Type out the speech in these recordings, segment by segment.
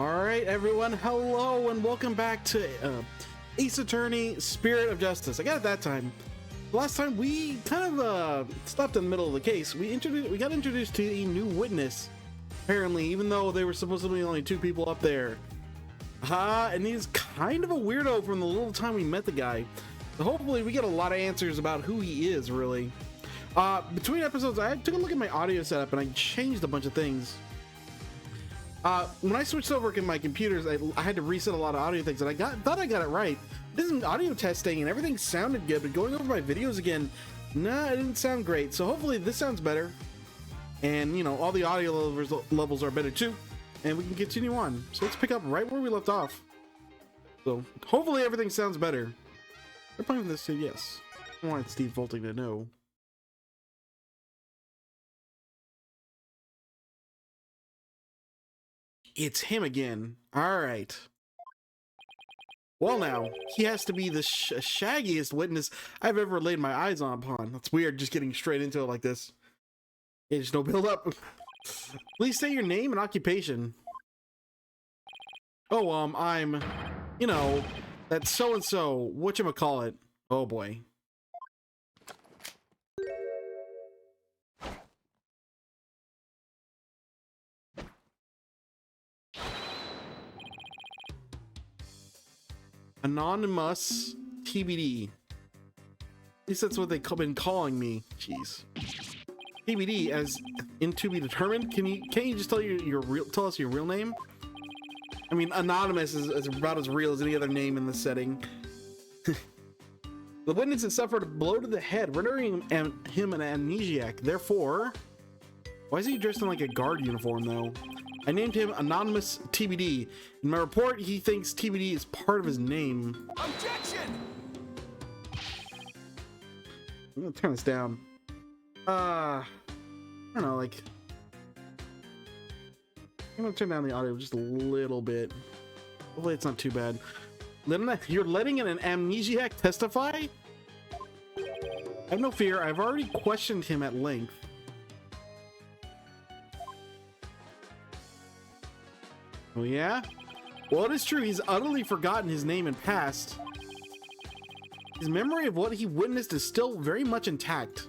All right, everyone. Hello and welcome back to Ace Attorney: Spirit of Justice. I got it that time. Last time we kind of stopped in the middle of the case. We got introduced to a new witness. Apparently, even though there were supposed to be only two people up there. And he's kind of a weirdo from the little time we met the guy. So hopefully we get a lot of answers about who he is, really. Between episodes, I took a look at my audio setup and I changed a bunch of things. When I switched over to my computers, I had to reset a lot of audio things, and I thought I got it right. This is audio testing, and everything sounded good, but going over my videos again, nah, it didn't sound great. So hopefully this sounds better, and you know, all the audio levels are better too, and we can continue on. So let's pick up right where we left off. So hopefully everything sounds better. They're playing this too, yes. I wanted Steve Volting to know. It's him again. All right. Well, now he has to be the shaggiest witness I've ever laid my eyes upon. That's weird, just getting straight into it like this. Yeah, just no build up. Please say your name and occupation. Oh, I'm, you know, that so and so. Whatchamacallit? Oh boy. Anonymous TBD. At least that's what they've been calling me. Jeez. TBD, as in to be determined. Can you just tell tell us your real name? I mean, anonymous is about as real as any other name in this setting. The witness has suffered a blow to the head, rendering him an amnesiac. Therefore, why is he dressed in like a guard uniform though? I named him Anonymous TBD. In my report, he thinks TBD is part of his name. Objection! I'm gonna turn this down. I don't know, like... I'm gonna turn down the audio just a little bit. Hopefully it's not too bad. You're letting an amnesiac testify? Have no fear, I've already questioned him at length. Oh yeah? Well, it is true, he's utterly forgotten his name and past. His memory of what he witnessed is still very much intact.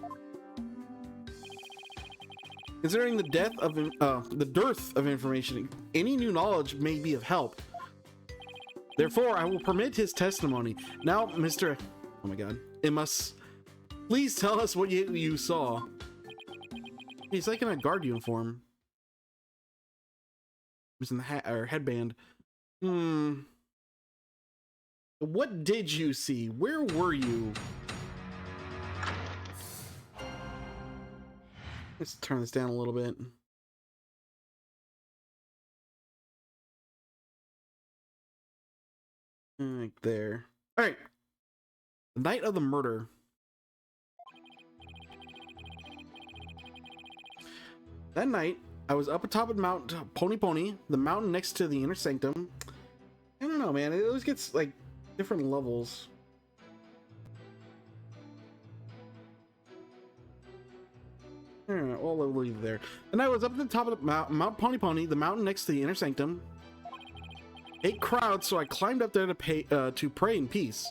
Considering the dearth of information, any new knowledge may be of help. Therefore, I will permit his testimony. Now, Mr. Oh my god. Imus, please tell us what you saw. He's like in a guard uniform. He's in the hat or headband. What did you see? Where were you? Let's turn this down a little bit. Like there. All right. The night of the murder. That night, I was up atop of Mount Pony, the mountain next to the inner sanctum. I don't know, man. It always gets like different levels. Alright, well, I'll leave it there. And I was up at the top of the Mount Pony, the mountain next to the inner sanctum. Hate crowds, so I climbed up there to pray in peace.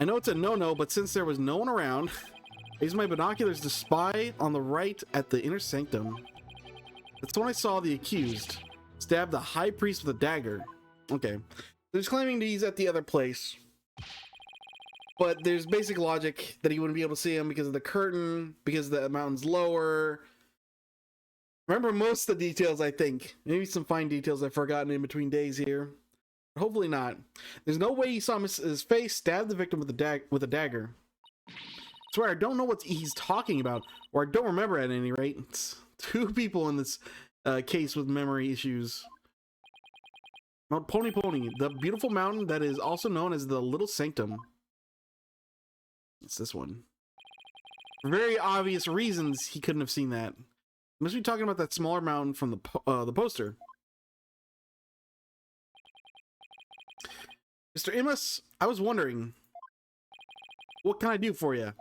I know it's a no-no, but since there was no one around, I used my binoculars to spy on the right at the inner sanctum. That's when I saw the accused stab the high priest with a dagger. Okay, so he's claiming that he's at the other place, but there's basic logic that he wouldn't be able to see him because of the curtain, because the mountain's lower. Remember most of the details, I think. Maybe some fine details I've forgotten in between days here. Hopefully not. There's no way he saw his face stab the victim with a dagger. I swear, I don't know what he's talking about, or I don't remember at any rate. It's two people in this case with memory issues. Mount Pony, the beautiful mountain that is also known as the Little Sanctum. It's this one. For very obvious reasons, he couldn't have seen that. He must be talking about that smaller mountain from the poster. Mr. Imus, I was wondering, what can I do for you?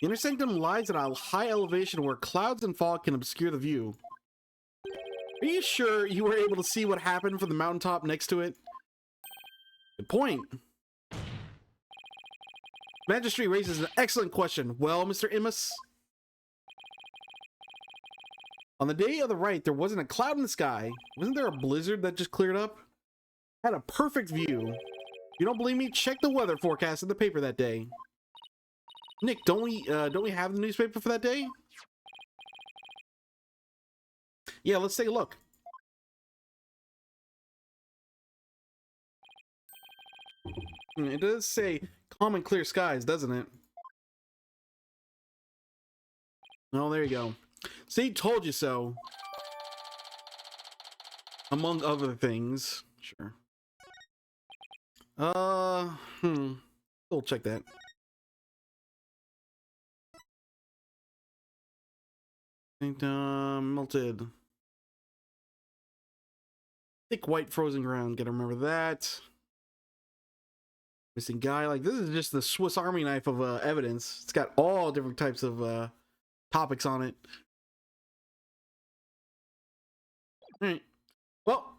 The inner sanctum lies at a high elevation where clouds and fog can obscure the view. Are you sure you were able to see what happened from the mountaintop next to it? Good point. Magistrate raises an excellent question. Well, Mr. Immus? On the day of the right, there wasn't a cloud in the sky. Wasn't there a blizzard that just cleared up? Had a perfect view. If you don't believe me, check the weather forecast in the paper that day. Nick, don't we have the newspaper for that day? Yeah, let's take a look. It does say calm and clear skies, doesn't it? Oh, there you go. See, told you so. Among other things. Sure. We'll check that. Melted. Thick white frozen ground. Gotta remember that. Missing guy. Like, this is just the Swiss Army knife of evidence. It's got all different types of topics on it. All right. Well,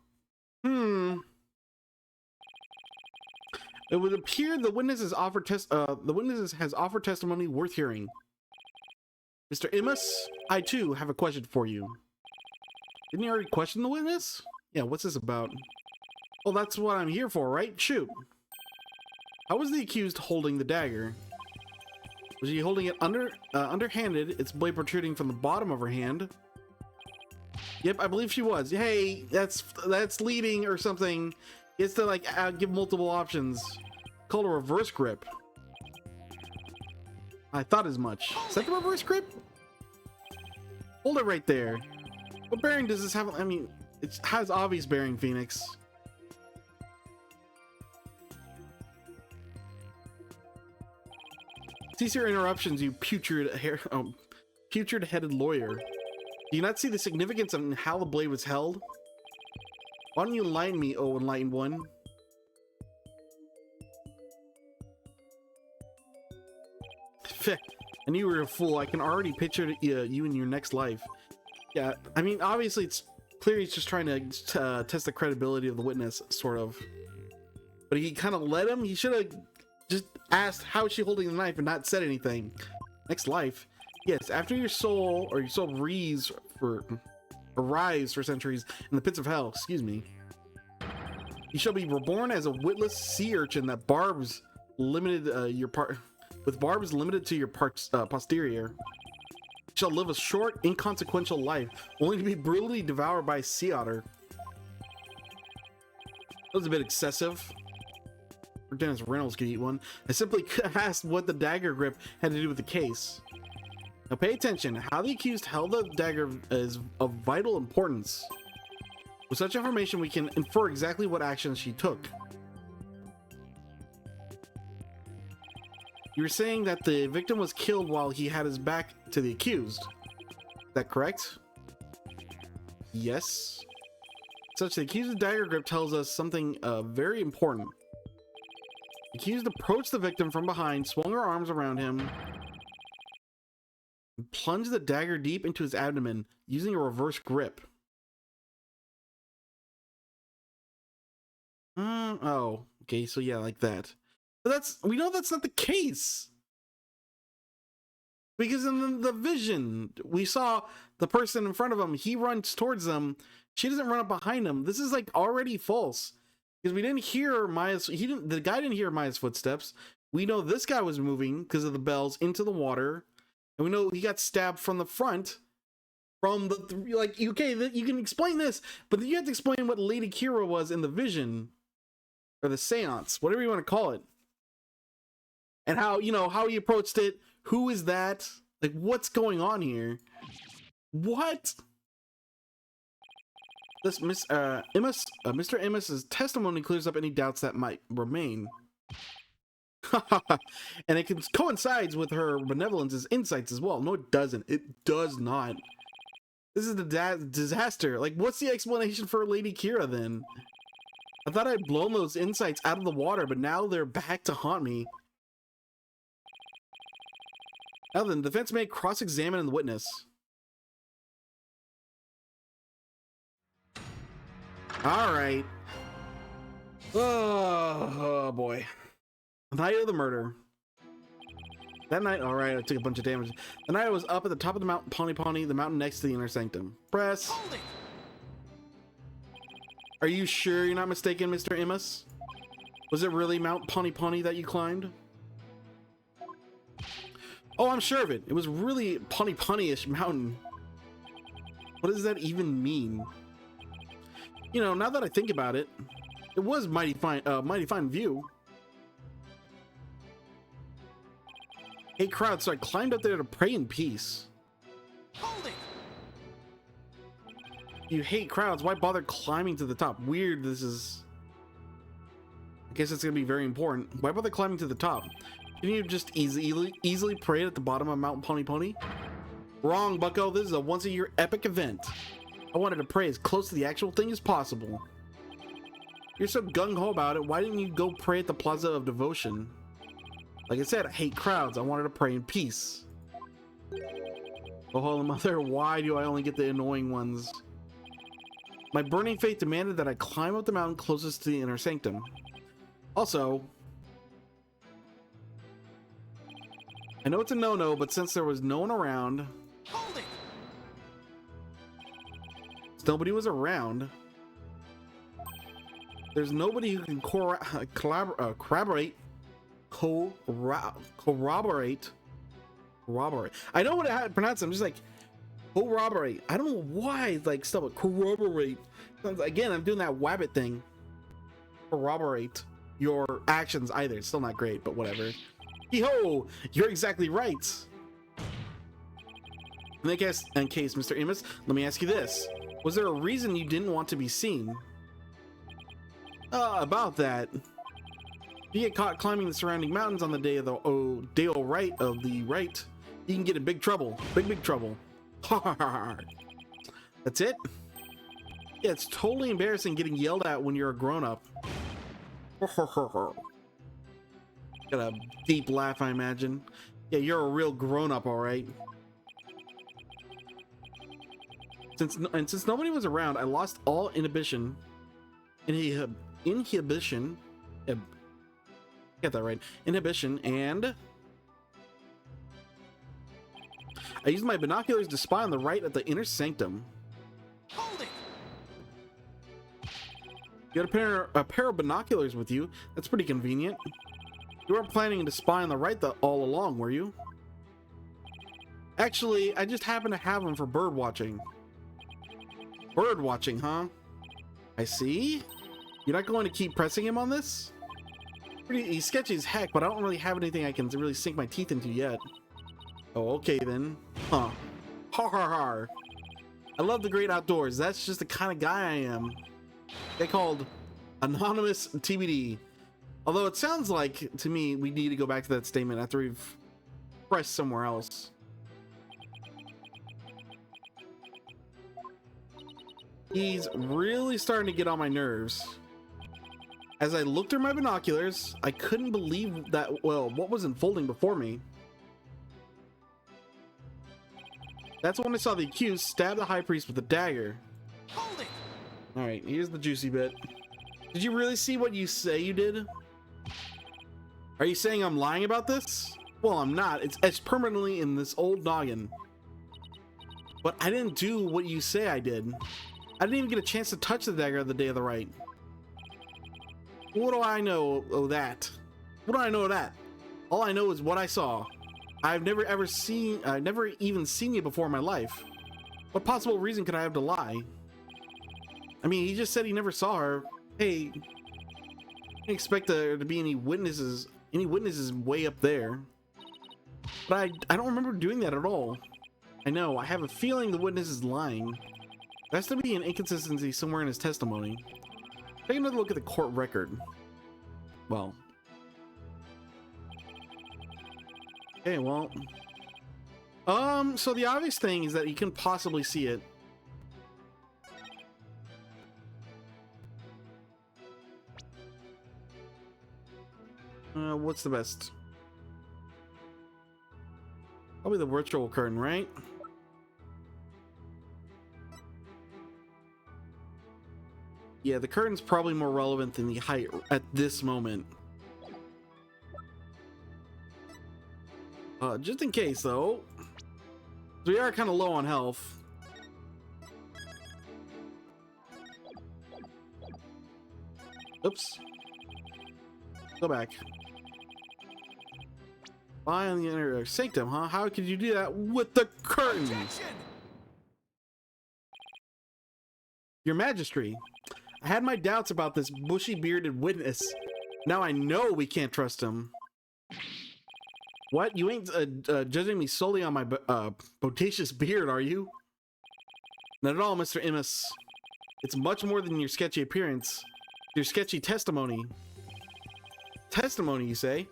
it would appear the witnesses has offered testimony worth hearing. Mr. Immus, I too have a question for you. Didn't you already question the witness? Yeah, what's this about? Well, that's what I'm here for, right? Shoot. How was the accused holding the dagger? Was she holding it underhanded, its blade protruding from the bottom of her hand? Yep, I believe she was. Hey, that's leading or something. It's to like give multiple options. Called a reverse grip. I thought as much. Is that the reverse grip? Hold it right there. What bearing does this have? I mean, it has obvious bearing, Phoenix. Cease your interruptions, you putrid-headed lawyer. Do you not see the significance of how the blade was held? Why don't you enlighten me, oh enlightened one? I knew you were a fool. I can already picture you in your next life. Yeah, I mean, obviously it's clear he's just trying to test the credibility of the witness, sort of. But he kind of let him. He should have just asked, how is she holding the knife, and not said anything. Next life? Yes, after your soul wreathes for centuries in the pits of hell, excuse me. You shall be reborn as a witless sea urchin that barbs limited with barbs limited to your posterior. You shall live a short, inconsequential life, only to be brutally devoured by a sea otter. That was a bit excessive. Or Dennis Reynolds could eat one. I simply asked what the dagger grip had to do with the case. Now pay attention. How the accused held the dagger is of vital importance. With such information, we can infer exactly what actions she took. You were saying that the victim was killed while he had his back to the accused. Is that correct? Yes. Such the accused's dagger grip tells us something very important. The accused approached the victim from behind, swung her arms around him, and plunged the dagger deep into his abdomen using a reverse grip. Oh, okay, so yeah, like that. But we know that's not the case. Because in the vision, we saw the person in front of him, he runs towards them. She doesn't run up behind him. This is like already false. Because we didn't hear the guy didn't hear Maya's footsteps. We know this guy was moving because of the bells into the water. And we know he got stabbed from the front. From the, like, okay, you can explain this, but you have to explain what Lady Kira was in the vision. Or the seance, whatever you want to call it. And how, how he approached it. Who is that? Like, what's going on here? What? This Mr. Immus's testimony clears up any doubts that might remain. And it coincides with her benevolence's insights as well. No, it doesn't. It does not. This is the disaster. Like, what's the explanation for Lady Kira then? I thought I'd blown those insights out of the water, but now they're back to haunt me. Now then, the defense may cross-examine the witness. All right. Oh boy. Night of the murder. That night, all right, I took a bunch of damage. The night I was up at the top of the mountain, Pawnee Pawnee, the mountain next to the inner sanctum. Press. Are you sure you're not mistaken, Mr. Immus? Was it really Mount Pawnee Pawnee that you climbed? Oh, I'm sure of it. It was really Pawnee Pawnee-ish mountain. What does that even mean? You know, now that I think about it, it was mighty fine view. Hey crowd, so I climbed up there to pray in peace. Hold it. You hate crowds, why bother climbing to the top? Weird, this is... I guess it's gonna be very important. Why bother climbing to the top? Didn't you just easily pray at the bottom of Mount Pawnee Pawnee? Wrong, bucko, this is a once-a-year epic event. I wanted to pray as close to the actual thing as possible. You're so gung-ho about it, why didn't you go pray at the Plaza of Devotion? Like I said, I hate crowds. I wanted to pray in peace. Oh, holy mother, why do I only get the annoying ones? My burning faith demanded that I climb up the mountain closest to the inner sanctum. Also, I know it's a no-no, but since there was no one around... Hold it. Nobody was around. There's nobody who can corroborate. I know how to pronounce it. I'm just like corroborate. I don't know why like stuff like corroborate. Again, I'm doing that wabbit thing. Corroborate your actions either. It's still not great, but whatever. Yo, you're exactly right. In case, Mr. Immus, let me ask you this. Was there a reason you didn't want to be seen? About that. If you get caught climbing the surrounding mountains on the day of the right, you can get in big trouble. Big trouble. That's it? Yeah, it's totally embarrassing getting yelled at when you're a grown-up. Got a deep laugh, I imagine. Yeah, you're a real grown-up, all right. Since nobody was around, I lost all inhibition. Inhibition. Get that right. Inhibition, and I used my binoculars to spy on the right at the inner sanctum. Hold it. You had a pair of binoculars with you. That's pretty convenient. You weren't planning to spy on the right all along, were you? Actually, I just happen to have them for bird watching. Bird watching, huh? I see. You're not going to keep pressing him on this? He's sketchy as heck, but I don't really have anything I can really sink my teeth into yet. Oh, okay then. Huh. Har har har. I love the great outdoors. That's just the kind of guy I am. They called Anonymous TBD. Although it sounds like, to me, we need to go back to that statement after we've pressed somewhere else. He's really starting to get on my nerves. As I looked through my binoculars, I couldn't believe that, well, what was unfolding before me. That's when I saw the accused stab the high priest with a dagger. Hold it. All right, here's the juicy bit. Did you really see what you say you did? Are you saying I'm lying about this? Well, I'm not. It's etched permanently in this old noggin. But I didn't do what you say I did. I didn't even get a chance to touch the dagger the day of the rite. What do I know of that? What do I know of that? All I know is what I saw. I've never even seen you before in my life. What possible reason could I have to lie? I mean, he just said he never saw her. Hey, I didn't expect there to be any witnesses way up there. But I don't remember doing that at all. I know, I have a feeling the witness is lying. There has to be an inconsistency somewhere in his testimony. Take another look at the court record. Well. Okay, well. So the obvious thing is that you can possibly see it. What's the best? Probably the virtual curtain, right? Yeah, the curtain's probably more relevant than the height at this moment. Just in case, though. We are kind of low on health. Oops. Go back. Spy on the inner sanctum, huh? How could you do that with the curtain? Objection! Your Majesty, I had my doubts about this bushy-bearded witness. Now I know we can't trust him. What? You ain't judging me solely on my bodacious beard, are you? Not at all, Mr. Immus. It's much more than your sketchy appearance. Your sketchy testimony. Testimony, you say?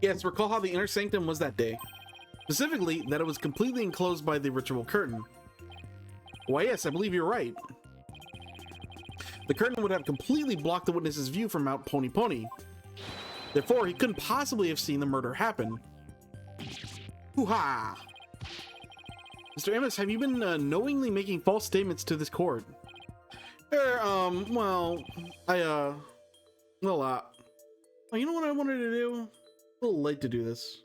Yes, recall how the inner sanctum was that day. Specifically, that it was completely enclosed by the ritual curtain. Why, yes, I believe you're right. The curtain would have completely blocked the witness's view from Mount Pony Pony. Therefore, he couldn't possibly have seen the murder happen. Hoo-ha! Mr. Immus, have you been knowingly making false statements to this court? Well, oh, you know what I wanted to do? A little late to do this.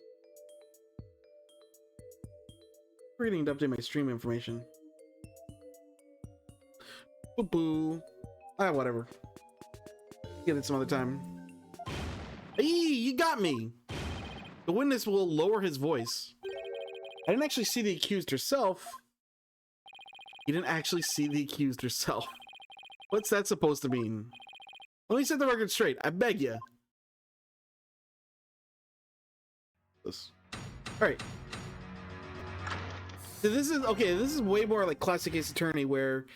Forgetting to update my stream information. Boo-boo. Whatever. Get it some other time. Hey, you got me! The witness will lower his voice. I didn't actually see the accused herself. You didn't actually see the accused herself. What's that supposed to mean? Let me set the record straight. I beg you. Alright. So this is, okay, this is way more like classic Ace Attorney where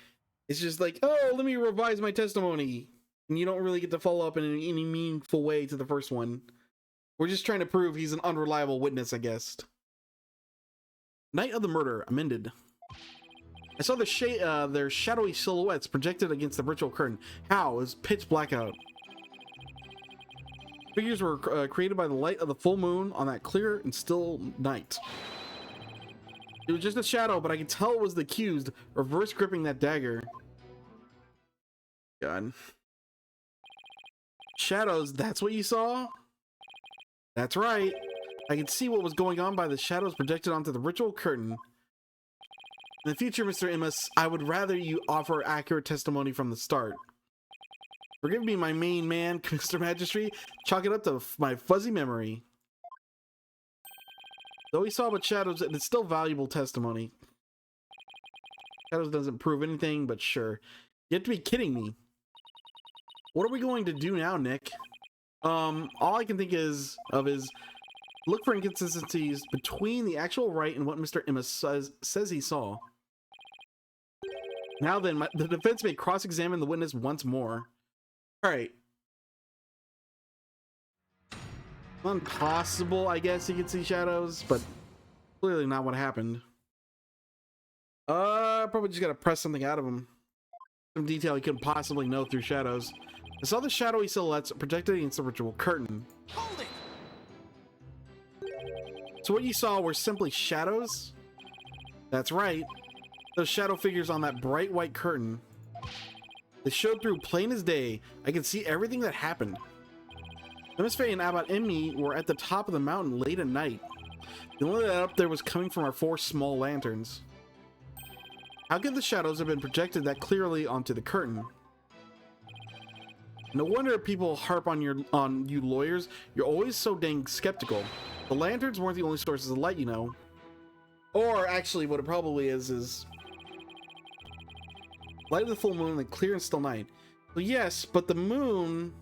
it's just like, oh, let me revise my testimony. And you don't really get to follow up in any meaningful way to the first one. We're just trying to prove he's an unreliable witness, I guess. Night of the murder, amended. I saw their shadowy silhouettes projected against the ritual curtain. How? It was pitch blackout. Figures were created by the light of the full moon on that clear and still night. It was just a shadow, but I could tell it was the accused reverse gripping that dagger. God. Shadows, that's what you saw? That's right. I could see what was going on by the shadows projected onto the ritual curtain. In the future, Mr. Immus, I would rather you offer accurate testimony from the start. Forgive me, my main man, Mr. Magistrate. Chalk it up to my fuzzy memory. Though he saw but shadows, it's still valuable testimony. Shadows doesn't prove anything, but sure. You have to be kidding me. What are we going to do now, Nick? All I can think is look for inconsistencies between the actual right and what Mr. Immus says he saw. Now then, the defense may cross-examine the witness once more. Alright. Impossible, I guess he could see shadows, but clearly not what happened. Probably just gotta press something out of him. Some detail he couldn't possibly know through shadows. I saw the shadowy silhouettes projected against the ritual curtain. Hold it! So what you saw were simply shadows? That's right. Those shadow figures on that bright white curtain. They showed through plain as day. I could see everything that happened. Lemisfae and Abbot and me were at the top of the mountain late at night. The only light up there was coming from our 4 small lanterns. How could the shadows have been projected that clearly onto the curtain? No wonder people harp on you lawyers. You're always so dang skeptical. The lanterns weren't the only sources of light, you know. Or actually, what it probably is light of the full moon and the clear and still night. So yes, but the moon,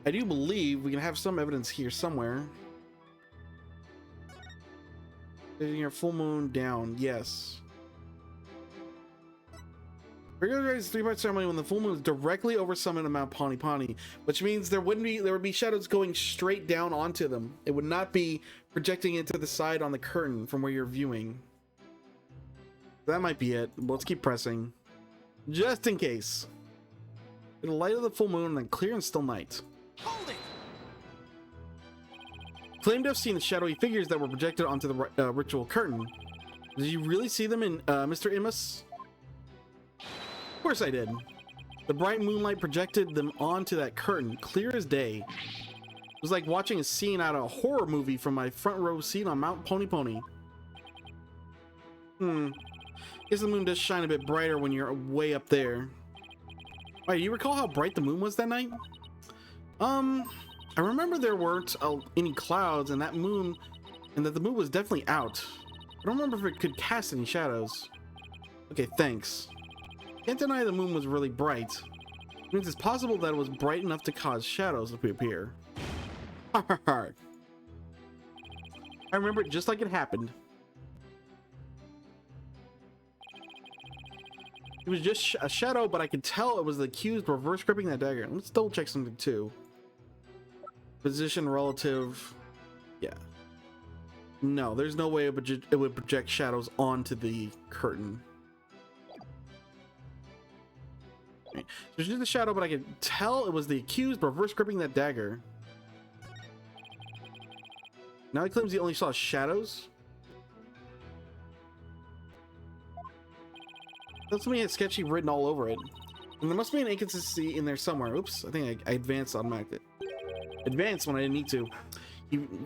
I do believe we can have some evidence here somewhere. Your full moon down, yes. Regularize 3-part ceremony when the full moon is directly over summit of Mount Pony Pony, which means there would be shadows going straight down onto them. It would not be projecting it to the side on the curtain from where you're viewing. That might be it. Let's keep pressing. Just in case. In the light of the full moon and then clear and still night. Hold it! Claimed to have seen the shadowy figures that were projected onto the ritual curtain. Did you really see them in Mr. Immus? Of course I did. The bright moonlight projected them onto that curtain, clear as day. It was like watching a scene out of a horror movie from my front row seat on Mount Pony Pony. Guess the moon does shine a bit brighter when you're way up there. Wait, you recall how bright the moon was that night? I remember there weren't any clouds and that the moon was definitely out. I don't remember if it could cast any shadows. Okay, thanks. Can't deny the moon was really bright. It means it's possible that it was bright enough to cause shadows to appear. I remember it just like it happened. It was just a shadow, but I could tell it was the accused reverse gripping that dagger. Let's double check something too. Position relative. Yeah. No, there's no way it would project shadows onto the curtain. Okay. There's just a shadow, but I could tell it was the accused reverse gripping that dagger. Now he claims he only saw shadows. That's something had sketchy written all over it. And there must be an inconsistency in there somewhere. Oops, I think I advanced automatically. Advanced when I didn't need to.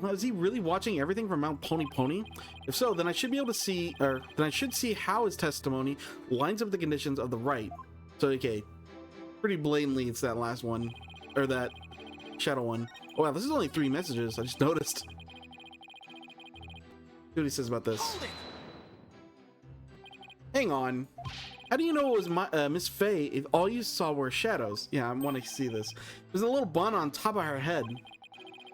Was he really watching everything from Mount Pony Pony? If so, then I should be able to see, or then I should see how his testimony lines up with the conditions of the right. So, okay. Pretty blatantly, it's that last one. Or that shadow one. Oh, wow, this is only 3 messages. I just noticed. See what he says about this. Hang on. How do you know it was Miss Faye if all you saw were shadows? Yeah, I want to see this. There's a little bun on top of her head.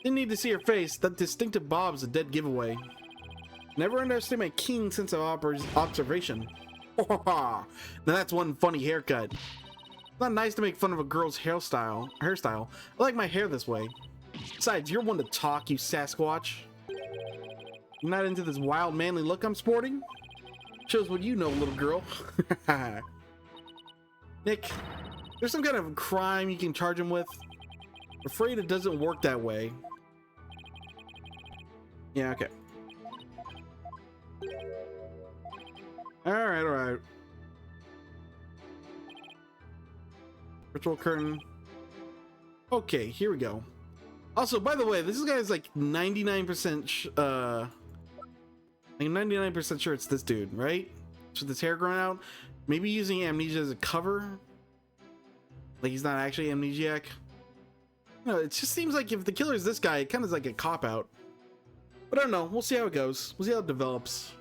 Didn't need to see her face. That distinctive bob's a dead giveaway. Never underestimate my keen sense of observation. Now that's one funny haircut. It's not nice to make fun of a girl's hairstyle. I like my hair this way. Besides, you're one to talk, you Sasquatch. You're not into this wild, manly look I'm sporting? Shows what you know, little girl. Nick, there's some kind of crime you can charge him with. Afraid it doesn't work that way. Yeah, okay. Alright. Ritual curtain. Okay, here we go. Also, by the way, this guy's like 99% 99% sure it's this dude, right? So this hair growing out. Maybe using amnesia as a cover. Like he's not actually amnesiac. No, it just seems like if the killer is this guy, it kind of is like a cop-out. But I don't know. We'll see how it goes. We'll see how it develops.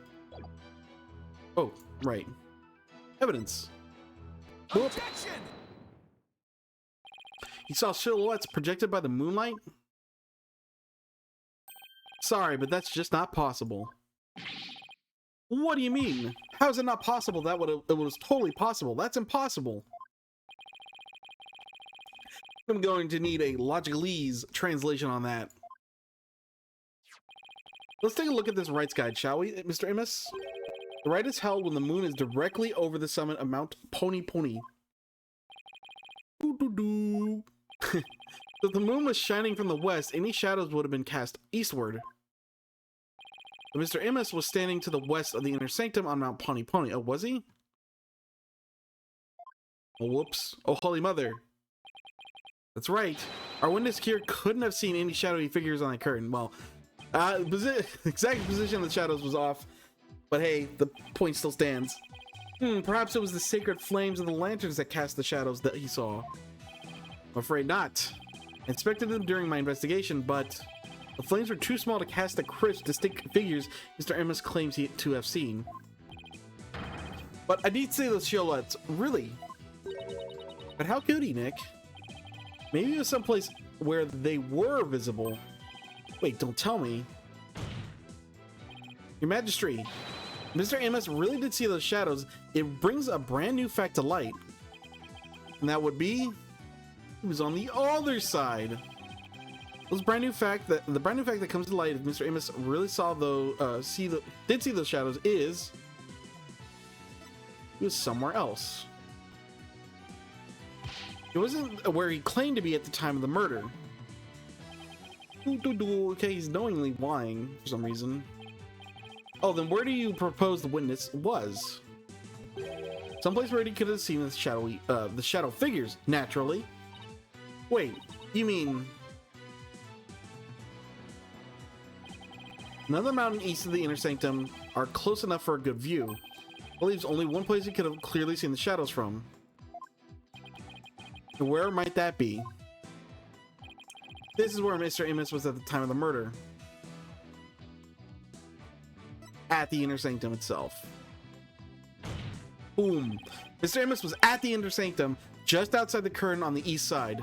Oh, right. Evidence. Objection! He saw silhouettes projected by the moonlight? Sorry, but that's just not possible. What do you mean? How is it not possible? It was totally possible. That's impossible. I'm going to need a logicalese translation on that. Let's take a look at this rights guide, shall we, Mr. Immus? The right is held when the moon is directly over the summit of Mount Pony Pony. If the moon was shining from the west, any shadows would have been cast eastward. But Mr. Immus was standing to the west of the inner sanctum on Mount Pony Pony. Oh, was he? Oh, whoops. Oh, Holy Mother. That's right. Our witness here couldn't have seen any shadowy figures on the curtain. Well, exact position of the shadows was off. But hey, the point still stands. Perhaps it was the sacred flames of the lanterns that cast the shadows that he saw. I'm afraid not. I inspected them during my investigation, but the flames were too small to cast the crisp, distinct figures Mr. Immus claims to have seen. But I did see those silhouettes, really. But how could he, Nick? Maybe it was someplace where they were visible. Wait, don't tell me. Your Majesty, Mr. Immus really did see those shadows. It brings a brand new fact to light. And that would be, he was on the other side. The brand new fact that comes to light if Mr. Immus really saw did see those shadows is he was somewhere else. It wasn't where he claimed to be at the time of the murder. Okay, he's knowingly lying for some reason. Oh, then where do you propose the witness was? Someplace where he could have seen the shadow figures, naturally. Wait, you mean... None of the mountain east of the inner sanctum are close enough for a good view. It leaves only one place he could have clearly seen the shadows from. And where might that be? This is where Mr. Amos was at the time of the murder. At the inner sanctum itself. Boom. Mr. Amos was at the inner sanctum, just outside the curtain on the east side,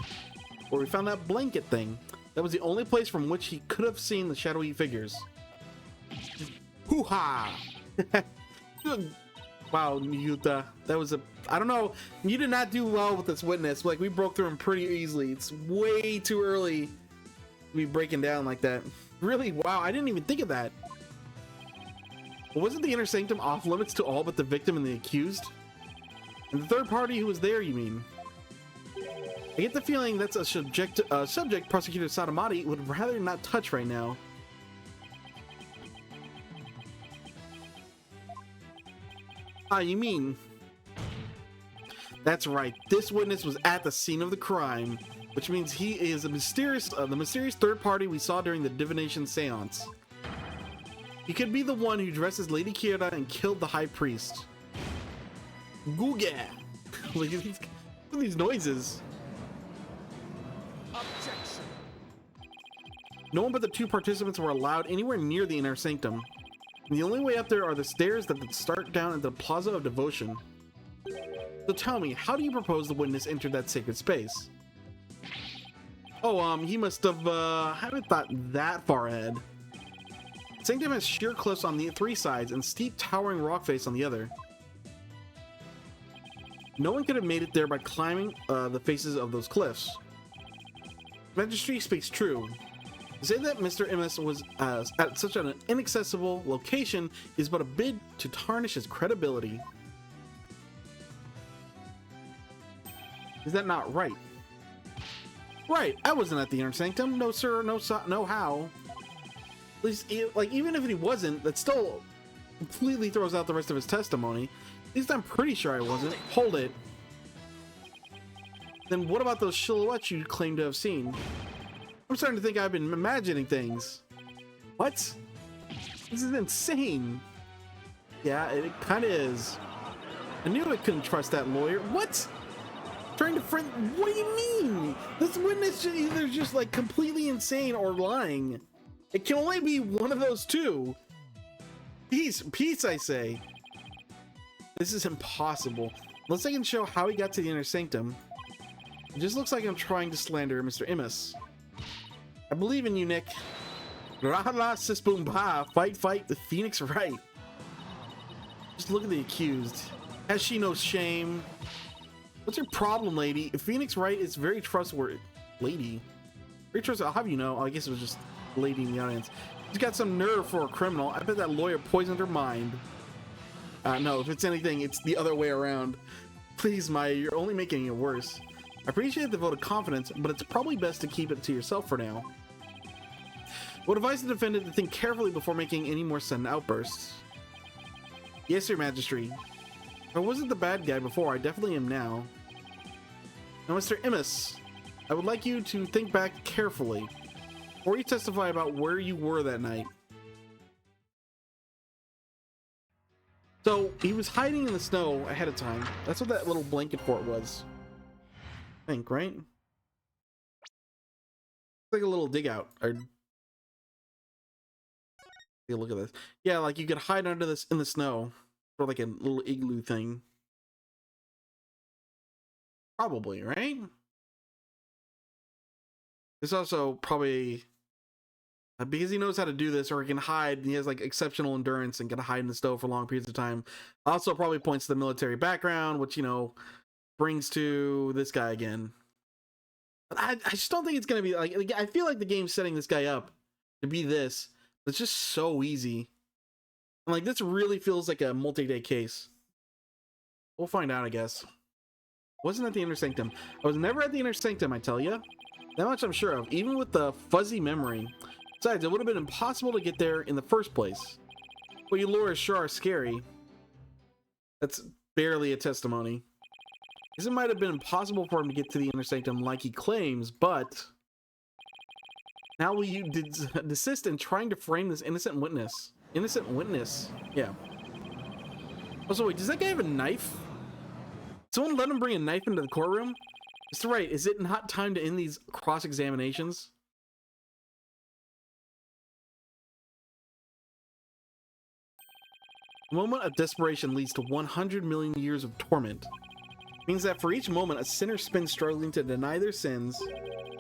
where we found that blanket thing. That was the only place from which he could have seen the shadowy figures. Hoo-ha! Wow, Yuta. That was a... I don't know. You did not do well with this witness. Like, we broke through him pretty easily. It's way too early to be breaking down like that. Really? Wow, I didn't even think of that. Wasn't the inner sanctum off limits to all but the victim and the accused? And the third party who was there, you mean? I get the feeling that's a subject Prosecutor Satomati would rather not touch right now. Ah, you mean... That's right, this witness was at the scene of the crime, which means he is the mysterious third party we saw during the divination seance. He could be the one who dressed as Lady Kira and killed the High Priest. Googa! Look at these noises. Objection. No one but the two participants were allowed anywhere near the inner sanctum. And the only way up there are the stairs that start down at the Plaza of Devotion. So tell me, how do you propose the witness entered that sacred space? Oh, he must have, haven't thought that far ahead. Sanctum has sheer cliffs on the three sides and steep towering rock face on the other. No one could have made it there by climbing the faces of those cliffs. Registry speaks true. To say that Mr. Amos was at such an inaccessible location is but a bid to tarnish his credibility. Is that not right? Right, I wasn't at the inner sanctum. No sir, no how. At least, like, even if he wasn't, that still completely throws out the rest of his testimony. At least I'm pretty sure I wasn't. Hold it. Then what about those silhouettes you claim to have seen? I'm starting to think I've been imagining things. What? This is insane. Yeah, it kind of is. I knew I couldn't trust that lawyer. What? Trying to friend? What do you mean? This witness is either just like completely insane or lying. It can only be one of those two. Peace, I say. This is impossible. Unless I can show how he got to the inner sanctum. It just looks like I'm trying to slander Mr. Amos. I believe in you, Nick. Rah-la, sis boom ba. Fight, the Phoenix Wright. Just look at the accused. Has she no shame? What's your problem, lady? Phoenix Wright is very trustworthy. Lady? Very trustworthy. I'll have you know. I guess it was just lady in the audience. She's got some nerve for a criminal. I bet that lawyer poisoned her mind. No, if it's anything, it's the other way around. Please, Maya, you're only making it worse. I appreciate the vote of confidence, but it's probably best to keep it to yourself for now. I would advise the defendant to think carefully before making any more sudden outbursts. Yes, Your Majesty. If I wasn't the bad guy before, I definitely am now. Now, Mr. Amos, I would like you to think back carefully before you testify about where you were that night. So, he was hiding in the snow ahead of time. That's what that little blanket fort was. I think, right? It's like a little dig out. Or... Yeah, look at this. Yeah, like you could hide under this in the snow. For like a little igloo thing. Probably, right? It's also probably... because he knows how to do this, or he can hide, and he has like exceptional endurance and can hide in the snow for long periods of time. Also probably points to the military background, which, you know, brings to this guy again. But I just don't think it's going to be like, I feel like the game's setting this guy up to be this. It's just so easy. And like, this really feels like a multi-day case. We'll find out, I guess. Wasn't at the inner sanctum. I was never at the inner sanctum, I tell you. That much I'm sure of, even with the fuzzy memory. Besides, it would have been impossible to get there in the first place. Well, you lawyers sure are scary. That's barely a testimony. Because it might have been impossible for him to get to the inner sanctum like he claims, but now will you desist in trying to frame this innocent witness? Innocent witness? Yeah. Also, wait, does that guy have a knife? Someone let him bring a knife into the courtroom? Mr. Wright, is it not time to end these cross-examinations? A moment of desperation leads to 100 million years of torment. It means that for each moment a sinner spends struggling to deny their sins,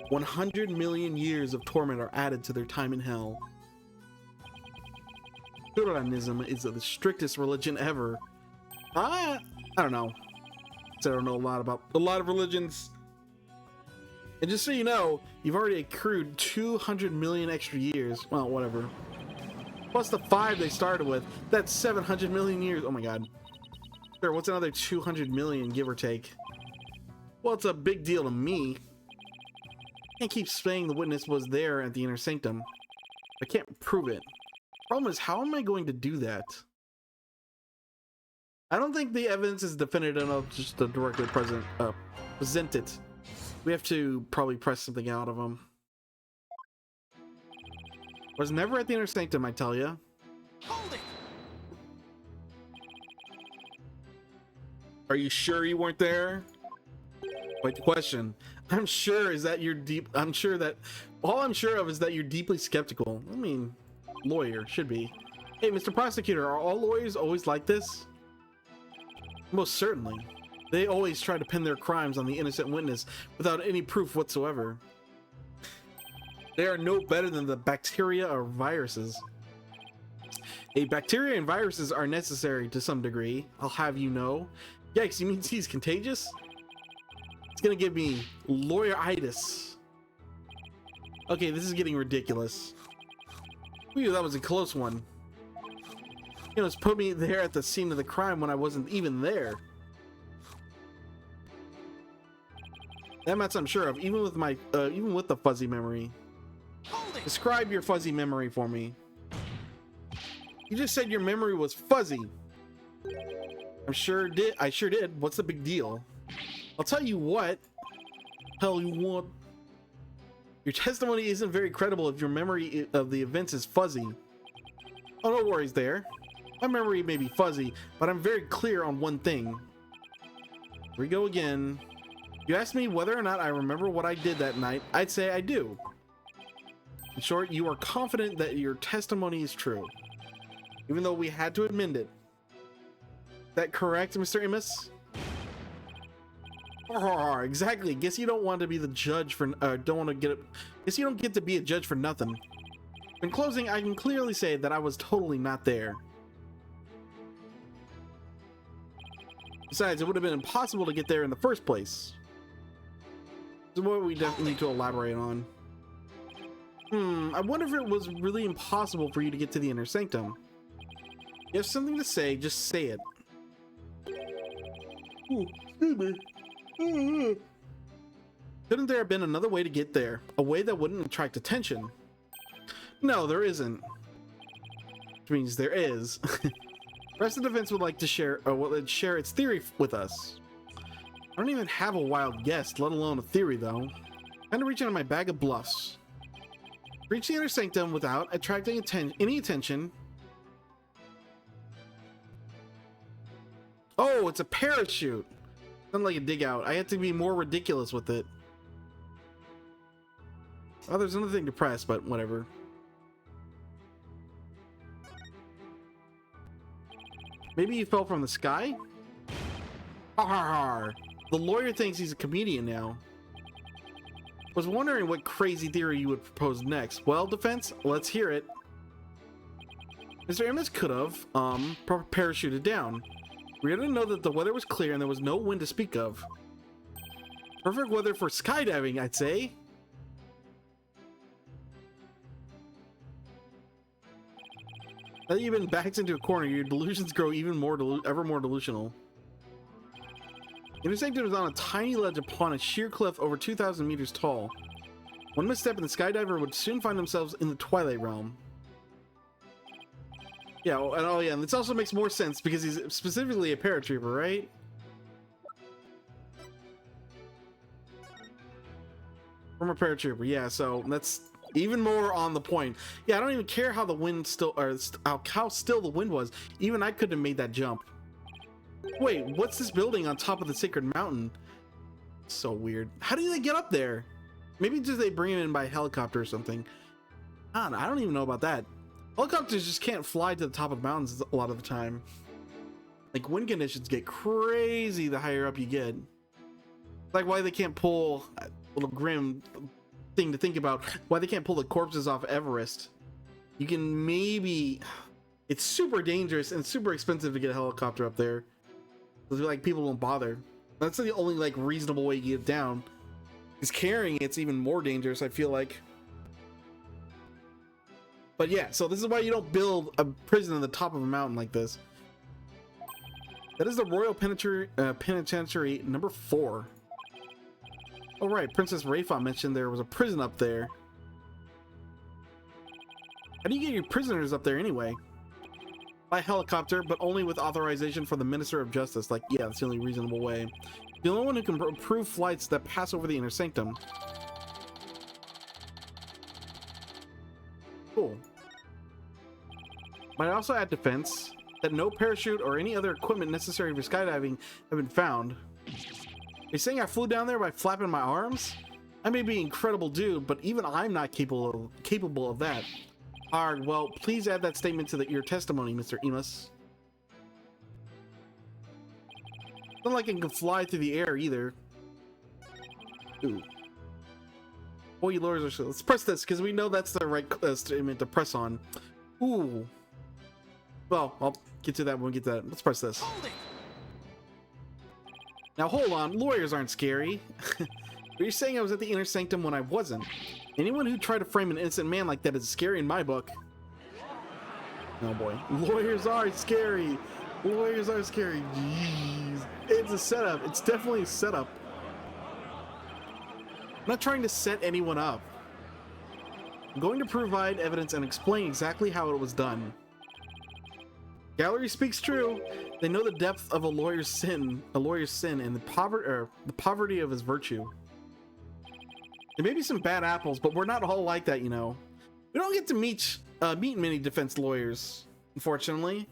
100 million years of torment are added to their time in hell. Quranism is the strictest religion ever. I don't know. I don't know a lot about a lot of religions. And just so you know, you've already accrued 200 million extra years. Well, whatever. Plus the 5 they started with. That's 700 million years. Oh my god. Sure, what's another 200 million, give or take? Well, it's a big deal to me. I can't keep saying the witness was there at the inner sanctum. I can't prove it. Problem is, how am I going to do that? I don't think the evidence is definitive enough just to directly present it. We have to probably press something out of him. Was never at the inner sanctum, I tell ya. Hold it! Are you sure you weren't there? Wait, the question. I'm sure is that you're deep. I'm sure that all I'm sure of is that you're deeply skeptical. I mean, lawyer should be. Hey, Mr. Prosecutor, are all lawyers always like this? Most certainly. They always try to pin their crimes on the innocent witness without any proof whatsoever. They are no better than the bacteria or viruses. Bacteria and viruses are necessary to some degree, I'll have you know. Yikes, you mean he's contagious? It's gonna give me lawyeritis. Okay, this is getting ridiculous. Ooh, that was a close one. You know, it's put me there at the scene of the crime when I wasn't even there. That much I'm sure of, even with my, even with the fuzzy memory. Describe your fuzzy memory for me. You just said your memory was fuzzy. I sure did. What's the big deal? I'll tell you what. Hell, you want. Your testimony isn't very credible if your memory of the events is fuzzy. Oh, no worries there. My memory may be fuzzy, but I'm very clear on one thing. Here we go again. You asked me whether or not I remember what I did that night. I'd say I do. In short, you are confident that your testimony is true, even though we had to amend it. Is that correct, Mr. Immus? Exactly. Guess you don't want to be the judge for. Guess you don't get to be a judge for nothing. In closing, I can clearly say that I was totally not there. Besides, it would have been impossible to get there in the first place. This is what we definitely need to elaborate on. I wonder if it was really impossible for you to get to the inner sanctum. You have something to say, just say it. Ooh, excuse me. Couldn't there have been another way to get there? A way that wouldn't attract attention? No, there isn't. Which means there is. The rest of the defense would like to share its theory with us. I don't even have a wild guess, let alone a theory, though. Time to reach into my bag of bluffs. Reach the inner sanctum without attracting any attention. Oh, it's a parachute. Not like a dig out. I had to be more ridiculous with it. Oh, there's another thing to press, but whatever. Maybe you fell from the sky? Har har har. The lawyer thinks he's a comedian now. Was wondering what crazy theory you would propose next. Well, defense, let's hear it. Mr. Amos could have, parachuted down. We didn't know that the weather was clear and there was no wind to speak of. Perfect weather for skydiving, I'd say. Now that you've been backed into a corner, your delusions grow even more ever more delusional. Inner sanctum is on a tiny ledge upon a sheer cliff over 2,000 meters tall. One misstep and the skydiver would soon find themselves in the Twilight Realm. Yeah, and oh yeah, and this also makes more sense because he's specifically a paratrooper, right? Former paratrooper, yeah, so that's even more on the point. Yeah, I don't even care how the wind still, or how still the wind was. Even I couldn't have made that jump. Wait, what's this building on top of the sacred mountain? So weird. How do they get up there? Maybe just they bring it in by helicopter or something. I don't even know about that. Helicopters just can't fly to the top of the mountains a lot of the time. Like, wind conditions get crazy the higher up you get. Like why they can't pull, a little grim thing to think about, why they can't pull the corpses off Everest. You can maybe, it's super dangerous and super expensive to get a helicopter up there. Like, people won't bother. That's the only like reasonable way you get down. Because carrying it's even more dangerous, I feel like. But yeah, so this is why you don't build a prison on the top of a mountain like this. That is the Royal Penitentiary number 4. Oh right, Princess Rayfa mentioned there was a prison up there. How do you get your prisoners up there anyway? By helicopter, but only with authorization from the Minister of Justice. Like, yeah, that's the only reasonable way. The only one who can approve flights that pass over the inner sanctum. Cool. Might also add defense that no parachute or any other equipment necessary for skydiving have been found. You're saying I flew down there by flapping my arms? I may be an incredible dude, but even I'm not capable of that. Alright, well, please add that statement to your testimony, Mr. Emus. Not like it can fly through the air either. Ooh. Boy, you lawyers are so. Let's press this because we know that's the right statement to press on. Ooh. Well, I'll get to that when we get to that. Let's press this. Now hold on, lawyers aren't scary. But you're saying I was at the inner sanctum when I wasn't. Anyone who tried to frame an innocent man like that is scary in my book. Oh boy. Lawyers are scary. Lawyers are scary. Jeez. It's a setup. It's definitely a setup. I'm not trying to set anyone up. I'm going to provide evidence and explain exactly how it was done. Gallery speaks true. They know the depth of a lawyer's sin and the poverty of his virtue. There may be some bad apples, but we're not all like that, you know. We don't get to meet many defense lawyers, unfortunately.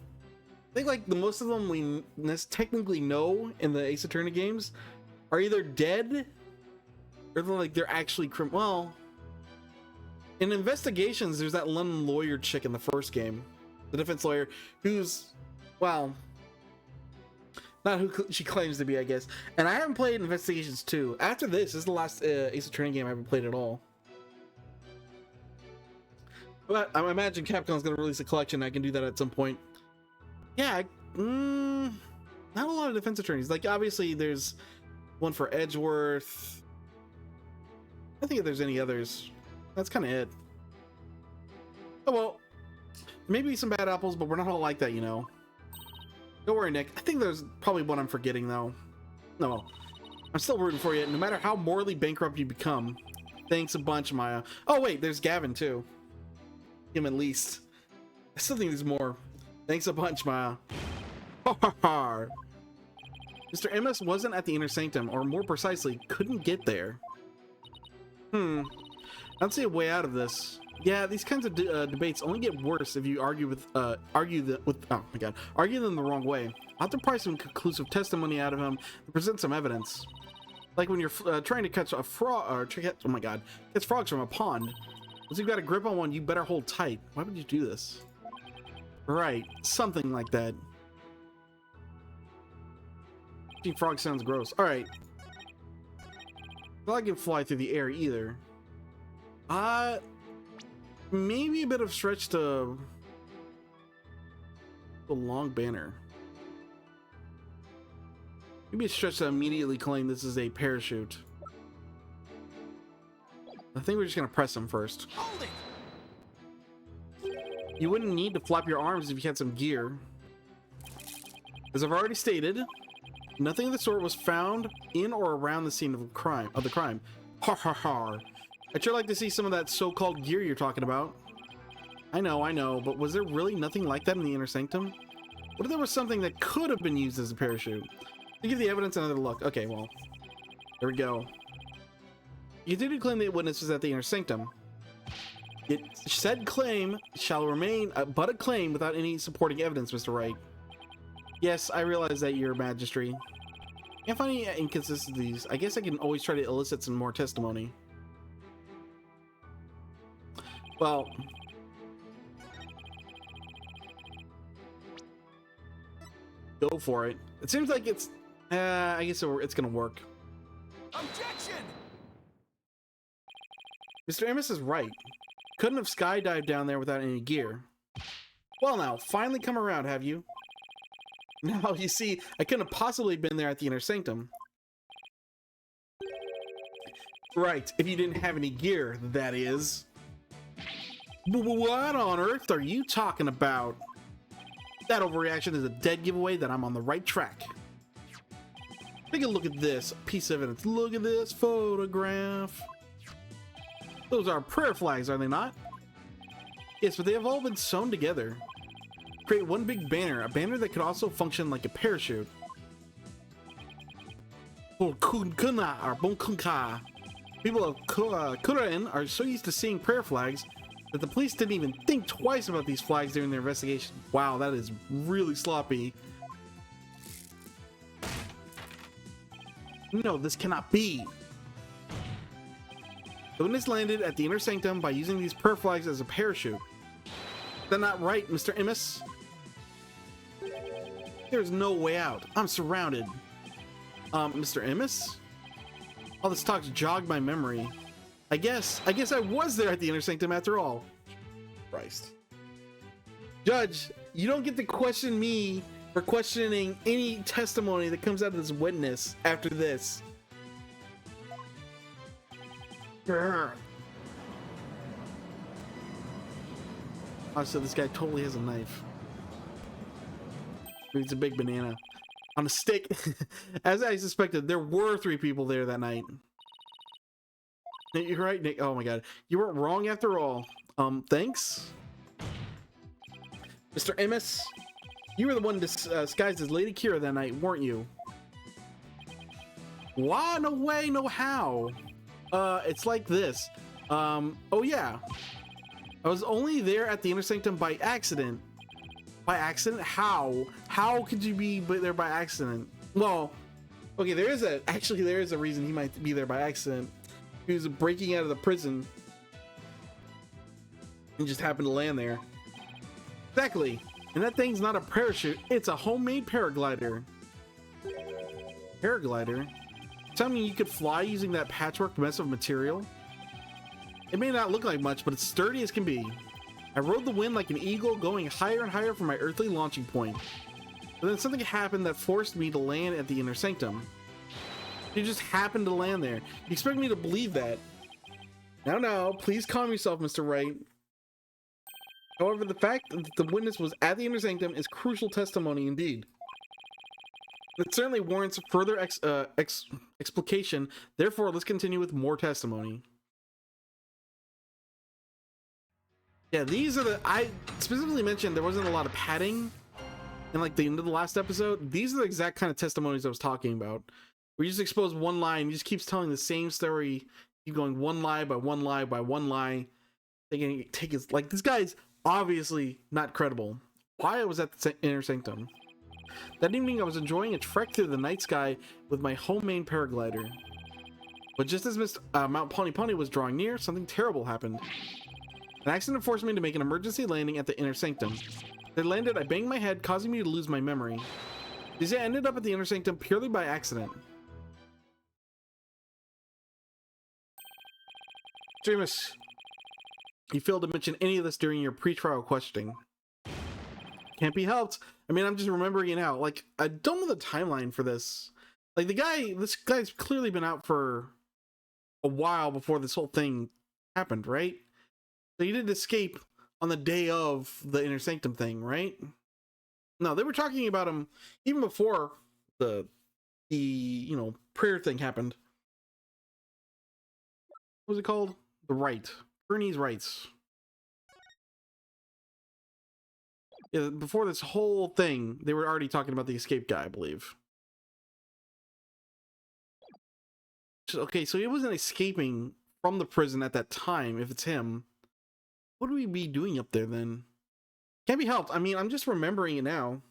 I think like the most of them we technically know in the Ace Attorney games are either dead or they're actually well, in investigations, there's that London lawyer chick in the first game, the defense lawyer, who's, well, not who she claims to be, I guess. And I haven't played Investigations 2. After this is the last Ace Attorney game I haven't played at all. But I imagine Capcom's gonna release a collection. I can do that at some point. Yeah, not a lot of defense attorneys. Like, obviously, there's one for Edgeworth. I think if there's any others, that's kind of it. Oh well, maybe some bad apples, but we're not all like that, you know. Don't worry, Nick. I think there's probably one I'm forgetting, though. No, I'm still rooting for you, no matter how morally bankrupt you become. Thanks a bunch, Maya. Oh wait, there's Gavin too. Him at least. I still think there's more. Thanks a bunch, Maya. Mr. MS wasn't at the inner sanctum, or more precisely, couldn't get there. I don't see a way out of this. Yeah, these kinds of debates only get worse if you argue them the wrong way. I'll have to pry some conclusive testimony out of him and present some evidence. Like when you're trying to catch a frog, or catch frogs from a pond. Once you've got a grip on one, you better hold tight. Why would you do this? Right, something like that. Catching frog sounds gross. All right. Not like I can fly through the air either. Maybe a bit of stretch to the long banner. Maybe a stretch to immediately claim this is a parachute. I think we're just gonna press him first. Hold it. You wouldn't need to flap your arms if you had some gear. As I've already stated, nothing of the sort was found in or around the scene of the crime. Har har har. I'd sure like to see some of that so-called gear you're talking about. I know, but was there really nothing like that in the inner sanctum? What if there was something that could have been used as a parachute? To give the evidence another look. Okay, well, there we go. You did claim the witness was at the inner sanctum. It said claim shall remain but a claim without any supporting evidence, Mr. Wright. Yes, I realize that, Your Majesty. Can't find any inconsistencies. I guess I can always try to elicit some more testimony. Well, go for it. It seems like it's I guess it's gonna work. Objection! Mr. Amos is right. Couldn't have skydived down there without any gear. Well now, finally come around, have you? Now, you see, I couldn't have possibly been there at the inner sanctum. Right, if you didn't have any gear, that is. What on earth are you talking about? That overreaction is a dead giveaway that I'm on the right track. Take a look at this piece of evidence. Look at this photograph. Those are prayer flags, are they not? Yes, but they have all been sewn together. Create one big banner, a banner that could also function like a parachute. People of Kurain are so used to seeing prayer flags that the police didn't even think twice about these flags during their investigation. Wow, that is really sloppy. No, this cannot be. The witness landed at the inner sanctum by using these prayer flags as a parachute. Is that not right, Mr. Amos? There's no way out. I'm surrounded. Mr. Amos? All this talk's jogged my memory. I guess I was there at the inner sanctum after all. Christ. Judge, you don't get to question me for questioning any testimony that comes out of this witness after this. Grr. Oh, so this guy totally has a knife. Maybe it's a big banana on a stick. As I suspected, there were 3 people there that night. You're right, Nick. Oh my god, you weren't wrong after all. Thanks, Mr. Amos. You were the one disguised as Lady Kira that night, weren't you? Why? No way, no how. It's like this. Oh yeah. I was only there at the inner sanctum by accident. By accident? How? How could you be there by accident? Well, okay, there is a reason he might be there by accident. He was breaking out of the prison and just happened to land there. Exactly. And that thing's not a parachute, it's a homemade paraglider. Paraglider? Tell me you could fly using that patchwork mess of material? It may not look like much, but it's sturdy as can be. I rode the wind like an eagle, going higher and higher from my earthly launching point. But then something happened that forced me to land at the inner sanctum. You just happened to land there. You expect me to believe that? No, please calm yourself, Mr. Wright. However, the fact that the witness was at the inner sanctum is crucial testimony indeed. It certainly warrants further explication. Therefore, let's continue with more testimony. Yeah, these are I specifically mentioned there wasn't a lot of padding in like the end of the last episode. These are the exact kind of testimonies I was talking about. We just expose one lie and he just keeps telling the same story. Keep going one lie by one lie by one lie. Take his, like, this guy's obviously not credible. Why I was at the inner sanctum. That evening I was enjoying a trek through the night sky with my homemade paraglider. But just as Mount Pony Pony was drawing near, something terrible happened. An accident forced me to make an emergency landing at the inner sanctum. As I landed, I banged my head, causing me to lose my memory. These ended up at the inner sanctum purely by accident. James, you failed to mention any of this during your pre-trial questioning. Can't be helped. I mean, I'm just remembering it now. Like, I don't know the timeline for this. Like, this guy's clearly been out for a while before this whole thing happened, right? So he didn't escape on the day of the inner sanctum thing, right? No, they were talking about him even before the prayer thing happened. What was it called? The rite. Bernie's rites. Yeah, before this whole thing, they were already talking about the escape guy, I believe. Okay, so he wasn't escaping from the prison at that time. If it's him, what would we be doing up there then? Can't be helped. I mean, I'm just remembering it now.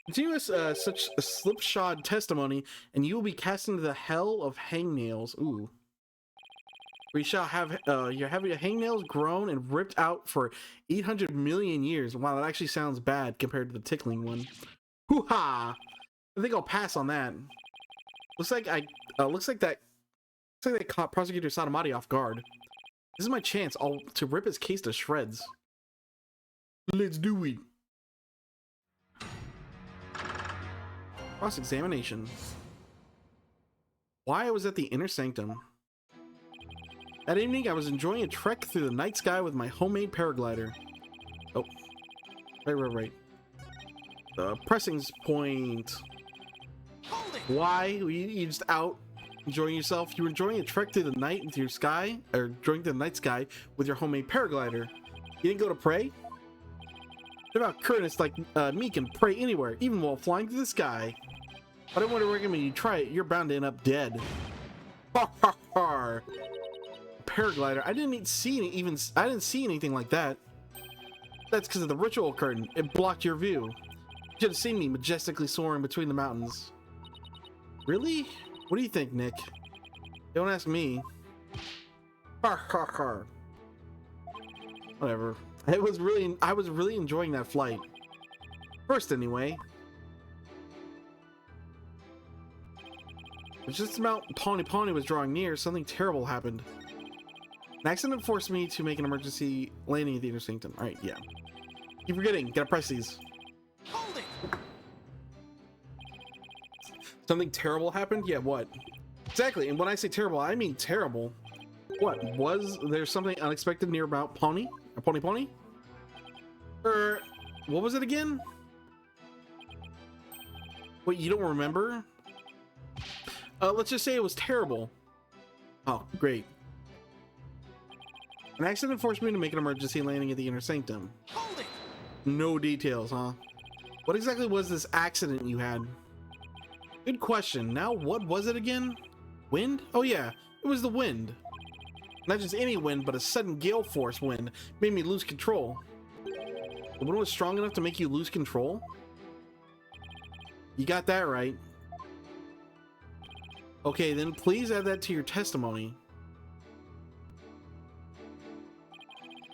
Continue such a slipshod testimony, and you will be cast into the hell of hangnails. Ooh. We shall have your hangnails grown and ripped out for 800 million years. Wow, that actually sounds bad compared to the tickling one. Hoo-ha! I think I'll pass on that. Looks like that caught Prosecutor Sotomati off guard. This is my chance to rip his case to shreds. Let's do it. Cross-examination. Why I was at the inner sanctum. That evening, I was enjoying a trek through the night sky with my homemade paraglider. Oh. Right. The pressing point. Why? You just out enjoying yourself? You were enjoying a trek through the night into your sky, or during the night sky with your homemade paraglider. You didn't go to pray? What about Curtis like me can pray anywhere, even while flying through the sky? But I wouldn't recommend you try it. You're bound to end up dead. Ha ha ha! Paraglider. I didn't see anything like that. That's because of the ritual curtain. It blocked your view. You should have seen me majestically soaring between the mountains. Really? What do you think, Nick? Don't ask me. Ha ha ha. Whatever. I was really enjoying that flight. First, anyway. Just about Pawnee was drawing near, something terrible happened. An accident forced me to make an emergency landing at the inner sanctum. Alright, yeah. Keep forgetting, gotta press these. Hold it. Something terrible happened? Yeah, what? Exactly, and when I say terrible, I mean terrible. What? Was there something unexpected near about Pawnee? Or Pawnee? Or, what was it again? Wait, you don't remember? Let's just say it was terrible. Oh, great. An accident forced me to make an emergency landing at the inner sanctum. Hold it. No details, huh? What exactly was this accident you had? Good question. Now, what was it again? Wind? Oh yeah, it was the wind. Not just any wind, but a sudden gale force wind made me lose control. The wind was strong enough to make you lose control? You got that right. Okay, then please add that to your testimony.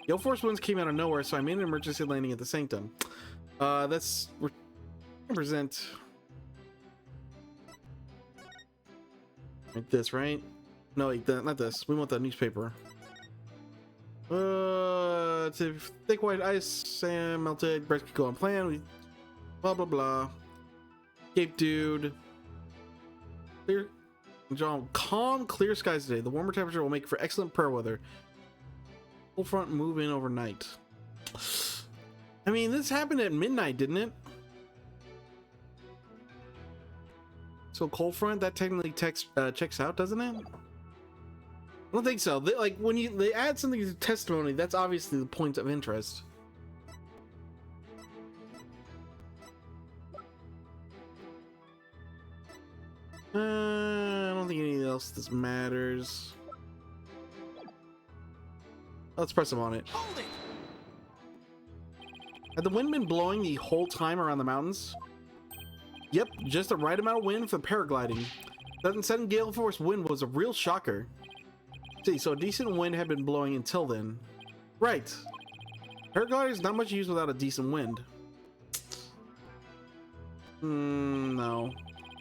Gale force winds came out of nowhere, so I made an emergency landing at the sanctum. That's represent like this, right? No, wait, not this. We want the newspaper. To thick white ice, sand melted, breath could go on plan. We blah blah blah. Cape dude. Clear. John, calm, clear skies today. The warmer temperature will make for excellent prayer weather. Cold front move in overnight. I mean, this happened at midnight, didn't it? So cold front, that technically checks out, doesn't it? I don't think so. Like when they add something to testimony, that's obviously the point of interest. I don't think anything else this matters. Let's press him on it. Hold it. Had the wind been blowing the whole time around the mountains? Yep, just the right amount of wind for paragliding. That sudden gale force wind was a real shocker. See, so a decent wind had been blowing until then. Right. Paraglider is not much use without a decent wind. No.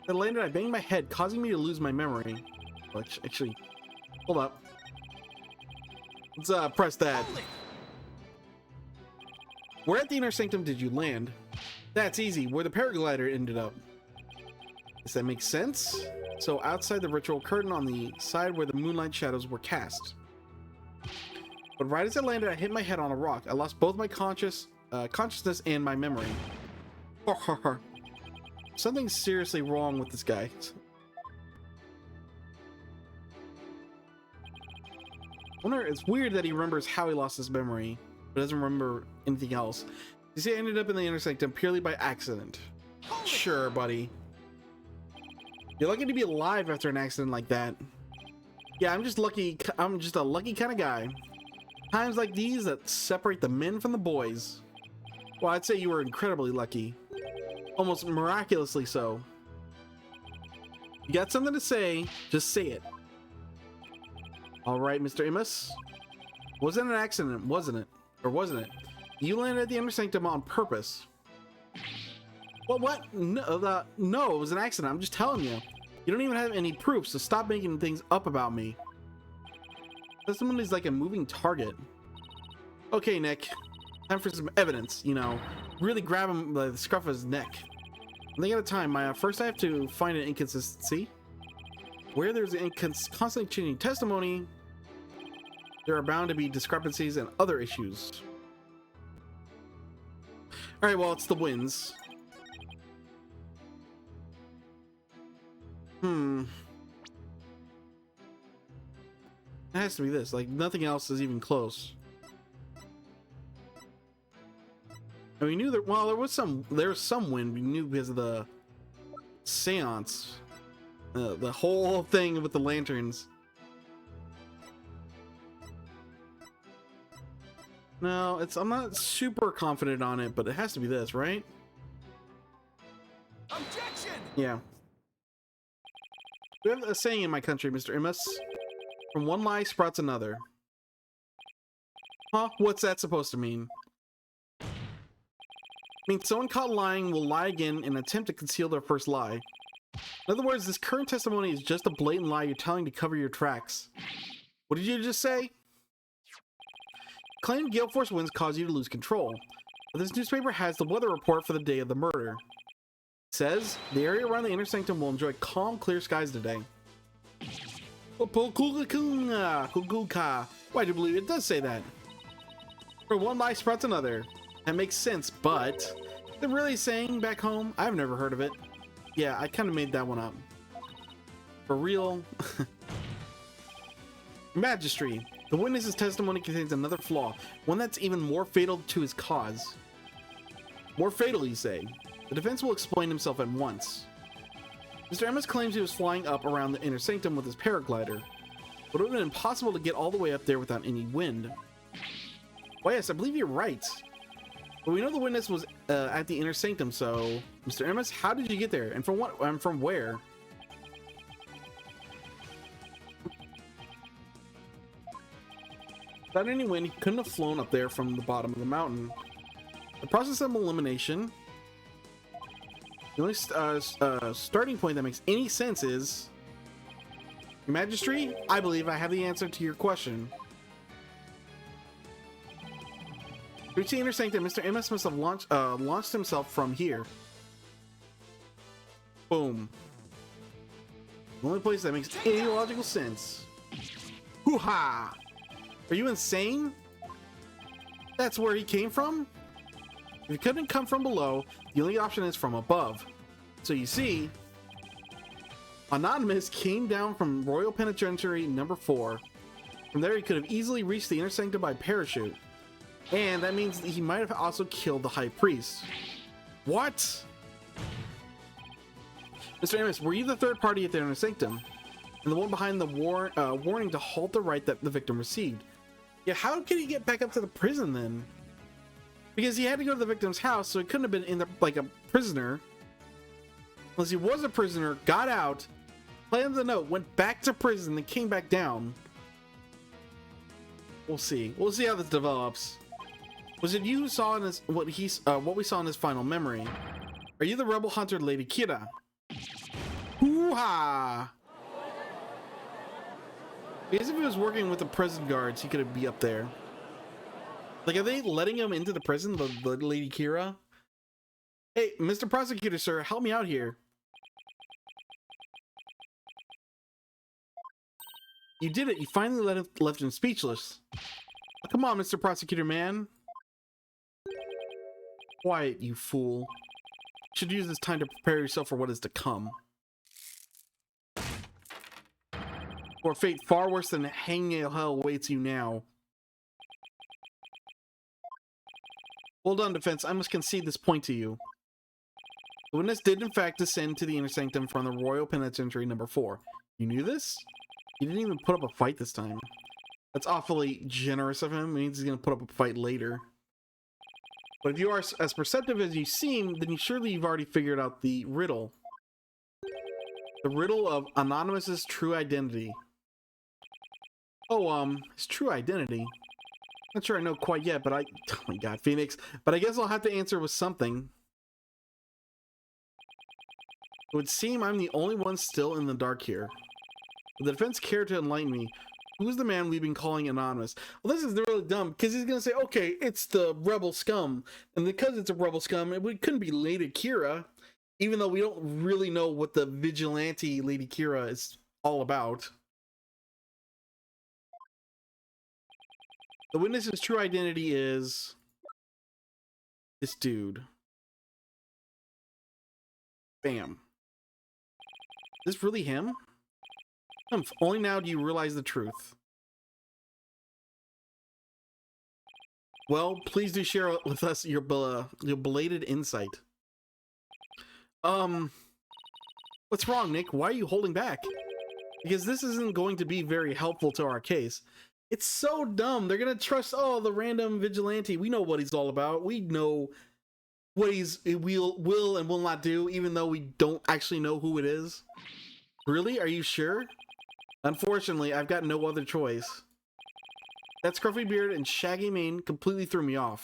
Then landed, I banged my head, causing me to lose my memory. Which, actually, hold up. Let's press that. Where at the inner sanctum did you land? That's easy, where the paraglider ended up. Does that make sense? So outside the ritual curtain on the side where the moonlight shadows were cast. But right as I landed, I hit my head on a rock. I lost both my consciousness and my memory. Something's seriously wrong with this guy. It's weird that he remembers how he lost his memory, but doesn't remember anything else. You see, I ended up in the inner sanctum purely by accident. Sure, buddy. You're lucky to be alive after an accident like that. Yeah, I'm just lucky. I'm just a lucky kind of guy. Times like these that separate the men from the boys. Well, I'd say you were incredibly lucky. Almost miraculously so. You got something to say, just say it. All right, Mr. Imus. Wasn't an accident, wasn't it? Or wasn't it? You landed at the inner sanctum on purpose. What? No, no, it was an accident. I'm just telling you. You don't even have any proof, so stop making things up about me. Somebody's like a moving target. Okay, Nick. Time for some evidence, you know. Really grab him by the scruff of his neck. One thing at a time, Maya. First, I have to find an inconsistency. Where there's an constantly changing testimony, there are bound to be discrepancies and other issues. Alright, well, it's the winds. It has to be this. Like, nothing else is even close. And we knew that, well, there was some wind. We knew because of the seance. The whole thing with the lanterns. No, I'm not super confident on it, but it has to be this, right? Objection! Yeah. We have a saying in my country, Mr. Imus. From one lie sprouts another. Huh? What's that supposed to mean? It means someone caught lying will lie again in an attempt to conceal their first lie. In other words, this current testimony is just a blatant lie you're telling to cover your tracks. What did you just say? Claimed gale force winds cause you to lose control. But this newspaper has the weather report for the day of the murder. It says, the area around the inner sanctum will enjoy calm, clear skies today. Why do you believe it does say that? For one lie sprouts another. That makes sense, but they're really saying back home? I've never heard of it. Yeah, I kind of made that one up. For real? Magistry. The witness's testimony contains another flaw, one that's even more fatal to his cause. More fatal, you say? The defense will explain himself at once. Mr. Imus claims he was flying up around the inner sanctum with his paraglider, but it would have been impossible to get all the way up there without any wind. Well, yes, I believe you're right. But we know the witness was at the inner sanctum, so Mr. Imus, how did you get there, and from what? And from where? Without any wind, he couldn't have flown up there from the bottom of the mountain. The process of elimination. The only starting point that makes any sense is... Your Majesty, I believe I have the answer to your question. To reach the inner sanctum, Mr. Imus must have launched himself from here. Boom. The only place that makes any logical sense. Hoo-ha! Are you insane? That's where he came from? If he couldn't come from below, the only option is from above. So you see, Anonymous came down from Royal Penitentiary number 4. From there, he could have easily reached the inner sanctum by parachute. And that means that he might have also killed the High Priest. What? Mr. Amos, were you the third party at the inner sanctum? And the one behind the warning to halt the right that the victim received? Yeah, how could he get back up to the prison then? Because he had to go to the victim's house, so he couldn't have been in there like a prisoner. Unless he was a prisoner, got out, planted the note, went back to prison, then came back down. We'll see. We'll see how this develops. Was it you who saw in his, what we saw in his final memory? Are you the rebel hunter, Lady Kira? Hoo-ha! Because if he was working with the prison guards, he could be up there. Like, are they letting him into the prison, the Lady Kira? Hey, Mr. Prosecutor, sir, help me out here. You did it. You finally left him speechless. Come on, Mr. Prosecutor, man. Quiet, you fool. You should use this time to prepare yourself for what is to come. Or fate far worse than hanging in hell awaits you now. Hold on, defense. I must concede this point to you. The witness did in fact descend to the inner sanctum from the Royal Penitentiary number 4. You knew this? He didn't even put up a fight this time. That's awfully generous of him. It means he's going to put up a fight later. But if you are as perceptive as you seem, then surely you've already figured out the riddle. The riddle of Anonymous's true identity. Oh, his true identity? Not sure I know quite yet, but oh my god, Phoenix. But I guess I'll have to answer with something. It would seem I'm the only one still in the dark here. Would the defense care to enlighten me? Who's the man we've been calling Anonymous? Well, this is really dumb, because he's going to say, okay, it's the rebel scum. And because it's a rebel scum, it couldn't be Lady Kira, even though we don't really know what the vigilante Lady Kira is all about. The witness's true identity is this dude. Bam. Is this really him? Only now do you realize the truth. Well, please do share with us your belated insight. What's wrong, Nick? Why are you holding back? Because this isn't going to be very helpful to our case. It's so dumb. They're gonna trust, oh, the random vigilante. We know what he's all about. We know what he's will and will not do, even though we don't actually know who it is. Really? Are you sure? Unfortunately, I've got no other choice. That scruffy beard and shaggy mane completely threw me off.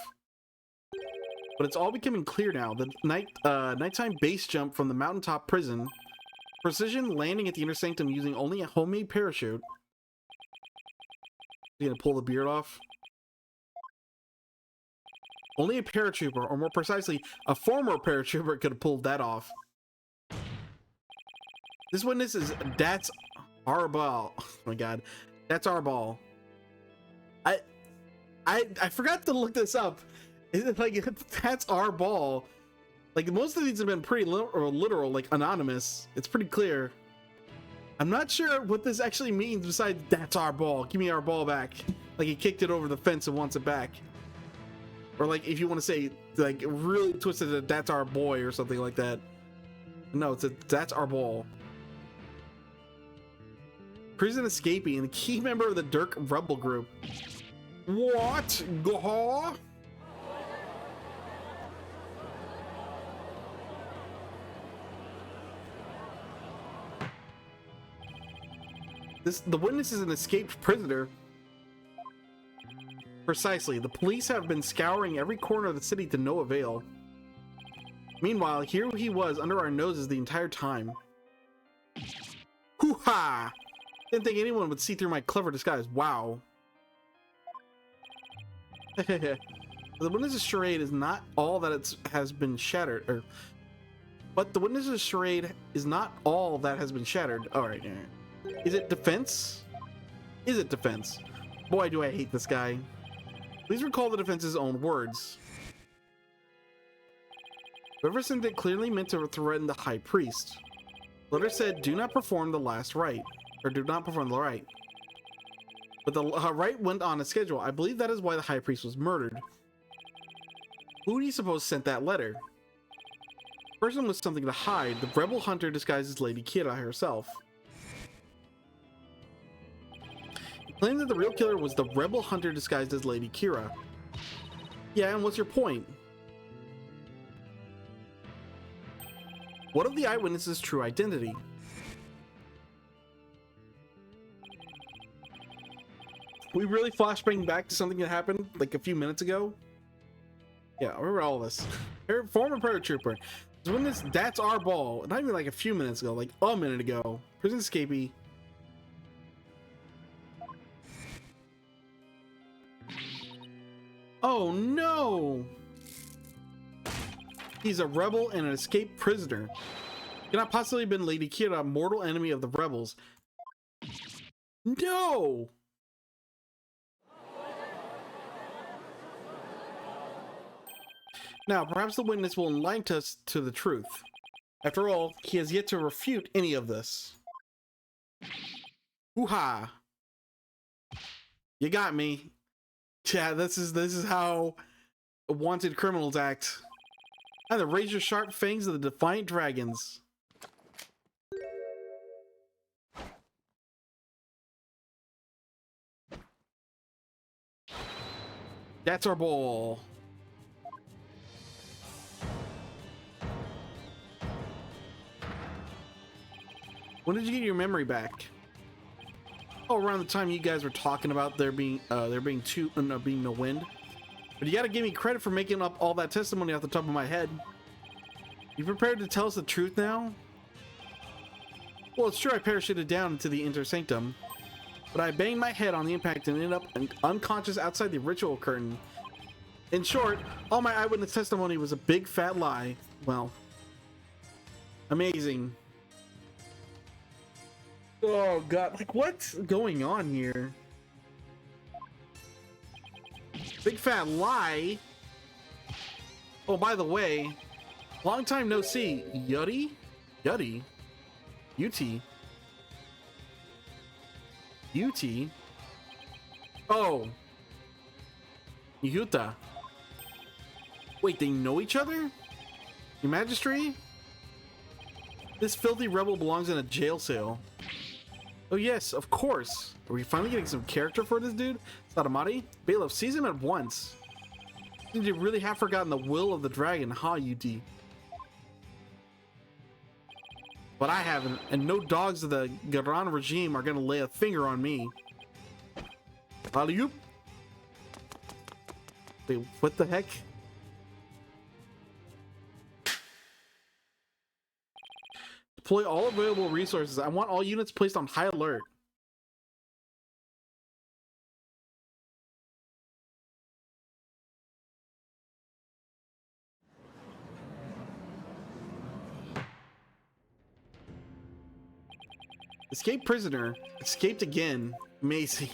But it's all becoming clear now. The nighttime base jump from the mountaintop prison, precision landing at the inner sanctum using only a homemade parachute. You gonna pull the beard off? Only a paratrooper, or more precisely, a former paratrooper could have pulled that off. This witness is That's Our Ball. Oh my god. That's Our Ball. I forgot to look this up. Is it like That's Our Ball? Like most of these have been pretty literal, like anonymous. It's pretty clear. I'm not sure what this actually means besides that's our ball. Give me our ball back. Like he kicked it over the fence and wants it back. Or like if you want to say like really twisted it, that's our boy or something like that. No, it's that's our ball. Prison escapee and a key member of the Dirk rebel group. What? Gaw? The witness is an escaped prisoner. Precisely. The police have been scouring every corner of the city to no avail. Meanwhile, here he was under our noses the entire time. Hoo-ha! Didn't think anyone would see through my clever disguise. Wow. The witness's charade is not all that has been shattered. But the witness's charade is not all that has been shattered. Alright. Is it defense? Is it defense? Boy, do I hate this guy. Please recall the defense's own words. Whoever sent it clearly meant to threaten the high priest. The letter said, do not perform the last rite. Or do not perform the rite. But the rite went on a schedule. I believe that is why the high priest was murdered. Who do you suppose sent that letter? The person with something to hide. The rebel hunter disguised as Lady Kira herself. Claim that the real killer was the rebel hunter disguised as Lady Kira. Yeah, and what's your point? What of the eyewitness's true identity? We really flashbang back to something that happened like a few minutes ago? Yeah, I remember all this. Former paratrooper. This witness, that's our ball. Not even like a few minutes ago, like a minute ago. Prison escapee. Oh no! He's a rebel and an escaped prisoner. Cannot possibly have been Lady Kira, mortal enemy of the rebels. No! Now, perhaps the witness will enlighten us to the truth. After all, he has yet to refute any of this. Hoo-ha! You got me. Yeah, this is how wanted criminals act. And the razor sharp fangs of the defiant dragons. That's our ball. When did you get your memory back? Oh, around the time you guys were talking about there being no wind. But you gotta give me credit for making up all that testimony off the top of my head. You prepared to tell us the truth now? Well, it's true I parachuted down into the inner sanctum, but I banged my head on the impact and ended up unconscious outside the ritual curtain. In short, all my eyewitness testimony was a big fat lie. Well, amazing. Oh god, like what's going on here? Big fat lie? Oh, by the way, long time no see. Yuddy? Yuddy? UT? UT? Oh. Yuta. Wait, they know each other? Your Majesty? This filthy rebel belongs in a jail cell. Oh yes, of course. Are we finally getting some character for this dude? Sadamati? Bailiff, seize him at once. Did you really have forgotten the will of the dragon, huh, UD? But I haven't, and no dogs of the Garan regime are gonna lay a finger on me. Alley-oop. Wait, what the heck? Deploy all available resources. I want all units placed on high alert. Escaped prisoner. Escaped again. Amazing.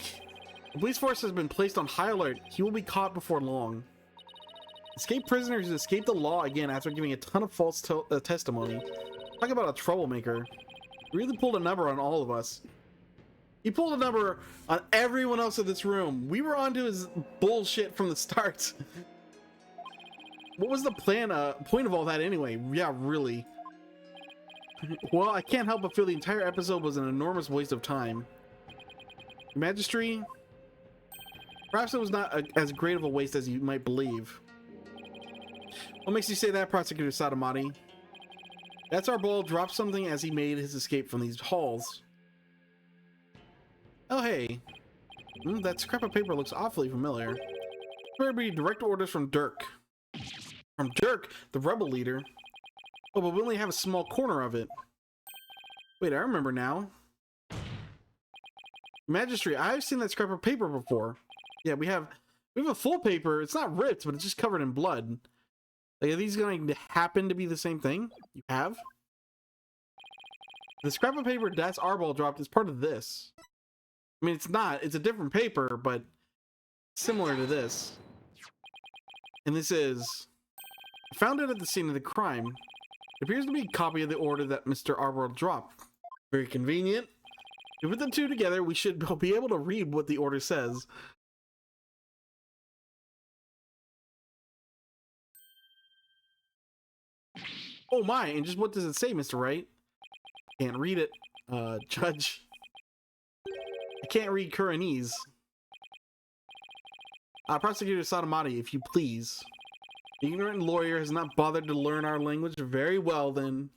The police force has been placed on high alert. He will be caught before long. Escaped prisoner has escaped the law again after giving a ton of false testimony. Talk about a troublemaker. He really pulled a number on all of us. He pulled a number on everyone else in this room. We were onto his bullshit from the start. What was the point of all that anyway? Yeah, really. Well, I can't help but feel the entire episode was an enormous waste of time. Your Majesty? Perhaps it was not as great of a waste as you might believe. What makes you say that, Prosecutor Sadamati? That's our ball dropped something as he made his escape from these halls. Oh, hey. That scrap of paper looks awfully familiar. There be direct orders from Dirk. From Dirk, the rebel leader. Oh, but we only have a small corner of it. Wait, I remember now. Magistrate, I've seen that scrap of paper before. Yeah, we have a full paper. It's not ripped, but it's just covered in blood. Like, are these going to happen to be the same thing? You have? The scrap of paper that's Arbol dropped is part of this. I mean, it's not. It's a different paper, but similar to this. And this is... Found it at the scene of the crime. It appears to be a copy of the order that Mr. Arbol dropped. Very convenient. If we put the two together, we should be able to read what the order says. Oh my, and just what does it say, Mr. Wright? Can't read it, Judge. I can't read Kuranese. Prosecutor Sadamati, if you please. The ignorant lawyer has not bothered to learn our language very well, then.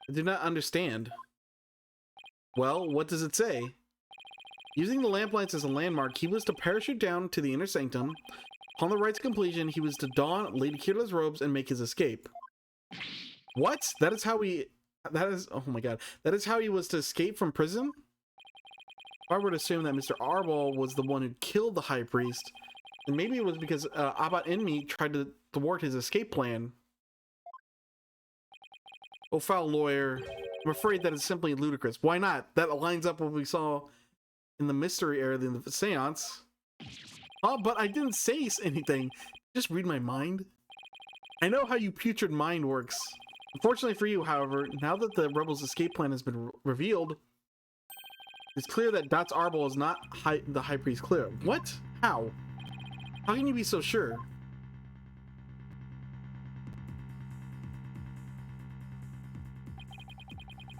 I do not understand. Well, what does it say? Using the lamplights as a landmark, he was to parachute down to the inner sanctum. Upon the right's completion, he was to don Lady Kira's robes and make his escape. What? That is how he... That is... Oh my god. That is how he was to escape from prison? If I were to assume that Mr. Arbol was the one who killed the High Priest, then maybe it was because Abbat Enmi tried to thwart his escape plan. Oh, foul lawyer. I'm afraid that is simply ludicrous. Why not? That lines up with what we saw in the mystery area in the seance. Oh, but I didn't say anything. Just read my mind. I know how you putrid mind works. Unfortunately for you, however, now that the rebels' escape plan has been revealed, It's clear that Dot's Arbol is not the High Priest clear. What? How? How can you be so sure?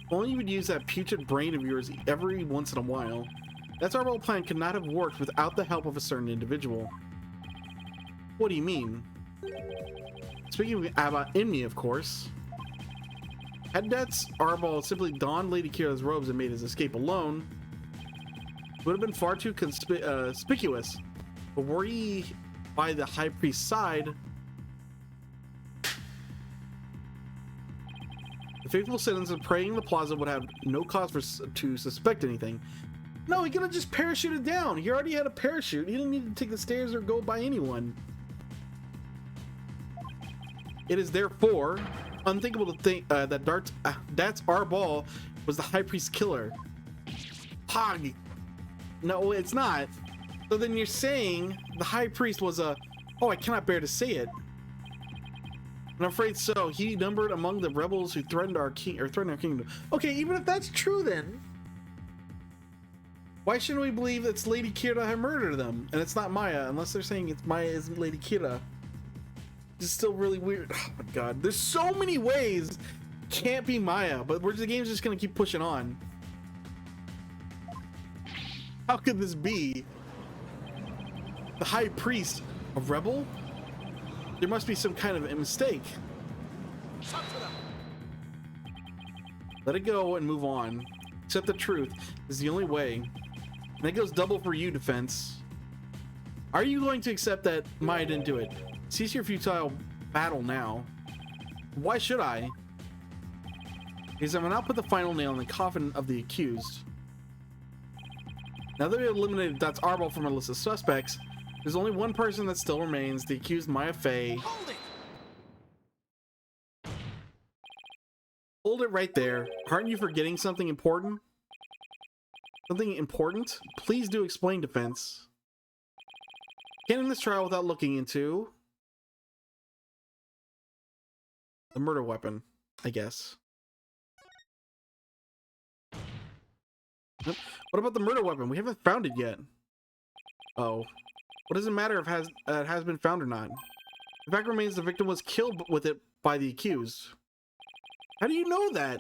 If only you would use that putrid brain of yours every once in a while. That's Arbol plan could not have worked without the help of a certain individual. What do you mean? Speaking about Inmi, of course. Had Dot's Arbol simply donned Lady Kira's robes and made his escape alone, it would have been far too conspicuous. But were he by the High Priest's side, the faithful citizen praying in the plaza would have no cause to suspect anything. No, he could have just parachuted down. He already had a parachute. He didn't need to take the stairs or go by anyone. It is therefore unthinkable to think that Dot's Arbol was the High Priest's killer. Pog. No, it's not. So then you're saying the High Priest was a... Oh, I cannot bear to say it. I'm afraid so. He numbered among the rebels who threatened our kingdom. Okay, even if that's true, then why shouldn't we believe it's Lady Kira who murdered them and it's not Maya? Unless they're saying it's Maya isn't Lady Kira. It's still really weird. Oh my god, there's so many ways. Can't be Maya, but the game's just gonna keep pushing on. How could this be? The High Priest, a rebel? There must be some kind of a mistake. Let it go and move on. Accept the truth is the only way. And that goes double for you, Defense. Are you going to accept that Maya didn't do it? Cease your futile battle now. Why should I? Because I will not put the final nail in the coffin of the accused. Now that we have eliminated Dot's Arbol from our list of suspects, there's only one person that still remains, the accused Maya Fey. Hold it! Hold it right there. Aren't you forgetting something important? Something important? Please do explain, Defense. Can't end this trial without looking into the murder weapon, I guess. What about the murder weapon? We haven't found it yet. Oh. What does it matter if it has been found or not? The fact remains the victim was killed with it by the accused. How do you know that?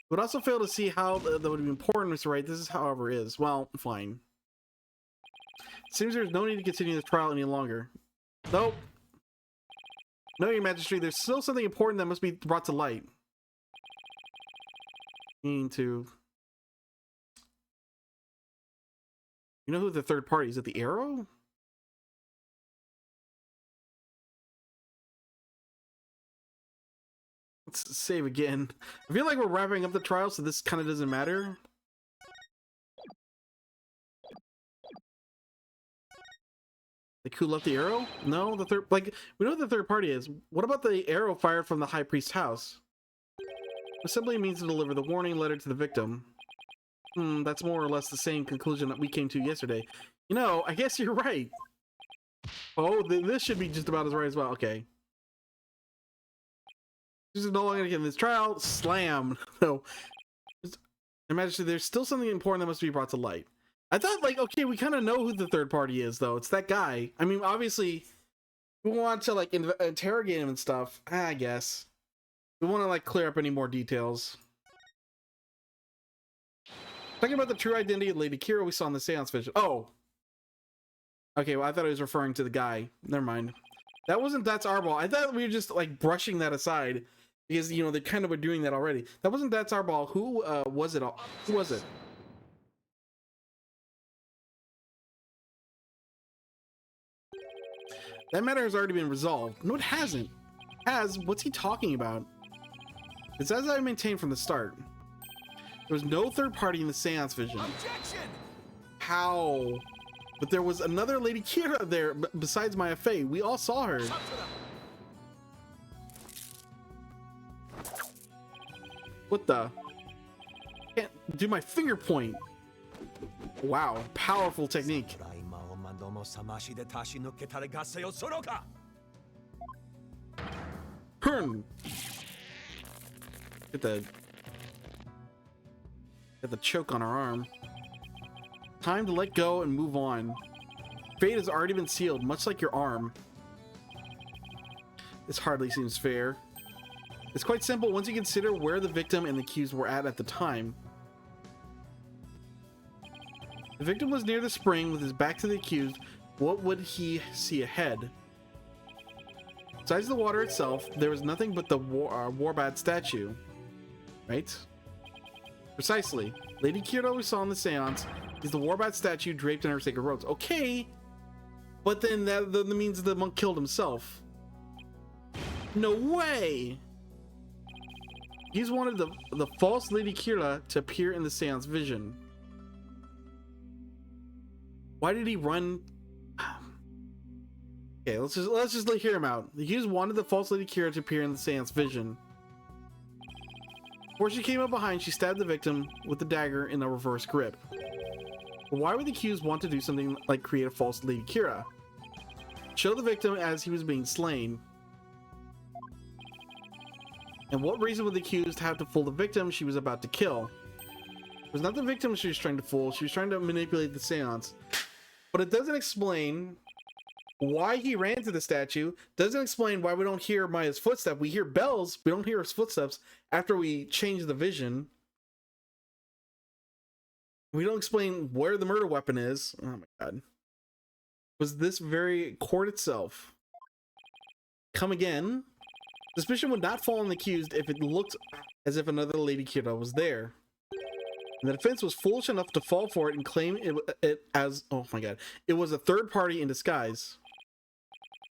Would also fail to see how that would be important, Mr. Wright. This is however is. Well, fine. Seems there's no need to continue this trial any longer. Nope. No, Your Majesty, there's still something important that must be brought to light. You know who the third party is? Is it the Arrow? Let's save again. I feel like we're wrapping up the trial, so this kind of doesn't matter. Like, who left the arrow? No, the third... Like, we know who the third party is. What about the arrow fired from the High Priest's house? It simply means to deliver the warning letter to the victim. That's more or less the same conclusion that we came to yesterday. You know, I guess you're right. Oh, this should be just about as right as well. Okay. This is no longer in this trial. Slam. No. Your Majesty, there's still something important that must be brought to light. I thought, like, okay, we kind of know who the third party is, though. It's that guy. I mean, obviously, we want to, like, interrogate him and stuff. I guess. We want to, like, clear up any more details. Talking about the true identity of Lady Kira we saw in the seance vision. Oh. Okay, well, I thought I was referring to the guy. Never mind. That wasn't Dot's Arbol. I thought we were just, like, brushing that aside. Because, you know, they kind of were doing that already. That wasn't Dot's Arbol. Who was it? Who was it? That matter has already been resolved. No, it hasn't. What's he talking about? It's as I maintained from the start. There was no third party in the seance vision. Objection! How? But there was another Lady Kira there besides Maya Fey. We all saw her. What the? Can't do my finger point. Wow, powerful technique. Get the choke on her arm. Time to let go and move on. Fate has already been sealed, much like your arm. This hardly seems fair. It's quite simple once you consider where the victim and the accused were at the time. The victim was near the spring with his back to the accused. What would he see ahead? Besides the water itself, there was nothing but the Warbat statue. Right? Precisely. Lady Kira we saw in the seance is the Warbat statue draped in her sacred robes. Okay, but then that means the monk killed himself. No way! He's wanted the false Lady Kira to appear in the seance vision. Why did he run? Okay, let's just hear him out. The accused wanted the false Lady Kira to appear in the seance vision. Before she came up behind, she stabbed the victim with the dagger in a reverse grip. But why would the accused want to do something like create a false Lady Kira? Show the victim as he was being slain. And what reason would the accused have to fool the victim she was about to kill? It was not the victim she was trying to fool, she was trying to manipulate the seance. But it doesn't explain why he ran to the statue, doesn't explain why we don't hear Maya's footsteps. We hear bells, we don't hear his footsteps after we change the vision. We don't explain where the murder weapon is. Oh my god. Was this very court itself? Come again? Suspicion would not fall on the accused if it looked as if another Lady Kira was there. And the defense was foolish enough to fall for it and claim it as, oh my god, it was a third party in disguise.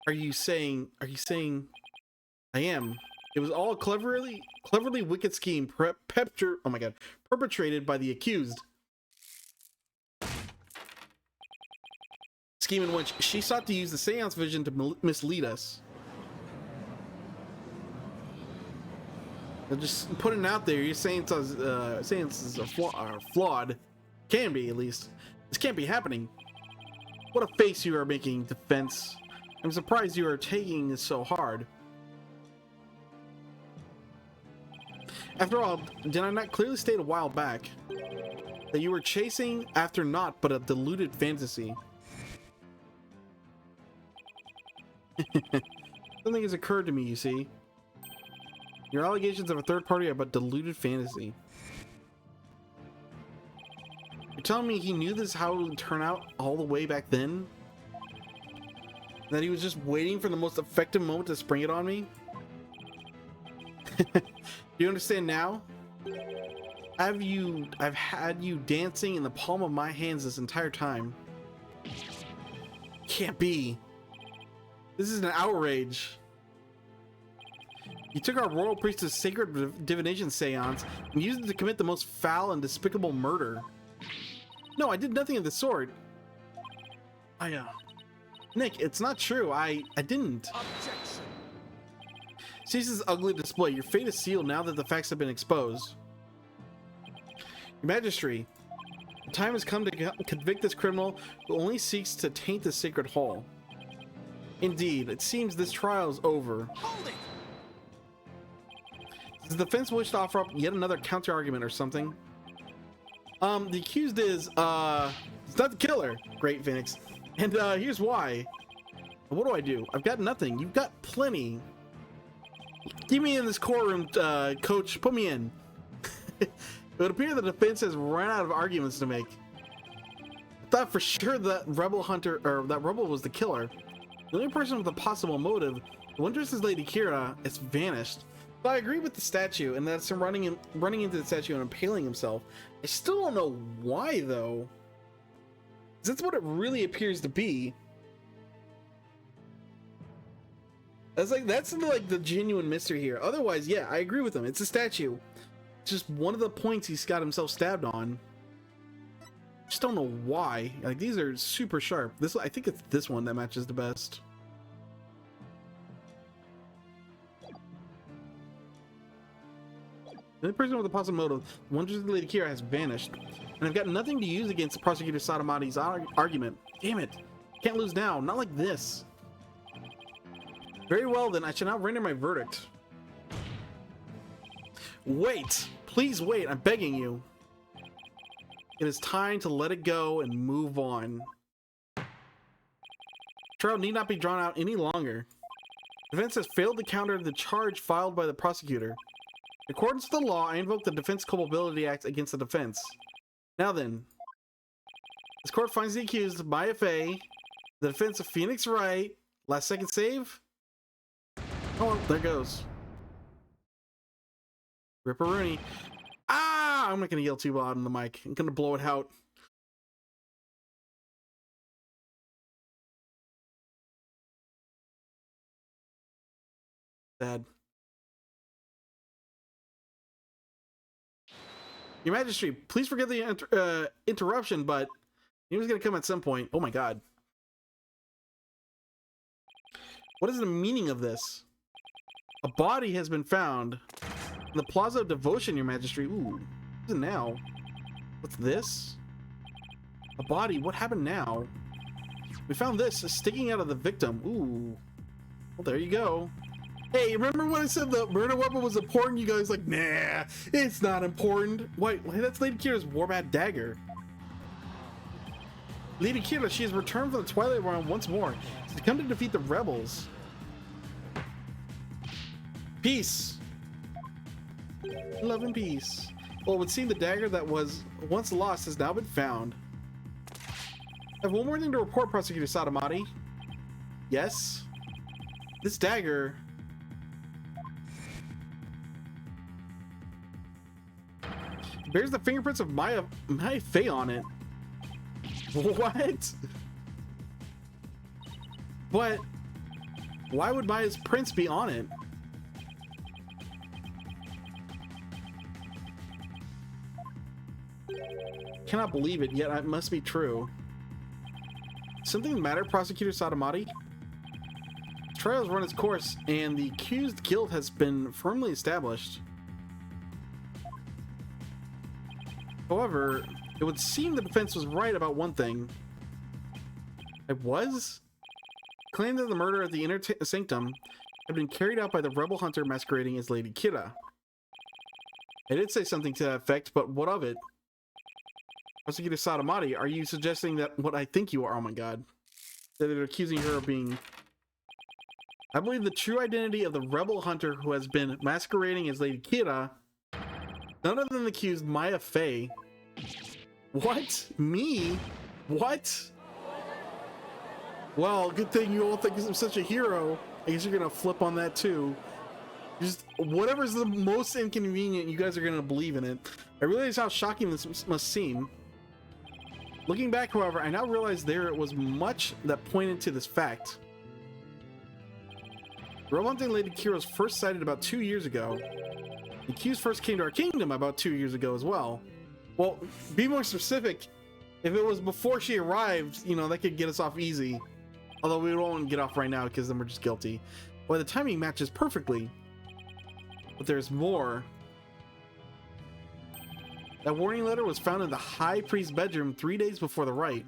Are you saying I am? It was all a cleverly wicked scheme perpetrated by the accused. Scheme in which she sought to use the seance vision to mislead us. They're just putting it out there. You're saying seance is flawed. Can be, at least. This can't be happening. What a face you are making, defense. I'm surprised you are taking this so hard. After all, did I not clearly state a while back that you were chasing after naught but a deluded fantasy? Something has occurred to me, you see. Your allegations of a third party are but deluded fantasy. You're telling me he knew this how it would turn out all the way back then? That he was just waiting for the most effective moment to spring it on me? Do you understand now? I've had you dancing in the palm of my hands this entire time. Can't be. This is an outrage. You took our royal priestess' sacred divination seance and used it to commit the most foul and despicable murder. No, I did nothing of the sort. Nick, it's not true. I didn't. Objection. Cease this ugly display. Your fate is sealed now that the facts have been exposed. Your Majesty, the time has come to convict this criminal who only seeks to taint the sacred hall. Indeed, it seems this trial is over. Hold it. Does the defense wish to offer up yet another counter-argument or something? The accused is, it's not the killer. Great, Phoenix. And, here's why. What do? I've got nothing. You've got plenty. Keep me in this courtroom, coach. Put me in. It would appear the defense has run out of arguments to make. I thought for sure that rebel was the killer. The only person with a possible motive, the one dressed as Lady Kira, has vanished. But I agree with the statue, and that's him running into the statue and impaling himself. I still don't know why, though. That's what it really appears to be. That's like the genuine mystery here. Otherwise, yeah, I agree with him. It's a statue. It's just one of the points he's got himself stabbed on. Just don't know why. Like, these are super sharp. I think it's this one that matches the best. The only person with a possible motive, Wonders Lady Kira, has vanished, and I've got nothing to use against Prosecutor Sadamati's argument. Damn it! Can't lose now. Not like this. Very well, then. I shall now render my verdict. Wait! Please wait. I'm begging you. It is time to let it go and move on. Trial need not be drawn out any longer. Defense has failed to counter the charge filed by the prosecutor. In accordance with the law, I invoke the Defense Culpability Act against the defense. Now then, this court finds the accused Maya Fey, the defense of Phoenix Wright. Last second save? Oh, well, there goes. Ripperoonie. Ah! I'm not gonna yell too loud on the mic. I'm gonna blow it out. Sad. Your Majesty, please forgive the interruption, but he was gonna come at some point. Oh my god. What is the meaning of this? A body has been found in the Plaza of Devotion, Your Majesty. Ooh, what is it now? What's this? A body? What happened now? We found this sticking out of the victim. Ooh. Well, there you go. Hey, remember when I said the murder weapon was important? You guys like, nah, it's not important. Wait, that's Lady Kira's Warbat dagger. Lady Kira, she has returned from the Twilight Realm once more. She's come to defeat the rebels. Peace. Love and peace. Well, it would seem the dagger that was once lost has now been found. I have one more thing to report, Prosecutor Sadamati. Yes? This dagger... bears the fingerprints of Maya Fey on it. What? But why would Maya's prints be on it? Cannot believe it, yet it must be true. Something the matter, Prosecutor Sadamati? The trial has run its course, and the accused guilt has been firmly established. However, it would seem the defense was right about one thing. It was? Claimed that the murder at the inner sanctum had been carried out by the rebel hunter masquerading as Lady Kira. I did say something to that effect, but what of it? Prosecutor Sadamati, are you suggesting that what I think you are? Oh my god. That they're accusing her of being... I believe the true identity of the rebel hunter who has been masquerading as Lady Kira, none other than the accused Maya Fey. What? Me? What? Well, good thing you all think I'm such a hero. I guess you're gonna flip on that too. Just whatever's the most inconvenient, you guys are gonna believe in it. I realize how shocking this must seem. Looking back, however, I now realize there was much that pointed to this fact. Rebel hunting Lady Kira was first sighted about 2 years ago. The accused first came to our kingdom about 2 years ago as well. Well, be more specific. If it was before she arrived, you know, that could get us off easy. Although we won't get off right now because then we're just guilty. Well, the timing matches perfectly. But there's more. That warning letter was found in the High Priest's bedroom 3 days before the rite.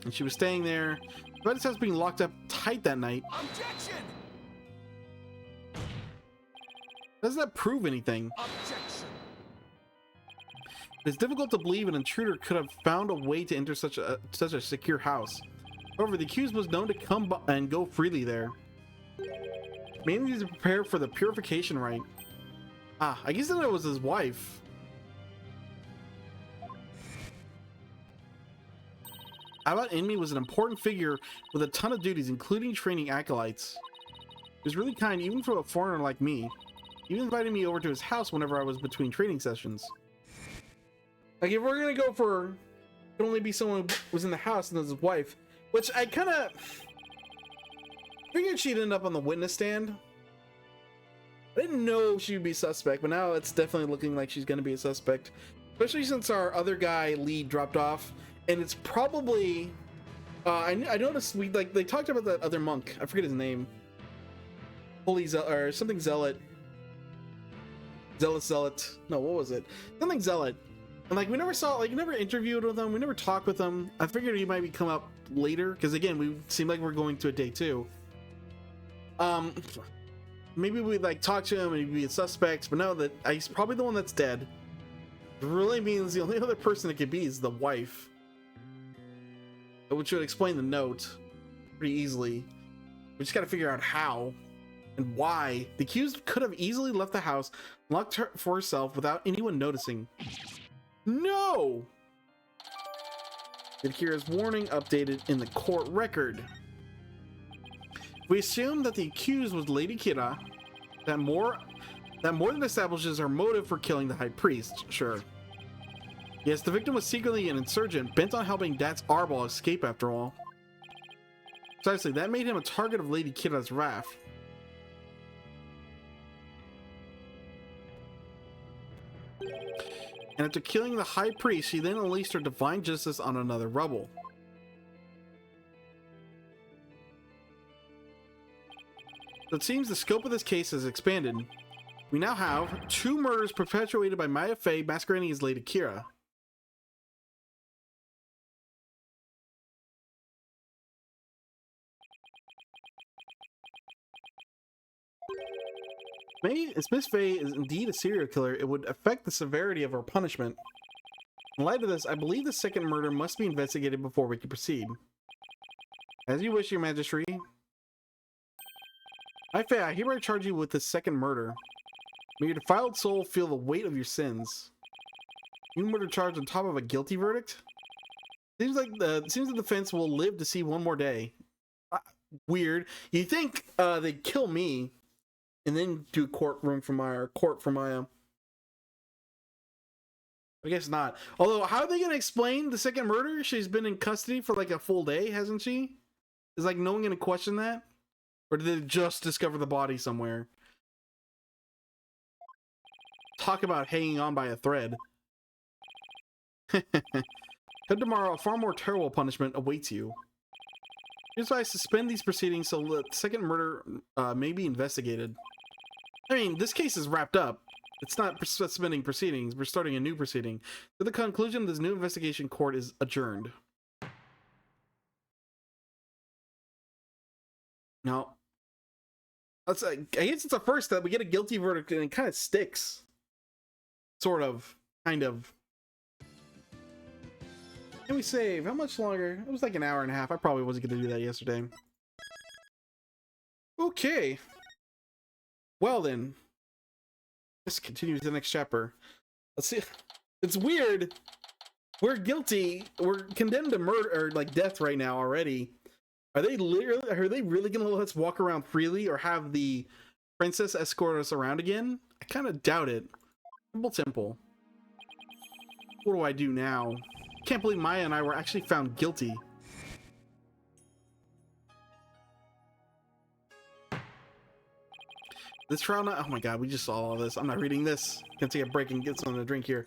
And she was staying there, despite his house being locked up tight that night. Objection! Doesn't that prove anything? Objection! It's difficult to believe an intruder could have found a way to enter such a secure house. However, the accused was known to come and go freely there, mainly to prepare for the purification rite. Ah, I guess that it was his wife. Abbot Enemy was an important figure with a ton of duties, including training acolytes. He was really kind, even for a foreigner like me. He even invited me over to his house whenever I was between training sessions. Like, if we're gonna go for, it could only be someone who was in the house and his wife, which I kind of figured she'd end up on the witness stand. I didn't know she would be suspect, but now it's definitely looking like she's gonna be a suspect, especially since our other guy lead dropped off, and it's probably I noticed they talked about that other monk. I forget his name. Holy Zealot or something Zealot. Zealot. No, what was it? Something Zealot. And like we never saw, like, we never interviewed with him, we never talked with him. I figured he might come up later because again, we seem like we're going to a day 2. Maybe we like talk to him and he'd be a suspect, but no, that he's probably the one that's dead. It really means the only other person it could be is the wife. Which would explain the note pretty easily. We just gotta figure out how and why. The accused could have easily left the house, locked her for herself without anyone noticing. No! Get Kira's warning updated in the court record. We assume that the accused was Lady Kira. That more than establishes her motive for killing the high priest. Sure. Yes, the victim was secretly an insurgent bent on helping Dat's Arbol escape after all. Precisely, that made him a target of Lady Kira's wrath. And after killing the high priest, she then unleashed her divine justice on another rebel. So it seems the scope of this case has expanded. We now have 2 murders perpetuated by Maya Fey masquerading as Lady Kira. If Miss Fey is indeed a serial killer, it would affect the severity of her punishment. In light of this, I believe the second murder must be investigated before we can proceed. As you wish, Your Majesty. My Fey, I hereby charge you with the second murder. May your defiled soul feel the weight of your sins. You murder charge on top of a guilty verdict? Seems like the defense will live to see one more day. Weird. You think they'd kill me and then do court for Maya? I guess not. Although, how are they gonna explain the second murder? She's been in custody for like a full day, hasn't she? Is like no one gonna question that? Or did they just discover the body somewhere? Talk about hanging on by a thread. Come tomorrow, a far more terrible punishment awaits you. Here's why I suspend these proceedings so the second murder may be investigated. I mean, this case is wrapped up. It's not suspending proceedings. We're starting a new proceeding. To the conclusion, this new investigation court is adjourned. Now, I guess it's a first that we get a guilty verdict and it kind of sticks. Sort of. Kind of. Can we save? How much longer? It was like an hour and a half. I probably wasn't going to do that yesterday. Okay. Well then. Let's continue to the next chapter. Let's see. It's weird. We're guilty. We're condemned to murder or like death right now already. Are they really gonna let us walk around freely or have the princess escort us around again? I kind of doubt it. Simple. What do I do now? Can't believe Maya and I were actually found guilty. This trial not— oh my god, we just saw all this. I'm not reading this. Can take a break and get something to drink here.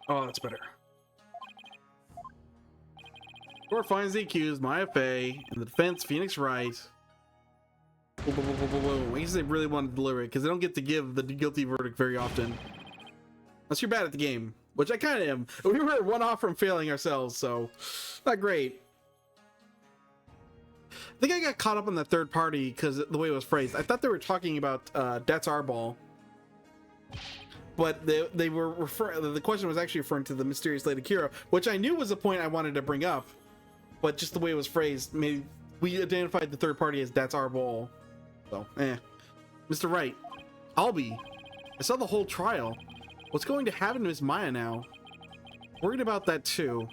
Oh, that's better. Court finds the accused, Maya Fey, and the defense, Phoenix Wright. I guess they really want to deliver it because they don't get to give the guilty verdict very often. Unless you're bad at the game, which I kind of am. We were one off from failing ourselves, so not great. I think I got caught up on the third party because the way it was phrased. I thought they were talking about That's Our Ball. But they were the question was actually referring to the mysterious Lady Kira, which I knew was a point I wanted to bring up. But just the way it was phrased, maybe we identified the third party as That's Our Ball. So, Mr. Wright, I saw the whole trial. What's going to happen to Miss Maya now? Worried about that too.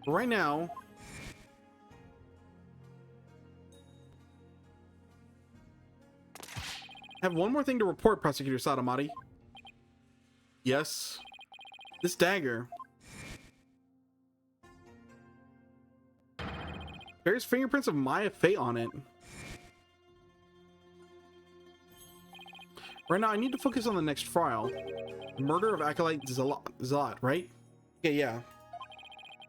But right now, I have one more thing to report, Prosecutor Sadamati. Yes. This dagger bears fingerprints of Maya Fey on it. Right now, I need to focus on the next trial. Murder of Acolyte Zealot, right? Okay, yeah. At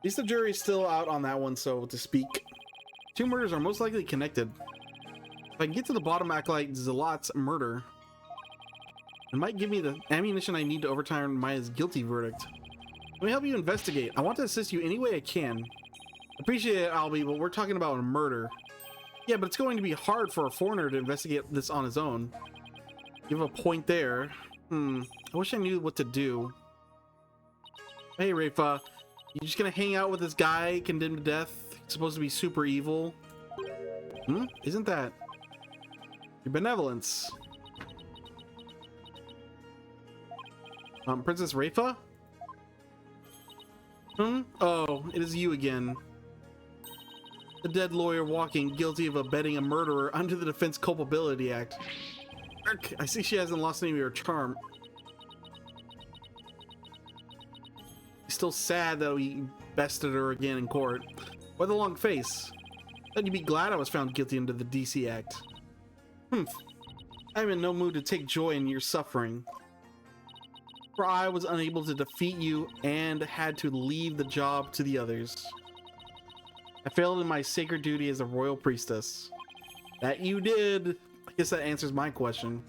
least the jury's still out on that one, so to speak. 2 murders are most likely connected. If I can get to the bottom of Acolyte Zealot's murder, it might give me the ammunition I need to overturn Maya's guilty verdict. Let me help you investigate. I want to assist you any way I can. Appreciate it, Albie, but we're talking about a murder. Yeah, but it's going to be hard for a foreigner to investigate this on his own. You have a point there. I wish I knew what to do. Hey, Rafa, you just gonna hang out with this guy condemned to death? He's supposed to be super evil. Isn't that your benevolence? Princess Rafa? Oh, it is you again. The dead lawyer walking, guilty of abetting a murderer under the Defense Culpability Act. I see she hasn't lost any of her charm. Still sad that we bested her again in court. Why the long face? Thought you'd be glad I was found guilty under the DC Act. I'm in no mood to take joy in your suffering. For I was unable to defeat you and had to leave the job to the others. I failed in my sacred duty as a royal priestess. That you did. I guess that answers my question.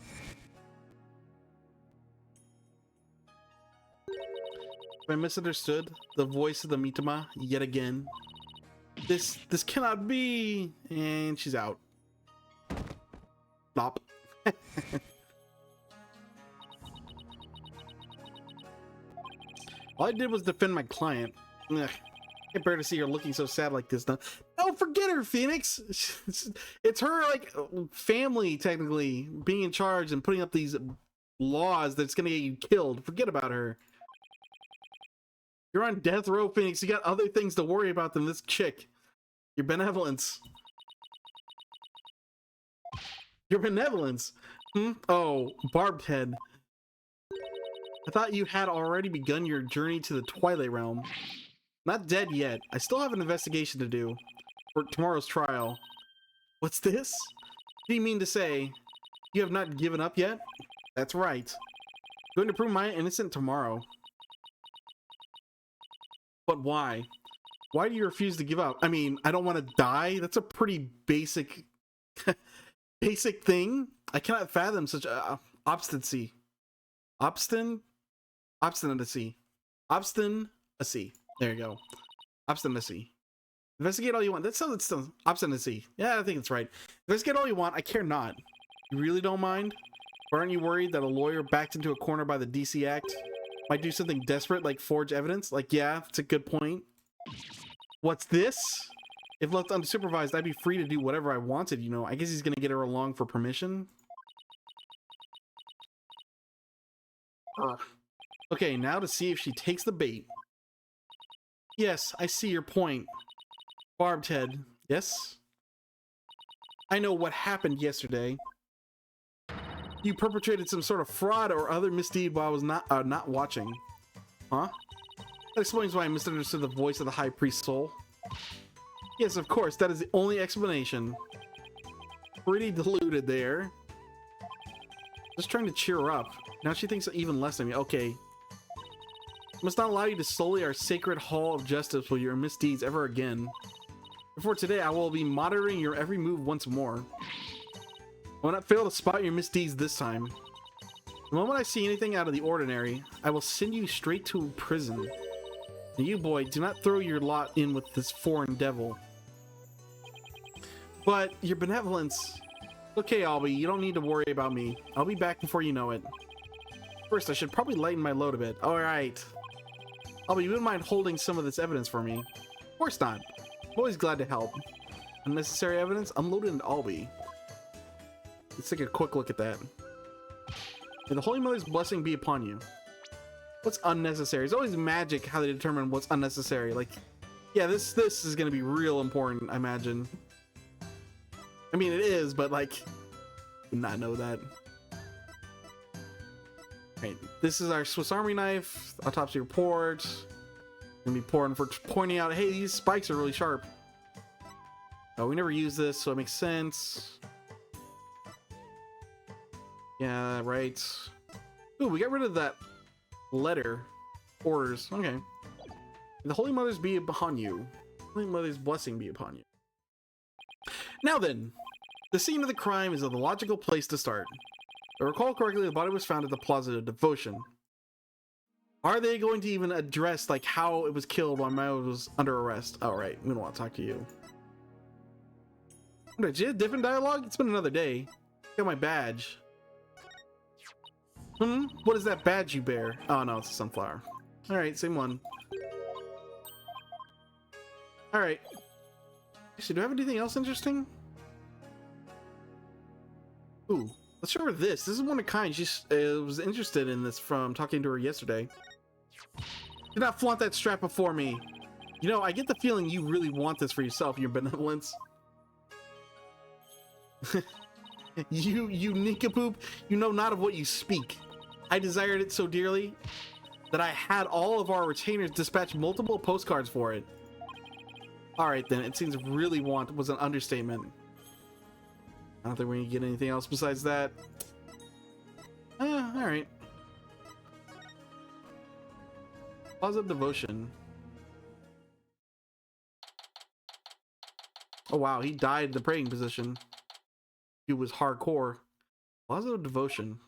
I misunderstood the voice of the Mitama yet again. This cannot be. And she's out. Stop. All I did was defend my client. Ugh. I can't bear to see her looking so sad like this now. No, forget her, Phoenix. It's her, like, family, technically, being in charge and putting up these laws that's gonna get you killed. Forget about her. You're on death row, Phoenix. You got other things to worry about than this chick. Your benevolence. Your benevolence. Oh, barbed head. I thought you had already begun your journey to the Twilight Realm. Not dead yet. I still have an investigation to do for tomorrow's trial. What's this? What do you mean to say? You have not given up yet? That's right. I'm going to prove my innocent tomorrow. But why? Why do you refuse to give up? I mean, I don't want to die. That's a pretty basic basic thing. I cannot fathom such obstinacy. Obstinacy. There you go. Obstinacy. Investigate all you want. That sounds obstinacy. Yeah, I think it's right. Investigate all you want. I care not. You really don't mind? Or aren't you worried that a lawyer backed into a corner by the DC Act might do something desperate like forge evidence? Like, yeah, it's a good point. What's this? If left unsupervised, I'd be free to do whatever I wanted, you know. I guess he's gonna get her along for permission. Okay, now to see if she takes the bait. Yes, I see your point. Barbed head. Yes? I know what happened yesterday. You perpetrated some sort of fraud or other misdeed while I was not watching. Huh? That explains why I misunderstood the voice of the High Priest's soul. Yes, of course, that is the only explanation. Pretty deluded there. Just trying to cheer her up. Now she thinks even less of me. Okay. Must not allow you to sully our sacred hall of justice with your misdeeds ever again. Before today, I will be monitoring your every move once more. I will not fail to spot your misdeeds this time. The moment I see anything out of the ordinary, I will send you straight to prison. And you, boy, do not throw your lot in with this foreign devil. But your benevolence... Okay, Albie, you don't need to worry about me. I'll be back before you know it. First, I should probably lighten my load a bit. Alright. Albie, you wouldn't mind holding some of this evidence for me? Of course not. I'm always glad to help. Unnecessary evidence? Unloaded into Albie. Let's take a quick look at that. May the Holy Mother's blessing be upon you. What's unnecessary? It's always magic how they determine what's unnecessary. Like, yeah, this is gonna be real important, I imagine. I mean, it is, but like, did not know that. Right, this is our Swiss Army knife. Autopsy report. Gonna be important for pointing out, hey, these spikes are really sharp. Oh, we never use this, so it makes sense. Yeah, right. Ooh, we got rid of that letter. Orders. Okay. The Holy Mother's be upon you. Holy Mother's blessing be upon you. Now then, the scene of the crime is the logical place to start. If I recall correctly, the body was found at the Plaza of Devotion. Are they going to even address like how it was killed while Maya was under arrest? Oh, right. We don't want to talk to you. Did you have different dialogue? It's been another day. Got my badge. What is that badge you bear? Oh no, it's a sunflower. All right, same one. All right. Actually, do I have anything else interesting? Ooh, let's show her this. This is one of kind. She was interested in this from talking to her yesterday. Do not flaunt that strap before me. You know, I get the feeling you really want this for yourself, your benevolence. you nincompoop, you know not of what you speak. I desired it so dearly that I had all of our retainers dispatch multiple postcards for it. All right, then. It seems really want was an understatement. I don't think we're gonna get anything else besides that. All right. Positive devotion. Oh wow, he died in the praying position. He was hardcore. Positive devotion.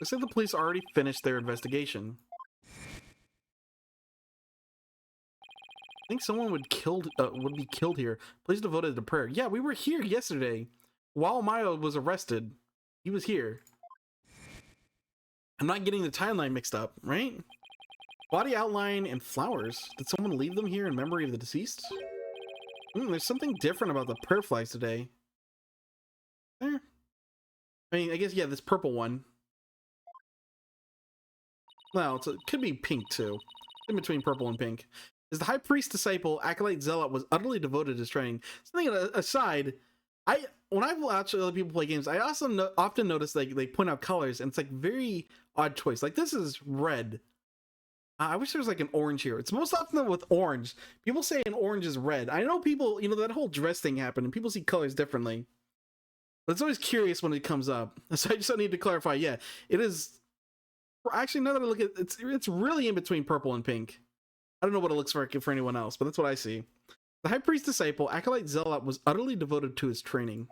Looks like the police already finished their investigation. I think someone would be killed here. Police devoted to prayer. Yeah, we were here yesterday. While Maya was arrested, he was here. I'm not getting the timeline mixed up, right? Body outline and flowers. Did someone leave them here in memory of the deceased? There's something different about the prayer flags today. There. I mean, I guess, yeah, this purple one. Well, it could be pink, too. In between purple and pink. As the high priest disciple, acolyte zealot was utterly devoted to his training. Something aside, when I've watched other people play games, I also often notice they point out colors, and it's like very odd choice. Like this is red. I wish there was like an orange here. It's most often with orange. People say an orange is red. I know people, you know, that whole dress thing happened, and people see colors differently. But it's always curious when it comes up. So I just need to clarify. Yeah, it is. Actually, now that I look at it, it's really in between purple and pink. I don't know what it looks like for anyone else, but that's what I see. The high priest disciple, acolyte zealot, was utterly devoted to his training.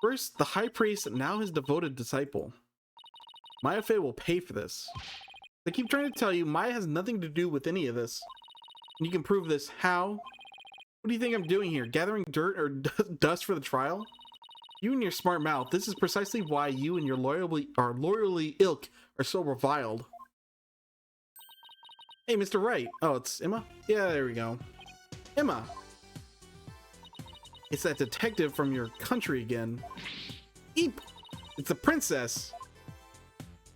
First, the high priest, now his devoted disciple. Maya Fey will pay for this. I keep trying to tell you, Maya has nothing to do with any of this. And you can prove this. How? What do you think I'm doing here? Gathering dirt or dust for the trial? You and your smart mouth, this is precisely why you and your loyally ilk are so reviled. Hey, Mr. Wright. Oh, it's Emma? Yeah, there we go. Emma! It's that detective from your country again. Eep! It's the princess!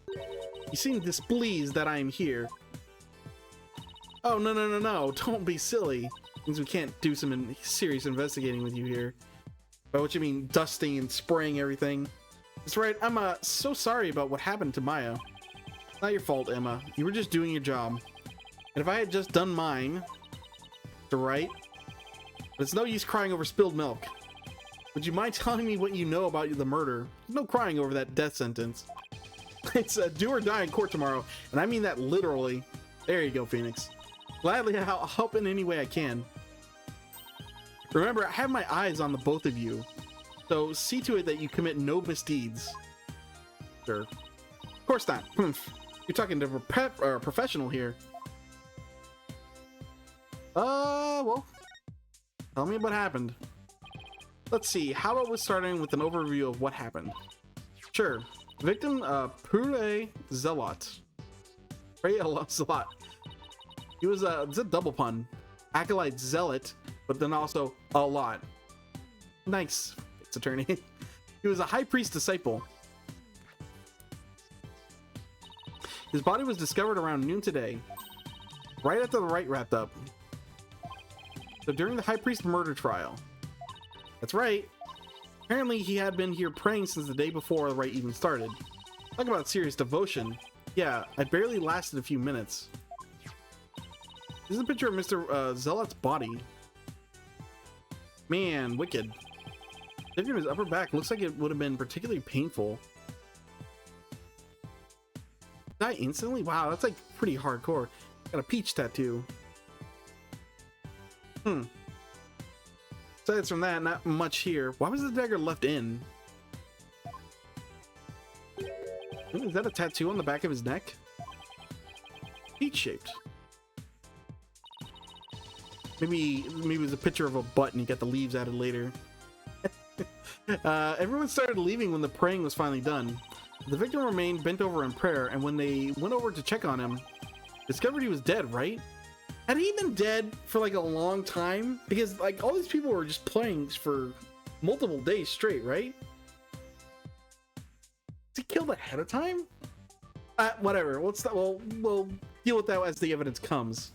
You seem displeased that I am here. Oh, no. Don't be silly. Means we can't do some serious investigating with you here. By what you mean, dusting and spraying everything. That's right, I'm so sorry about what happened to Maya. Not your fault, Emma. You were just doing your job. And if I had just done mine, to right, but it's no use crying over spilled milk. Would you mind telling me what you know about the murder? No crying over that death sentence. It's do or die in court tomorrow, and I mean that literally. There you go, Phoenix. Gladly, I'll help in any way I can. Remember, I have my eyes on the both of you, so see to it that you commit no misdeeds. Sure. Of course not. You're talking to a professional here. Well, tell me what happened. Let's see, how about we starting with an overview of what happened? Sure. Victim, Pure Zealot. Zealot. He was it's a double pun. Acolyte Zealot, but then also a lot. Nice, it's attorney. He was a high priest disciple. His body was discovered around noon today, right after the rite wrapped up. So during the high priest murder trial. That's right. Apparently he had been here praying since the day before the rite even started. Talk about serious devotion. Yeah, I barely lasted a few minutes. This is a picture of Mr. Zealot's body. Man, wicked. Shaving his upper back looks like it would have been particularly painful. Die instantly? Wow, that's like pretty hardcore. Got a peach tattoo. Aside from that, not much here. Why was the dagger left in? Is that a tattoo on the back of his neck? Peach shaped. Maybe it was a picture of a butt and he got the leaves added later. Everyone started leaving when the praying was finally done. The victim remained bent over in prayer, and when they went over to check on him, discovered he was dead, right? Had he been dead for like a long time? Because like all these people were just playing for multiple days straight, right? Was he killed ahead of time? Whatever. We'll deal with that as the evidence comes.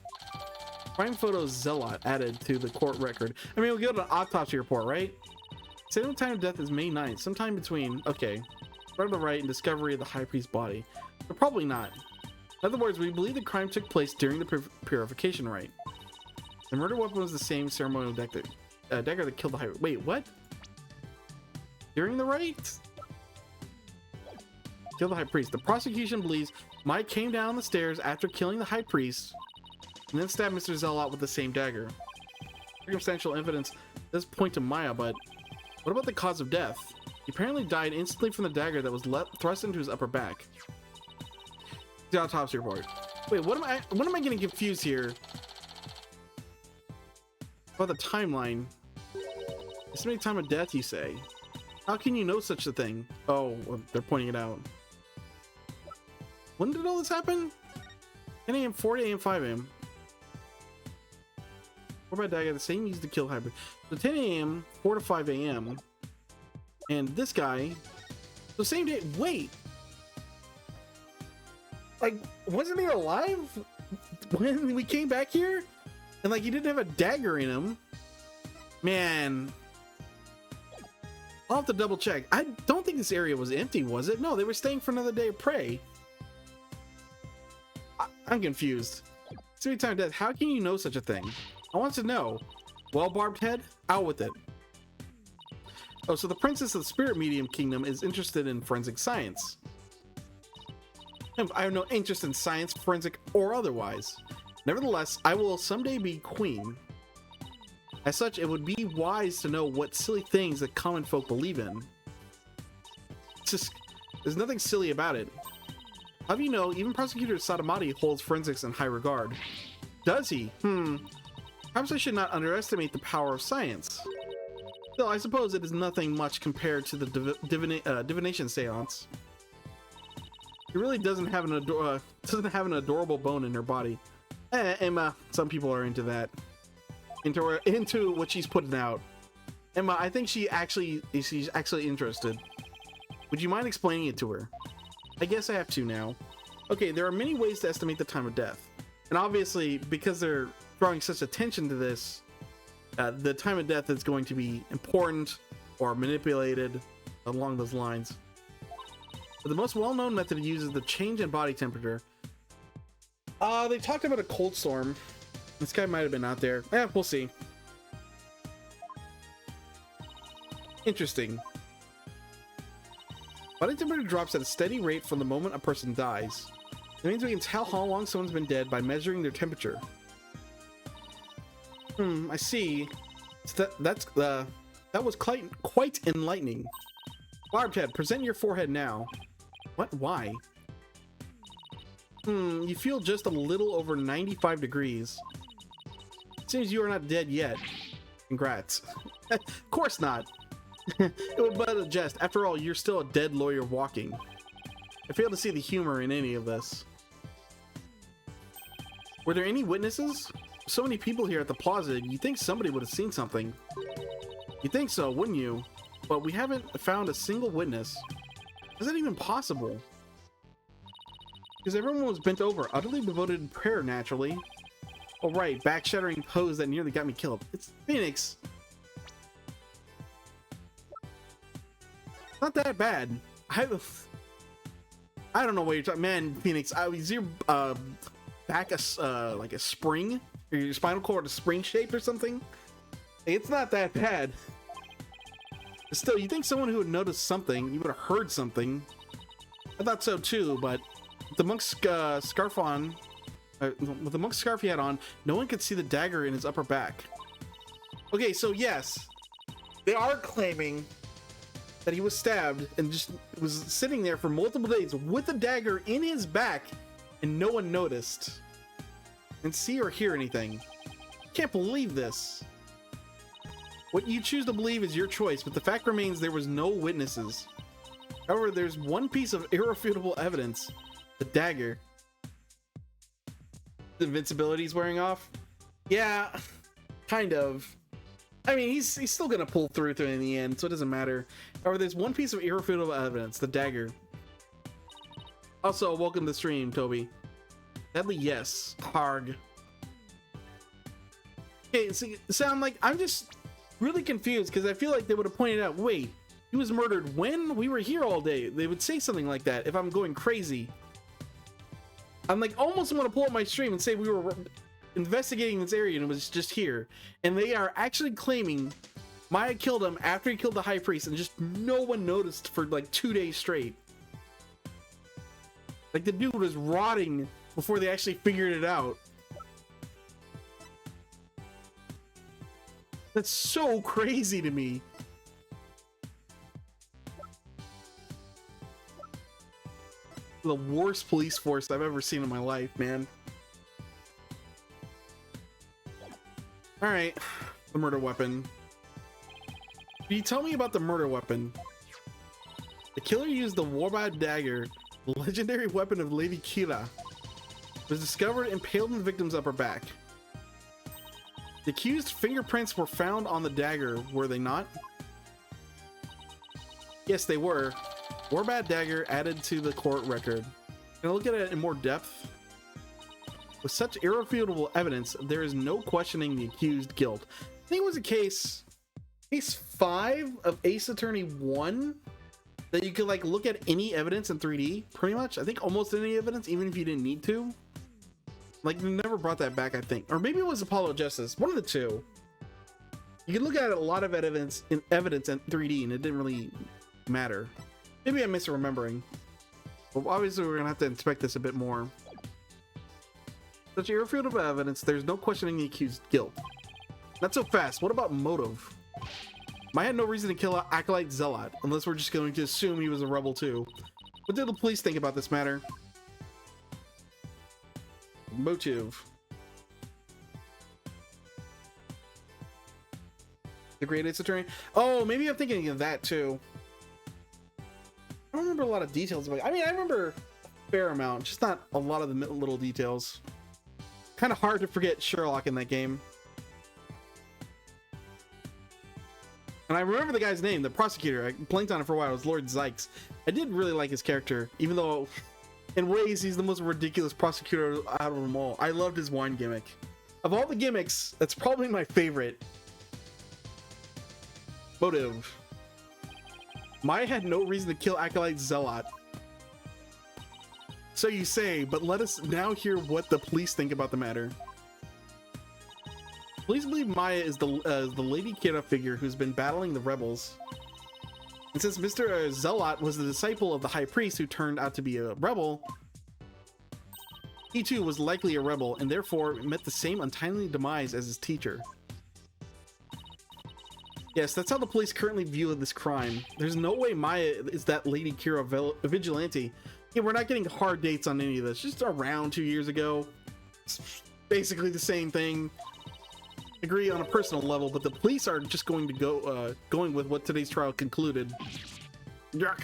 Crime photo zealot added to the court record. I mean, we'll go to the autopsy report, right? Stated time of death is May 9th, sometime between, okay, right on the right and discovery of the high priest's body. But probably not. In other words, we believe the crime took place during the purification rite. The murder weapon was the same ceremonial dagger that killed the high. Wait, what? During the rite? Killed the high priest. The prosecution believes Mike came down the stairs after killing the high priest and then stabbed Mr. Zealot with the same dagger. Circumstantial evidence does point to Maya, but what about the cause of death? He apparently died instantly from the dagger that was thrust into his upper back. The autopsy report. Wait, what am I getting confused here? About the timeline. Estimated time of death, you say? How can you know such a thing? Oh, well, they're pointing it out. When did all this happen? 10 a.m., 4 a.m., 5 a.m. What about dagger? The same used to kill hybrid. So 10 a.m., 4 to 5 a.m. And this guy, the same day. Wait. Like, wasn't he alive when we came back here? And like, he didn't have a dagger in him. Man. I'll have to double check. I don't think this area was empty, was it? No, they were staying for another day of prey. I'm confused. Sweet time of death. How can you know such a thing? I want to know. Well, Barbed Head, out with it. Oh, so the princess of the spirit medium kingdom is interested in forensic science. I have no interest in science, forensic, or otherwise. Nevertheless, I will someday be queen. As such, it would be wise to know what silly things that common folk believe in. It's just, there's nothing silly about it. How do you know, even Prosecutor Sadamati holds forensics in high regard. Does he? Perhaps I should not underestimate the power of science. Still, I suppose it is nothing much compared to the divination seance. It really doesn't have an adorable bone in her body. Emma, some people are into that. Into what she's putting out. Emma, I think she's actually interested. Would you mind explaining it to her? I guess I have to now. Okay, there are many ways to estimate the time of death. And obviously, because they're drawing such attention to this, the time of death is going to be important or manipulated along those lines. But the most well-known method uses the change in body temperature. They talked about a cold storm. This guy might have been out there. We'll see. Interesting. Body temperature drops at a steady rate from the moment a person dies. That means we can tell how long someone's been dead by measuring their temperature. I see. So that was quite enlightening. Barbed Head, present your forehead now. What? Why? You feel just a little over 95 degrees. Seems you are not dead yet. Congrats. Of course not. It was but a jest. After all, you're still a dead lawyer walking. I fail to see the humor in any of this. Were there any witnesses? So many people here at the plaza, you'd think somebody would have seen something. You'd think so, wouldn't you? But we haven't found a single witness. Is that even possible? Because everyone was bent over, utterly devoted to prayer, naturally. Oh right, back-shattering pose that nearly got me killed. It's Phoenix. Not that bad. I don't know what you're talking. Man, Phoenix, is your back like a spring? Or your spinal cord a spring shape or something? It's not that bad. Still, you think someone who would notice something, you would have heard something. I thought so too, but with the monk's scarf on, with the monk's scarf he had on, no one could see the dagger in his upper back. Okay, so yes, they are claiming that he was stabbed and just was sitting there for multiple days with a dagger in his back and no one noticed and see or hear anything. Can't believe this. What you choose to believe is your choice, but the fact remains there was no witnesses. However, there's one piece of irrefutable evidence: the dagger. The invincibility's wearing off. Yeah, kind of. I mean, he's still gonna pull through to it in the end, so it doesn't matter. However, there's one piece of irrefutable evidence: the dagger. Also, welcome to the stream, Toby. Deadly, yes. Harg. Okay, so I'm like, I'm just really confused because I feel like they would have pointed out, wait, he was murdered when we were here all day. They would say something like that if I'm going crazy. I'm like, almost want to pull up my stream and say we were investigating this area and it was just here. And they are actually claiming Maya killed him after he killed the high priest and just no one noticed for like 2 days straight. Like the dude was rotting before they actually figured it out. That's so crazy to me. The worst police force I've ever seen in my life, man. All right, the murder weapon. Can you tell me about the murder weapon? The killer used the Warbad dagger, the legendary weapon of Lady Kira. It was discovered impaled in the victim's upper back. The accused fingerprints were found on the dagger, were they not? Yes, they were. Warbad dagger added to the court record. Can I look at it in more depth? With such irrefutable evidence, there is no questioning the accused guilt. I think it was a case 5 of Ace Attorney 1 that you could like look at any evidence in 3D, pretty much. I think almost any evidence, even if you didn't need to. Like, they never brought that back, I think. Or maybe it was Apollo Justice, one of the two. You could look at a lot of evidence in 3D and it didn't really matter. Maybe I'm misremembering. Well, obviously we're gonna have to inspect this a bit more. Such irrefutable evidence, there's no questioning the accused guilt. Not so fast. What about motive? Maya had no reason to kill Acolyte Zealot, unless we're just going to assume he was a rebel too. What did the police think about this matter? Motive. The Great Ace Attorney. Oh, maybe I'm thinking of that too. I don't remember a lot of details about it. I mean, I remember a fair amount, just not a lot of the little details. Kind of hard to forget Sherlock in that game. And I remember the guy's name, the prosecutor. I blanked on it for a while. It was Lord Zykes. I did really like his character, even though in ways he's the most ridiculous prosecutor out of them all. I loved his wine gimmick. Of all the gimmicks, that's probably my favorite. Motive. Maya had no reason to kill Acolyte Zealot. So you say, but let us now hear what the police think about the matter. Police believe Maya is the Lady Kira figure who's been battling the rebels. And since Mr. Zealot was the disciple of the High Priest who turned out to be a rebel, he too was likely a rebel and therefore met the same untimely demise as his teacher. Yes, that's how the police currently view this crime. There's no way Maya is that Lady Kira vigilante. Yeah, we're not getting hard dates on any of this. Just around 2 years ago. It's basically the same thing. Agree on a personal level, but the police are just going to go going with what today's trial concluded. Yuck.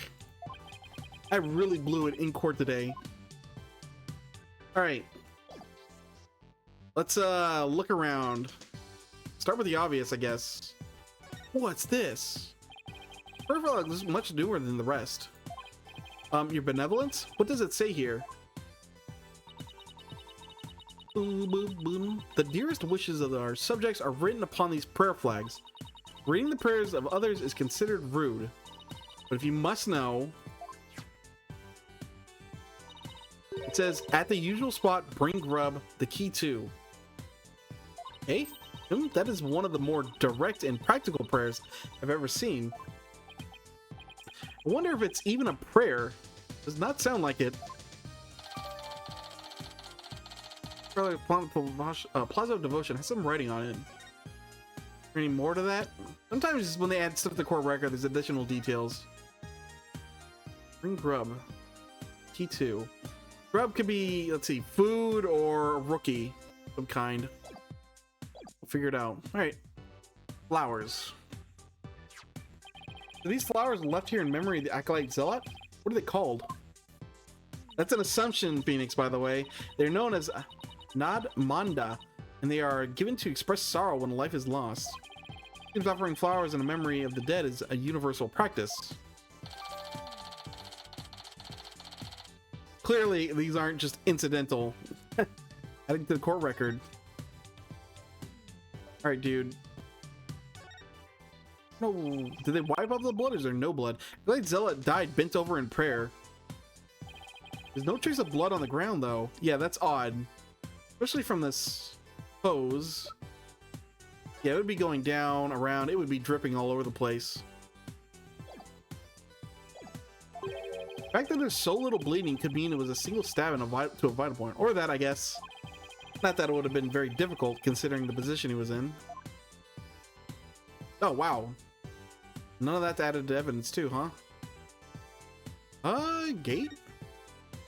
I really blew it in court today. All right. Let's look around. Start with the obvious, I guess. What's this? Profile is much newer than the rest. Your benevolence? What does it say here? Boom, boom, boom. The dearest wishes of our subjects are written upon these prayer flags. Reading the prayers of others is considered rude. But if you must know, it says, at the usual spot, bring grub, the key too. Hey, that is one of the more direct and practical prayers I've ever seen. I wonder if it's even a prayer. Does not sound like it. Plaza of Devotion has some writing on it. Any more to that? Sometimes when they add stuff to the core record, there's additional details. Bring grub. Key 2. Grub could be, let's see, food or a rookie of some kind. We'll figure it out. Alright. Flowers. Are these flowers left here in memory of the Acolyte Zealot? What are they called? That's an assumption, Phoenix, by the way. They're known as Nad Manda, and they are given to express sorrow when life is lost. Seems offering flowers in the memory of the dead is a universal practice. Clearly, these aren't just incidental. Adding to the court record. Alright, dude. No, did they wipe out the blood? Or is there no blood? The Acolyte Zealot died bent over in prayer. There's no trace of blood on the ground, though. Yeah, that's odd. Especially from this pose. Yeah, it would be going down, around. It would be dripping all over the place. The fact that there's so little bleeding could mean it was a single stab to a vital point. Or that, I guess. Not that it would have been very difficult, considering the position he was in. Oh, wow. None of that's added to evidence, too, huh? Gate?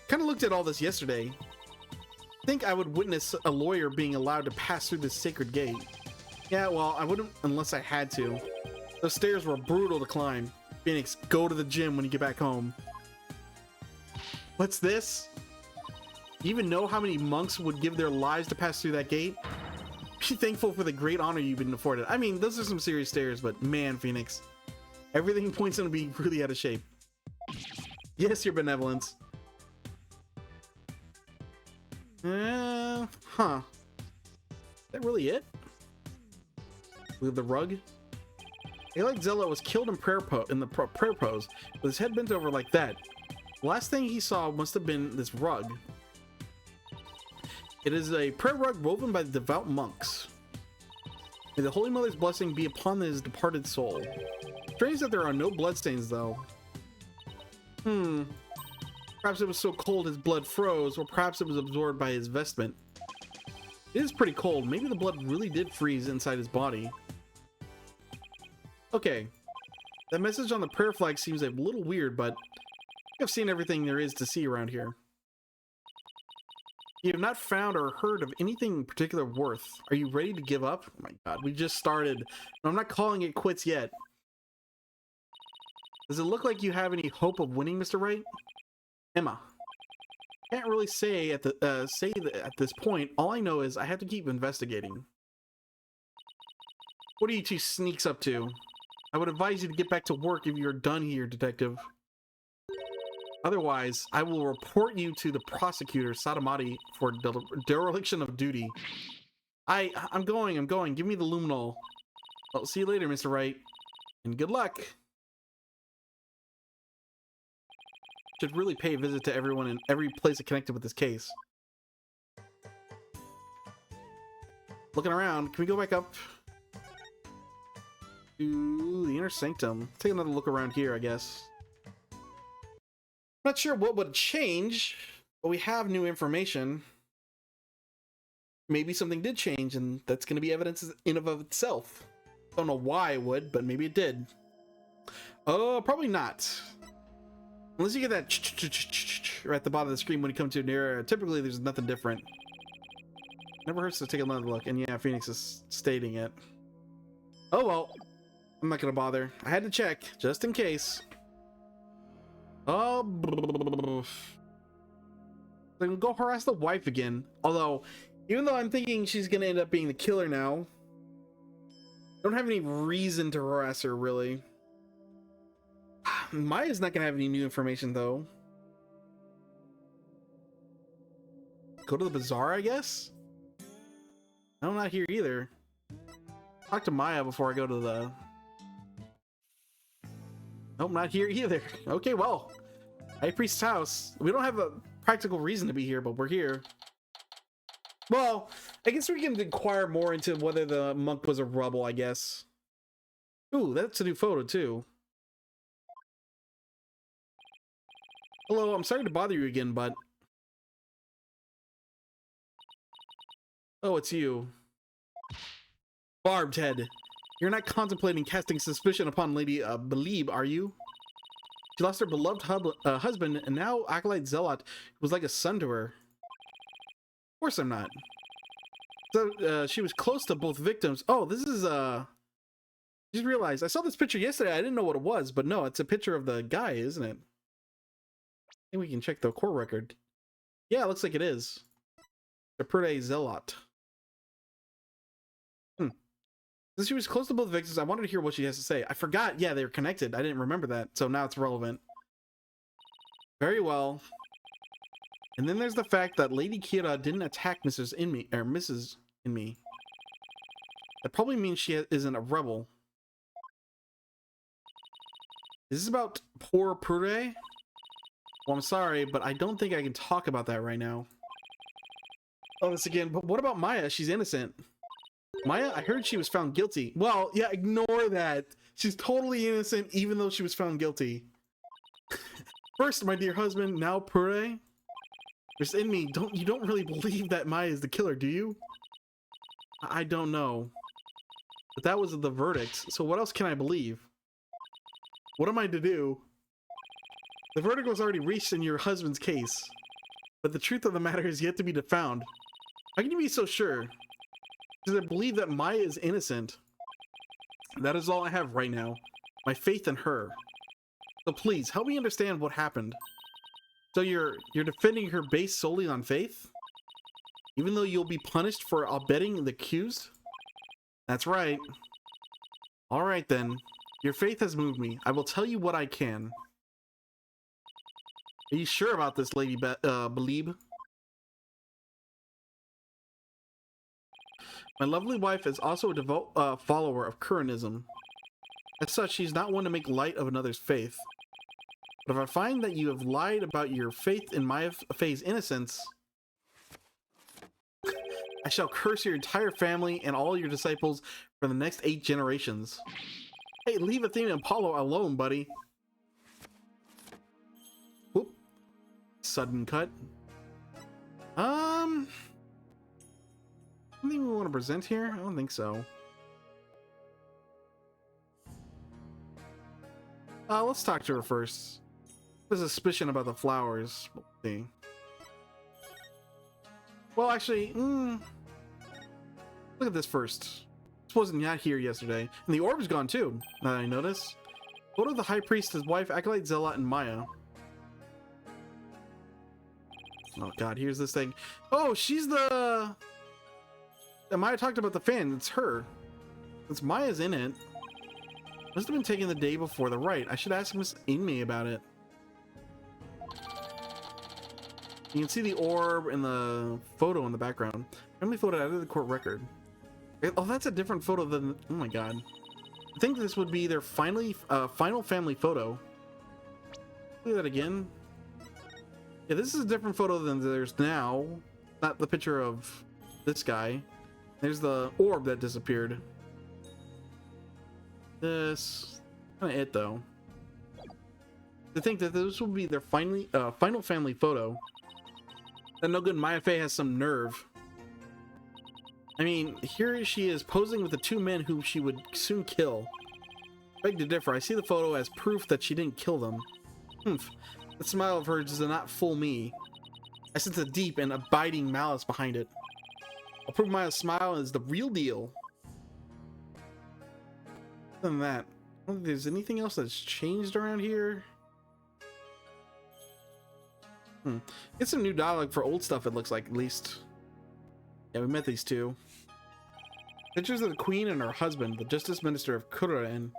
Kind of looked at all this yesterday. I think I would witness a lawyer being allowed to pass through this sacred gate. Yeah, well, I wouldn't unless I had to. Those stairs were brutal to climb. Phoenix, go to the gym when you get back home. What's this? Do you even know how many monks would give their lives to pass through that gate? Be thankful for the great honor you've been afforded. I mean, those are some serious stairs, but man, Phoenix. Everything points to being really out of shape. Yes, your benevolence. Huh. Is that really it? With the rug? Acolyte Zealot was killed in in the prayer pose, with his head bent over like that. The last thing he saw must have been this rug. It is a prayer rug woven by the devout monks. May the Holy Mother's blessing be upon his departed soul. Strange that there are no bloodstains, though. Perhaps it was so cold his blood froze, or perhaps it was absorbed by his vestment. It is pretty cold. Maybe the blood really did freeze inside his body. Okay. That message on the prayer flag seems a little weird, but I've seen everything there is to see around here. You have not found or heard of anything in particular worth. Are you ready to give up? Oh my god, we just started. No, I'm not calling it quits yet. Does it look like you have any hope of winning, Mr. Wright? Emma. Can't really say at this point. All I know is I have to keep investigating. What are you two sneaks up to? I would advise you to get back to work if you're done here, detective. Otherwise, I will report you to the prosecutor, Sadamati, for dereliction of duty. I'm going. Give me the luminol. I'll see you later, Mr. Wright. And good luck. Should really pay a visit to everyone in every place connected with this case. Looking around, can we go back up to the inner sanctum? Take another look around here, I guess. Not sure what would change, but we have new information. Maybe something did change, and that's going to be evidence in of itself. Don't know why it would, but maybe it did. Oh, probably not. Unless you get that right at the bottom of the screen when you come to near. Typically, there's nothing different. Never hurts to take another look, and yeah, Phoenix is stating it. Oh well, I'm not gonna bother. I had to check just in case. Oh, then go harass the wife again. Although, even though I'm thinking she's gonna end up being the killer now, I don't have any reason to harass her really. Maya's not gonna have any new information though. Go to the bazaar, I guess? No, not here either. Talk to Maya before I go to the... Nope, not here either. Okay, well. High Priest's house. We don't have a practical reason to be here, but we're here. Well, I guess we can inquire more into whether the monk was a rebel, I guess. Ooh, that's a new photo too. Hello, I'm sorry to bother you again, but... Oh, it's you. Barbed head. You're not contemplating casting suspicion upon Lady Believe, are you? She lost her beloved husband, and now Acolyte Zealot was like a son to her. Of course I'm not. So, she was close to both victims. Oh, this is Just realized I saw this picture yesterday. I didn't know what it was, but no, it's a picture of the guy, isn't it? I think we can check the court record. Yeah, it looks like it is. The Perde Zealot. Since she was close to both victims, I wanted to hear what she has to say. I forgot. Yeah, they were connected. I didn't remember that, so now it's relevant. Very well. And then there's the fact that Lady Kira didn't attack Mrs. Inme. That probably means she isn't a rebel. Is this about poor Purde? Well, I'm sorry, but I don't think I can talk about that right now. Oh, this again. But what about Maya? She's innocent. Maya, I heard she was found guilty. Well, yeah, ignore that. She's totally innocent, even though she was found guilty. First, my dear husband, now Pure. There's in me. You don't really believe that Maya is the killer, do you? I don't know. But that was the verdict. So what else can I believe? What am I to do? The verdict was already reached in your husband's case. But the truth of the matter is yet to be found. How can you be so sure? Because I believe that Maya is innocent. That is all I have right now. My faith in her. So please, help me understand what happened. So you're defending her based solely on faith? Even though you'll be punished for abetting the accused? That's right. Alright then. Your faith has moved me. I will tell you what I can. Are you sure about this, Lady Belieb? My lovely wife is also a devout follower of Quranism. As such, she's not one to make light of another's faith. But if I find that you have lied about your faith in Maya Fey's innocence, I shall curse your entire family and all your disciples for the next 8 generations. Hey, leave Athena and Apollo alone, buddy. Whoop. Sudden cut. Anything we want to present here? I don't think so. Let's talk to her first. There's a suspicion about the flowers. We'll see. Well, actually, look at this first. This wasn't not here yesterday. And the orb's gone too, now that I notice. Photo of the High Priest, his wife, Acolyte Zealot, and Maya. Oh god, here's this thing. Oh, she's the... Maya talked about the fan. It's her. Since Maya's in it. Must have been taken the day before the rite. I should ask Miss Inme about it. You can see the orb and the photo in the background. Family photo out of the court record. Oh, that's a different photo than... Oh my god. I think this would be their final family photo. Look at that again. Yeah, this is a different photo than there's now. Not the picture of this guy. There's the orb that disappeared. This... kind of it, though. To think that this will be their final family photo. That no good Maya Fey has some nerve. I mean, here she is posing with the 2 men who she would soon kill. Beg to differ. I see the photo as proof that she didn't kill them. Humph. The smile of hers does not fool me. I sense a deep and abiding malice behind it. I'll prove Maya's smile is the real deal. Other than that, I don't think there's anything else that's changed around here. Get some new dialogue for old stuff, it looks like, at least. Yeah, we met these 2. Pictures of the queen and her husband, the justice minister of Quranism.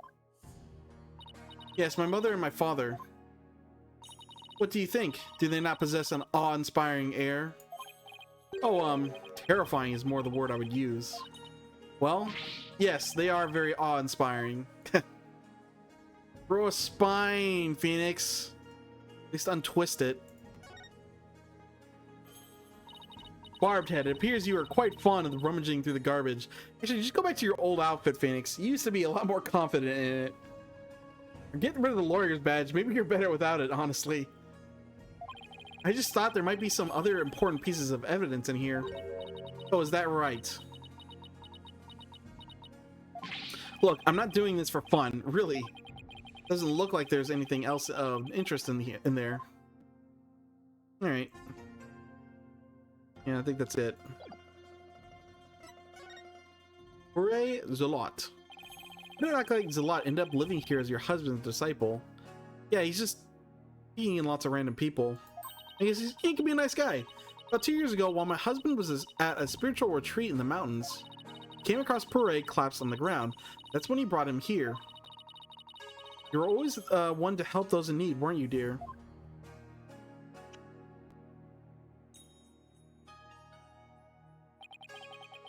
Yes, my mother and my father. What do you think? Do they not possess an awe-inspiring air? Oh, terrifying is more the word I would use. Well, yes, they are very awe-inspiring. Grow a spine, Phoenix. At least untwist it. Barbed head, it appears you are quite fond of rummaging through the garbage. Actually, just go back to your old outfit, Phoenix. You used to be a lot more confident in it. Or getting rid of the lawyer's badge. Maybe you're better without it, honestly. I just thought there might be some other important pieces of evidence in here. Oh, is that right? Look, I'm not doing this for fun, really. Doesn't look like there's anything else of interest in there. All right. Yeah, I think that's it. Hooray, Zealot. You don't act like Zalot end up living here as your husband's disciple. Yeah, he's just being in lots of random people. I guess he can be a nice guy. About 2 years ago, while my husband was at a spiritual retreat in the mountains, he came across Puree collapsed on the ground. That's when he brought him here. You were always one to help those in need, weren't you, dear?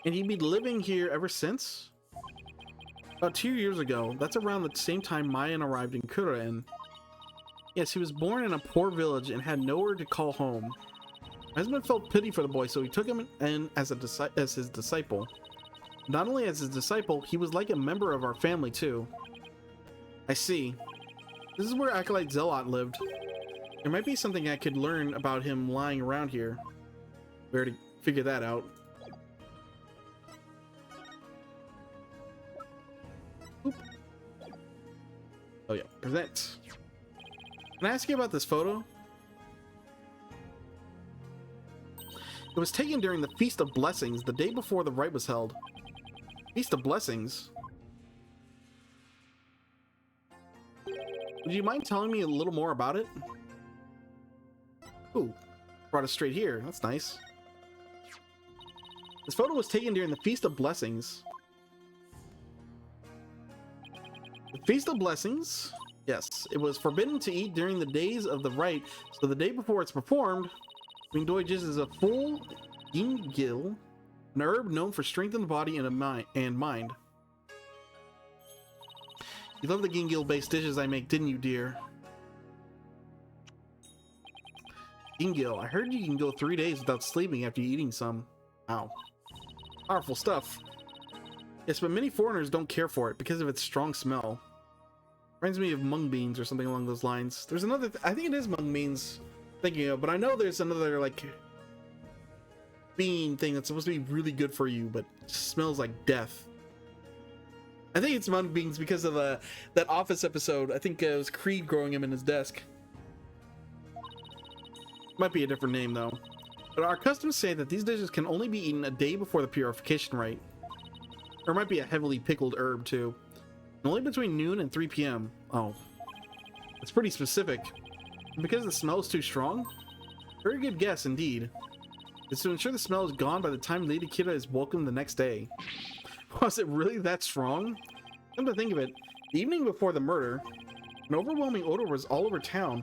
And he'd been living here ever since? About 2 years ago, that's around the same time Mayan arrived in Kurain. Yes, he was born in a poor village and had nowhere to call home. My husband felt pity for the boy, so he took him in as his disciple. Not only as his disciple, he was like a member of our family too. I see. This is where Acolyte Zealot lived. There might be something I could learn about him lying around here. We already figured that out. Oop. Oh yeah, present. Can I ask you about this photo? It was taken during the Feast of Blessings, the day before the rite was held. Feast of Blessings? Would you mind telling me a little more about it? Ooh, brought us straight here. That's nice. This photo was taken during the Feast of Blessings. The Feast of Blessings? Yes, it was forbidden to eat during the days of the rite, so the day before it's performed, Ringdoiges is a full gingil, an herb known for strengthening the body and mind. You love the gingil-based dishes I make, didn't you, dear? Gingil, I heard you can go 3 days without sleeping after eating some. Wow. Powerful stuff. Yes, but many foreigners don't care for it because of its strong smell. Reminds me of mung beans or something along those lines. There's another, I think it is mung beans, thinking of, but I know there's another, like, bean thing that's supposed to be really good for you, but smells like death. I think it's mung beans because of that Office episode. I think it was Creed growing him in his desk. Might be a different name though. But our customs say that these dishes can only be eaten a day before the purification rite. Or it might be a heavily pickled herb too. And only between noon and 3 p.m. Oh, it's pretty specific. And because the smell is too strong? Very good guess indeed. It's to ensure the smell is gone by the time Lady Kira is welcomed the next day. Was it really that strong? Come to think of it, the evening before the murder, an overwhelming odor was all over town,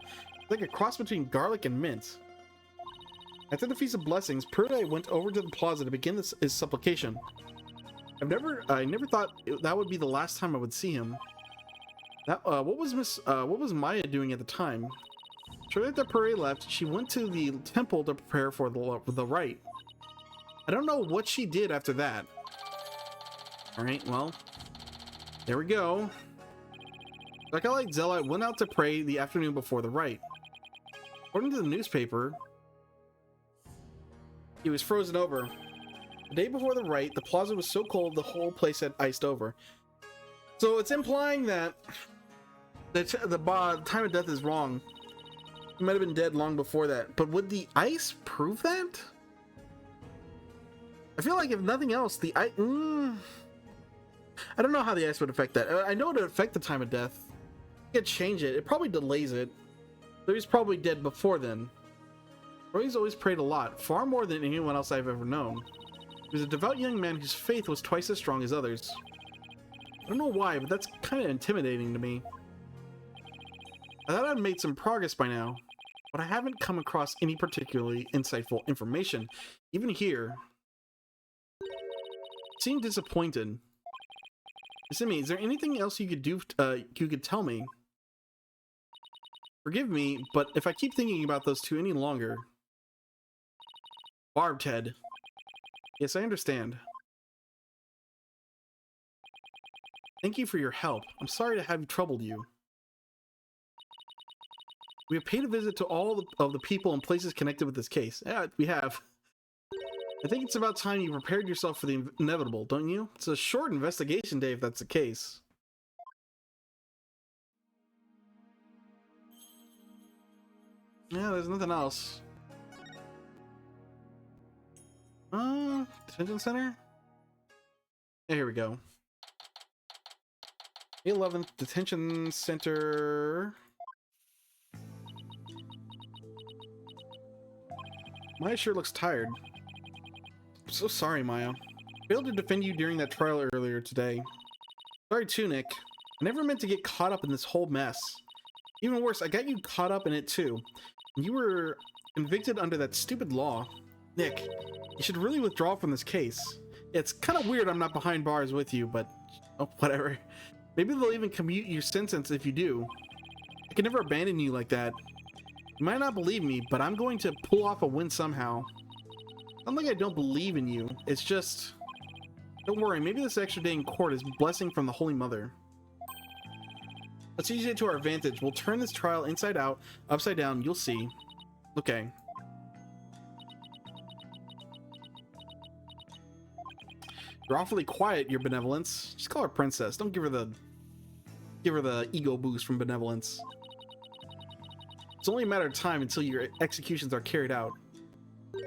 like a cross between garlic and mint. After the Feast of Blessings, Purday went over to the plaza to begin his supplication. I never thought that would be the last time I would see him. What was Maya doing at the time? Shortly after Purday left, she went to the temple to prepare for the rite. I don't know what she did after that. Alright, well, there we go. Acolyte Zealot went out to pray the afternoon before the rite. According to the newspaper, he was frozen over. The day before the rite, the plaza was so cold the whole place had iced over. So it's implying that the time of death is wrong. He might have been dead long before that. But would the ice prove that? I feel like if nothing else, the ice... I don't know how the ice would affect that. I know it would affect the time of death. You could change it. It probably delays it. So he's probably dead before then. Roy's always prayed a lot, far more than anyone else I've ever known. He was a devout young man whose faith was twice as strong as others. I don't know why, but that's kind of intimidating to me. I thought I'd made some progress by now, but I haven't come across any particularly insightful information. Even here, I seem disappointed. Simi, is there anything else you could do? You could tell me? Forgive me, but if I keep thinking about those two any longer... Barbed head. Yes, I understand. Thank you for your help. I'm sorry to have troubled you. We have paid a visit to all of the people and places connected with this case. Yeah, we have. I think it's about time you prepared yourself for the inevitable, don't you? It's a short investigation day if that's the case. Yeah, there's nothing else. Detention center? Yeah, here we go. The 11th Detention Center. Maya sure looks tired. I'm so sorry, Maya. Failed to defend you during that trial earlier today. Sorry too, Nick. I never meant to get caught up in this whole mess. Even worse, I got you caught up in it too. You were convicted under that stupid law. Nick, you should really withdraw from this case. It's kind of weird I'm not behind bars with you, but oh, whatever. Maybe they'll even commute your sentence if you do. I can never abandon you like that. You might not believe me, but I'm going to pull off a win somehow. Not like I don't believe in you. It's just... Don't worry, maybe this extra day in court is a blessing from the Holy Mother. Let's use it to our advantage. We'll turn this trial inside out, upside down, you'll see. Okay. You're awfully quiet, your benevolence. Just call her princess. Don't give her the ego boost from benevolence. It's only a matter of time until your executions are carried out. I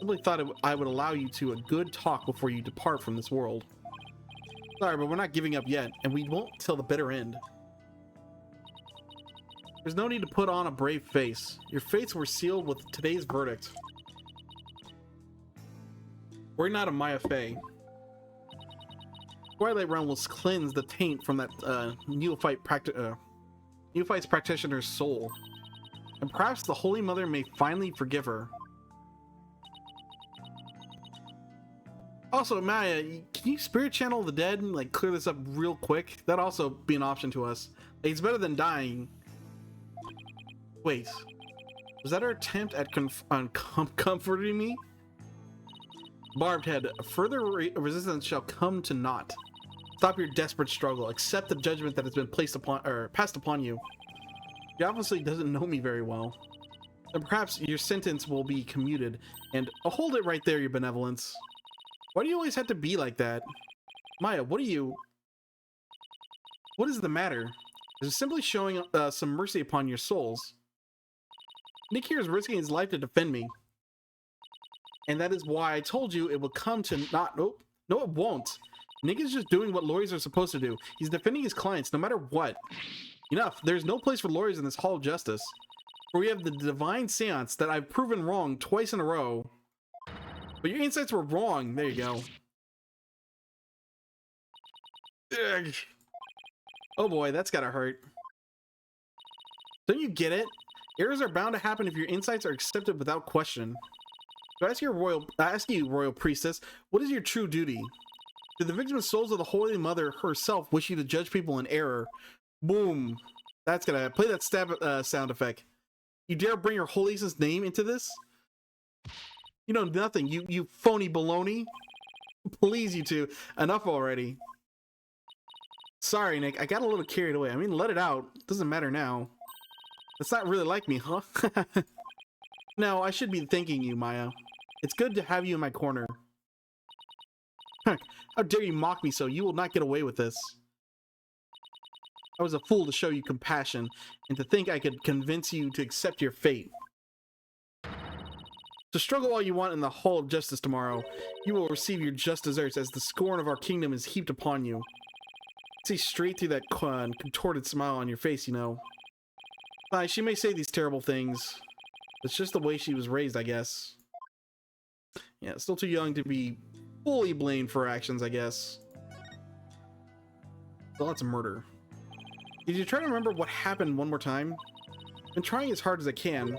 simply thought I would allow you to a good talk before you depart from this world. Sorry, but we're not giving up yet, and we won't till the bitter end. There's no need to put on a brave face. Your fates were sealed with today's verdict. We're not a Maya Fey. Twilight Realm will cleanse the taint from that neophyte's practitioner's soul. And perhaps the Holy Mother may finally forgive her. Also, Maya, can you spirit channel the dead and like clear this up real quick? That'd also be an option to us. Like, it's better than dying. Wait, was that our attempt at comforting me? Barbed head, further resistance shall come to naught. Stop your desperate struggle. Accept the judgment that has been placed upon or passed upon you. He obviously doesn't know me very well. Then perhaps your sentence will be commuted. And hold it right there, your benevolence. Why do you always have to be like that? Maya, what is the matter? Is simply showing some mercy upon your souls. Nick here is risking his life to defend me. And that is why I told you it will come to not... No, it won't. Nick is just doing what lawyers are supposed to do. He's defending his clients no matter what. Enough. There's no place for lawyers in this Hall of Justice. For we have the divine seance that I've proven wrong twice in a row. But your insights were wrong. There you go. Ugh. Oh boy, that's gotta hurt. Don't you get it? Errors are bound to happen if your insights are accepted without question. So I ask you, Royal Priestess, what is your true duty? Do the victim's souls of the Holy Mother herself wish you to judge people in error? Boom. That's gonna play that stab sound effect. You dare bring your Holiness's name into this? You know nothing, you phony baloney. Please, you two, enough already. Sorry, Nick, I got a little carried away. I mean, let it out. Doesn't matter now. It's not really like me, huh? No, I should be thanking you, Maya. It's good to have you in my corner. How dare you mock me so? You will not get away with this. I was a fool to show you compassion, and to think I could convince you to accept your fate. So struggle all you want in the Hall of Justice tomorrow. You will receive your just deserts as the scorn of our kingdom is heaped upon you. See straight through that contorted smile on your face, you know. She may say these terrible things. It's just the way she was raised, I guess. Yeah, still too young to be fully blamed for her actions, I guess. So lots of murder. Did you try to remember what happened one more time? I've been trying as hard as I can,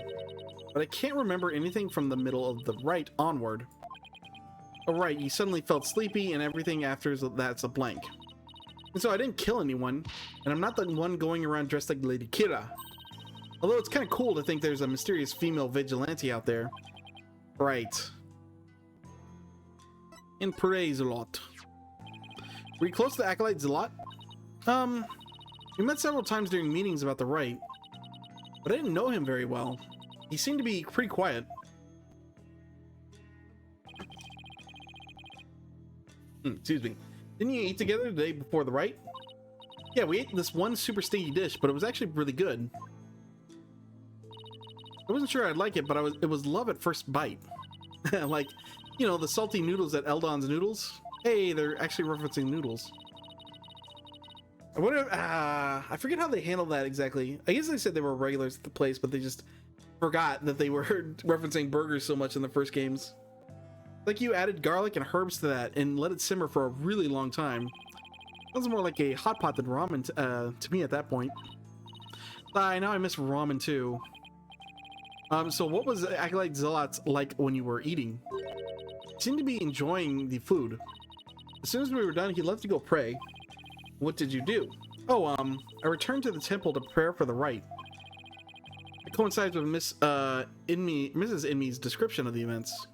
but I can't remember anything from the middle of the right onward. Oh right, you suddenly felt sleepy and everything after that's a blank. And so I didn't kill anyone, and I'm not the one going around dressed like Lady Kira. Although it's kind of cool to think there's a mysterious female vigilante out there. Right. In praise a lot. Were you close to Acolyte Zalot? We met several times during meetings about the rite, but I didn't know him very well. He seemed to be pretty quiet. Excuse me. Didn't you eat together the day before the rite? Yeah, we ate this one super stinky dish, but it was actually really good. I wasn't sure I'd like it, but it was love at first bite. Like, you know, the salty noodles at Eldon's Noodles. Hey, they're actually referencing noodles. I wonder. I forget how they handled that exactly. I guess they said they were regulars at the place, but they just forgot that they were referencing burgers so much in the first games. Like you added garlic and herbs to that and let it simmer for a really long time. It was more like a hot pot than ramen to me at that point. I know I miss ramen too. So what was Acolyte Zealots like when you were eating? He seemed to be enjoying the food. As soon as we were done, he left to go pray. What did you do? Oh, I returned to the temple to prepare for the rite. It coincides with Mrs. Inmi's description of the events.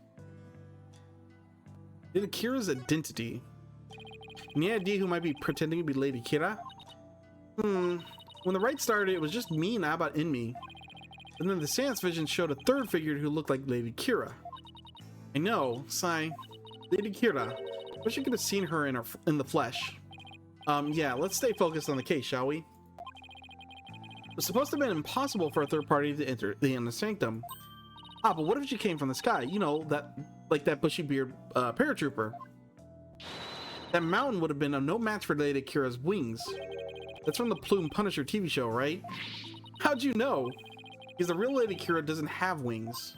Lady Kira's identity. Any idea who might be pretending to be Lady Kira? When the rite started, it was just me and Abbot Inmi. And then the seance vision showed a third figure who looked like Lady Kira. I know, sigh. Lady Kira. Wish I could have seen her in the flesh. Yeah, let's stay focused on the case, shall we? It was supposed to have been impossible for a third party to enter the inner sanctum. Ah, but what if she came from the sky? You know, that bushy beard paratrooper. That mountain would have been no match for Lady Kira's wings. That's from the Plume Punisher TV show, right? How'd you know? Because the real Lady Kira doesn't have wings.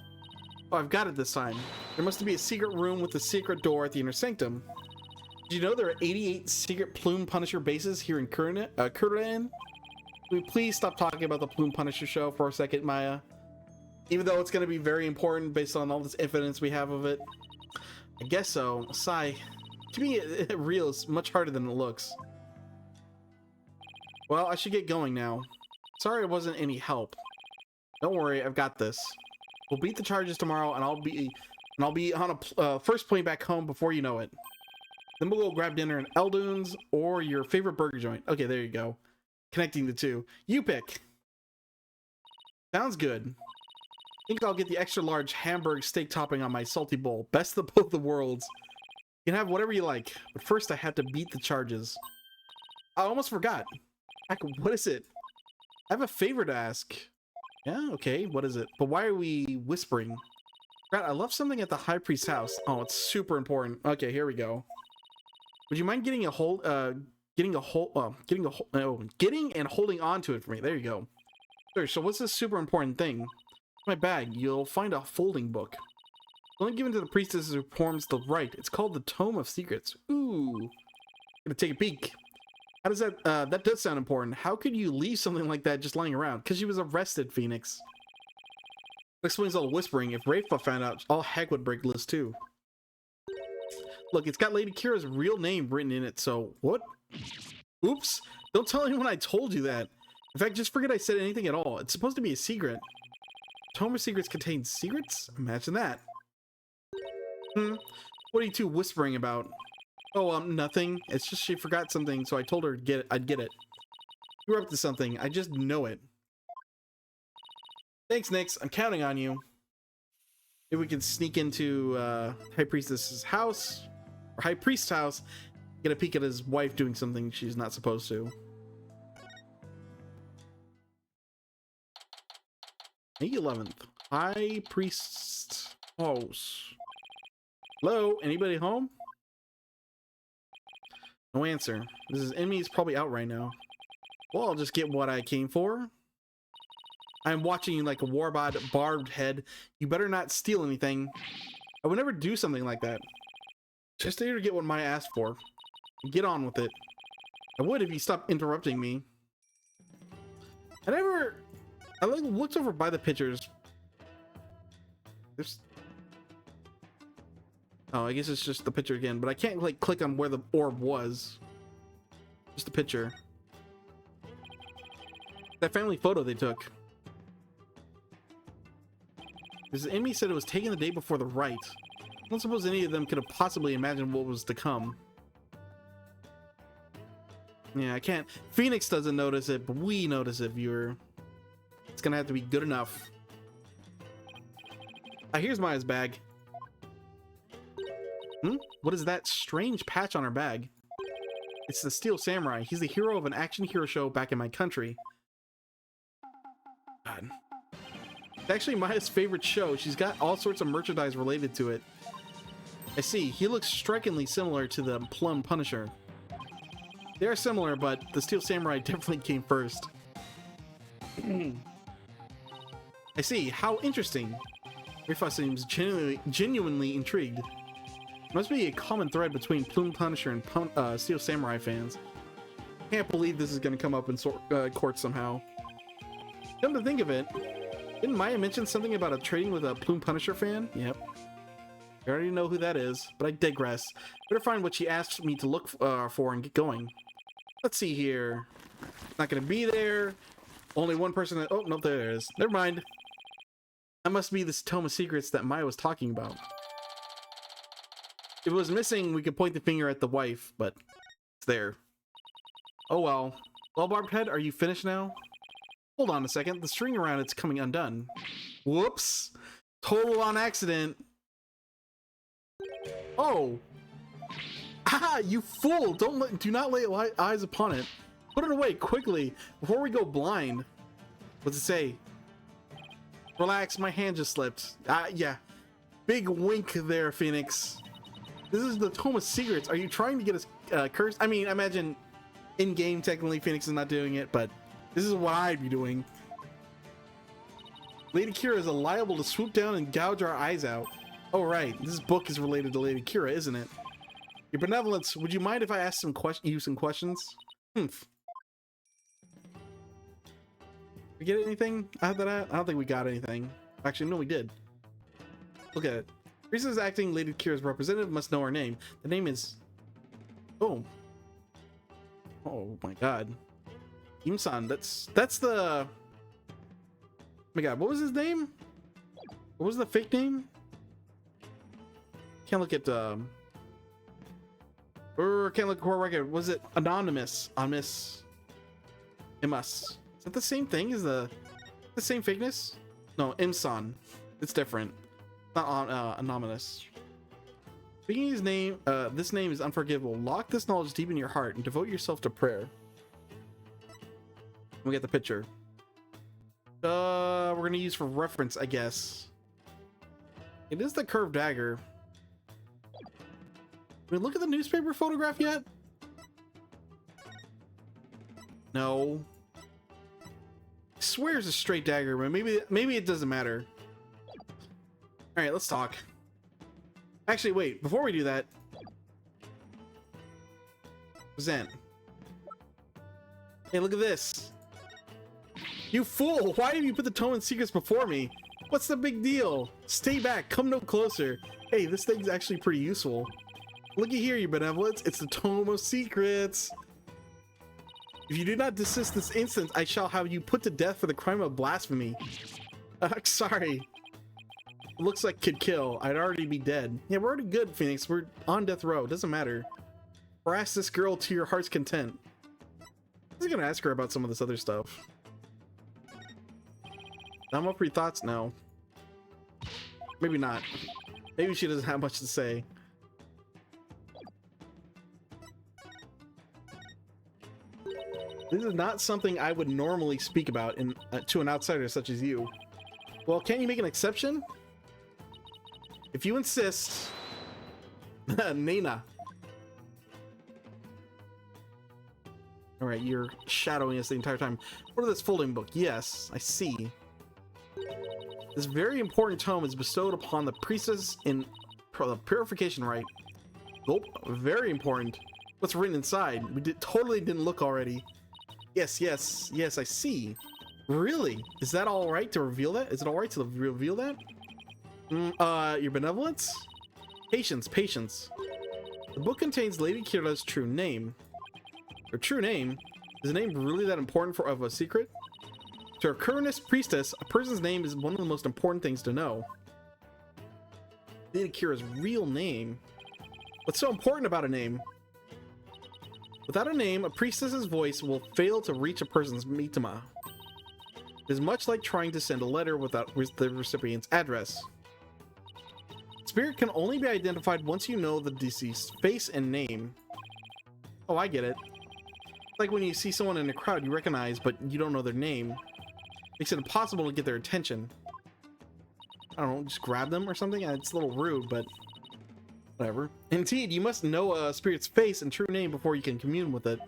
Oh, I've got it this time. There must be a secret room with a secret door at the inner sanctum. Did you know there are 88 secret Plume Punisher bases here in Kurlan? Can we please stop talking about the Plume Punisher show for a second, Maya? Even though it's going to be very important based on all this evidence we have of it. I guess so. Sigh. To me, it real is much harder than it looks. Well, I should get going now. Sorry it wasn't any help. Don't worry, I've got this. We'll beat the charges tomorrow, and I'll be on a first plane back home before you know it. Then we'll go grab dinner in Eldune's or your favorite burger joint. Okay, there you go. Connecting the two. You pick. Sounds good. I think I'll get the extra large hamburg steak topping on my salty bowl. Best of both the worlds. You can have whatever you like, but first I have to beat the charges. I almost forgot. Heck, what is it? I have a favor to ask. Yeah, okay, what is it? But why are we whispering? Brad, I left something at the High Priest's house. Oh, it's super important. Okay, here we go. Would you mind getting and holding on to it for me? There you go. Sure, so what's this super important thing? My bag, you'll find a folding book. It's only given to the priestess who performs the rite. It's called the Tome of Secrets. Ooh. Gonna take a peek. How does that, that does sound important. How could you leave something like that just lying around? Because she was arrested, Phoenix. That explains all the whispering. If Rafa found out, all heck would break loose too. Look, it's got Lady Kira's real name written in it, so what? Oops. Don't tell anyone I told you that. In fact, just forget I said anything at all. It's supposed to be a secret. Tome of Secrets contains secrets? Imagine that. What are you two whispering about? Oh, nothing. It's just she forgot something, so I told her I'd get it. You're up to something. I just know it. Thanks, Nix. I'm counting on you. Maybe we can sneak into High Priestess's house, or High Priest's house, get a peek at his wife doing something she's not supposed to. May 11th. High Priest's house. Hello? Anybody home? No answer. Mrs. Emmy's probably out right now. Well, I'll just get what I came for. I'm watching you like a warbot barbed head. You better not steal anything. I would never do something like that. Just here to get what Maya asked for. Get on with it. I would if you stopped interrupting me. I like looked over by the pictures. Oh, I guess it's just the picture again, but I can't like click on where the orb was. Just a picture. That family photo they took. Mrs. Amy said it was taken the day before the rite. I don't suppose any of them could have possibly imagined what was to come. Yeah, I can't. Phoenix doesn't notice it, but we notice it, viewer. It's gonna have to be good enough. Ah, here's Maya's bag. What is that strange patch on her bag? It's the Steel Samurai. He's the hero of an action hero show back in my country. God. It's actually Maya's favorite show. She's got all sorts of merchandise related to it. I see. He looks strikingly similar to the Plum Punisher. They are similar, but the Steel Samurai definitely came first. I see. How interesting. Rifa seems genuinely intrigued. Must be a common thread between Plume Punisher and Steel Samurai fans. Can't believe this is going to come up in court somehow. Come to think of it, didn't Maya mention something about a trading with a Plume Punisher fan? Yep. I already know who that is, but I digress. Better find what she asked me to look for and get going. Let's see here. Not gonna be there. Only one person that... Oh, no, there it is. Never mind. That must be this tome of secrets that Maya was talking about. If it was missing, we could point the finger at the wife, but it's there. Oh well. Well, Barbed Head, are you finished now? Hold on a second. The string around it's coming undone. Whoops. Total on accident. Oh. Ah, you fool! Do not lay eyes upon it. Put it away quickly before we go blind. What's it say? Relax, my hand just slipped. Yeah. Big wink there, Phoenix. This is the Tome of Secrets. Are you trying to get us cursed? I mean, I imagine in-game technically Phoenix is not doing it, but this is what I'd be doing. Lady Kira is liable to swoop down and gouge our eyes out. Oh right, this book is related to Lady Kira, isn't it? Your benevolence, would you mind if I asked you some questions? Humph. We get anything out of that? I don't think we got anything. Actually, no, we did. Look at it. Risa's acting Lady Kira's representative must know her name. The name is... Oh. Oh my god. Imsan, that's the... Oh my god, what was his name? What was the fake name? Can't look at can't look at core record. Was it anonymous? Imus. Is that the same thing as the same fakeness? No, Imsan. It's different. Not anonymous. Speaking his name, this name is unforgivable. Lock this knowledge deep in your heart and devote yourself to prayer. We get the picture. We're gonna use for reference, I guess. It is the curved dagger. Did we look at the newspaper photograph yet? No. I swear it's a straight dagger, but maybe it doesn't matter. All right, let's talk. Actually, wait. Before we do that, present. Hey, look at this. You fool! Why did you put the Tome of Secrets before me? What's the big deal? Stay back. Come no closer. Hey, this thing's actually pretty useful. Looky here, you benevolence. It's the Tome of Secrets. If you do not desist this instant, I shall have you put to death for the crime of blasphemy. Sorry. Looks like could kill. I'd already be dead. Yeah, we're already good, Phoenix. We're on death row. Doesn't matter. Harass this girl to your heart's content. I was gonna ask her about some of this other stuff. I'm up for your thoughts? No. Maybe not. Maybe she doesn't have much to say. This is not something I would normally speak about to an outsider such as you. Well, can't you make an exception? If you insist. Nena. Alright, you're shadowing us the entire time. What is this folding book? Yes, I see. This very important tome is bestowed upon the priestess in the purification rite. Nope, very important. What's written inside? We totally didn't look already. Yes, I see. Really? Is that all right to reveal that? Is it all right to reveal that? Your benevolence? Patience. The book contains Lady Kira's true name. Her true name? Is the name really that important of a secret? To a Kurnis priestess, a person's name is one of the most important things to know. Lady Kira's real name? What's so important about a name? Without a name, a priestess's voice will fail to reach a person's mitama. It is much like trying to send a letter without the recipient's address. Spirit can only be identified once you know the deceased's face and name. Oh, I get it. Like when you see someone in a crowd you recognize, but you don't know their name. Makes it impossible to get their attention. I don't know, just grab them or something? It's a little rude, but Whatever. Indeed, you must know a spirit's face and true name before you can commune with it.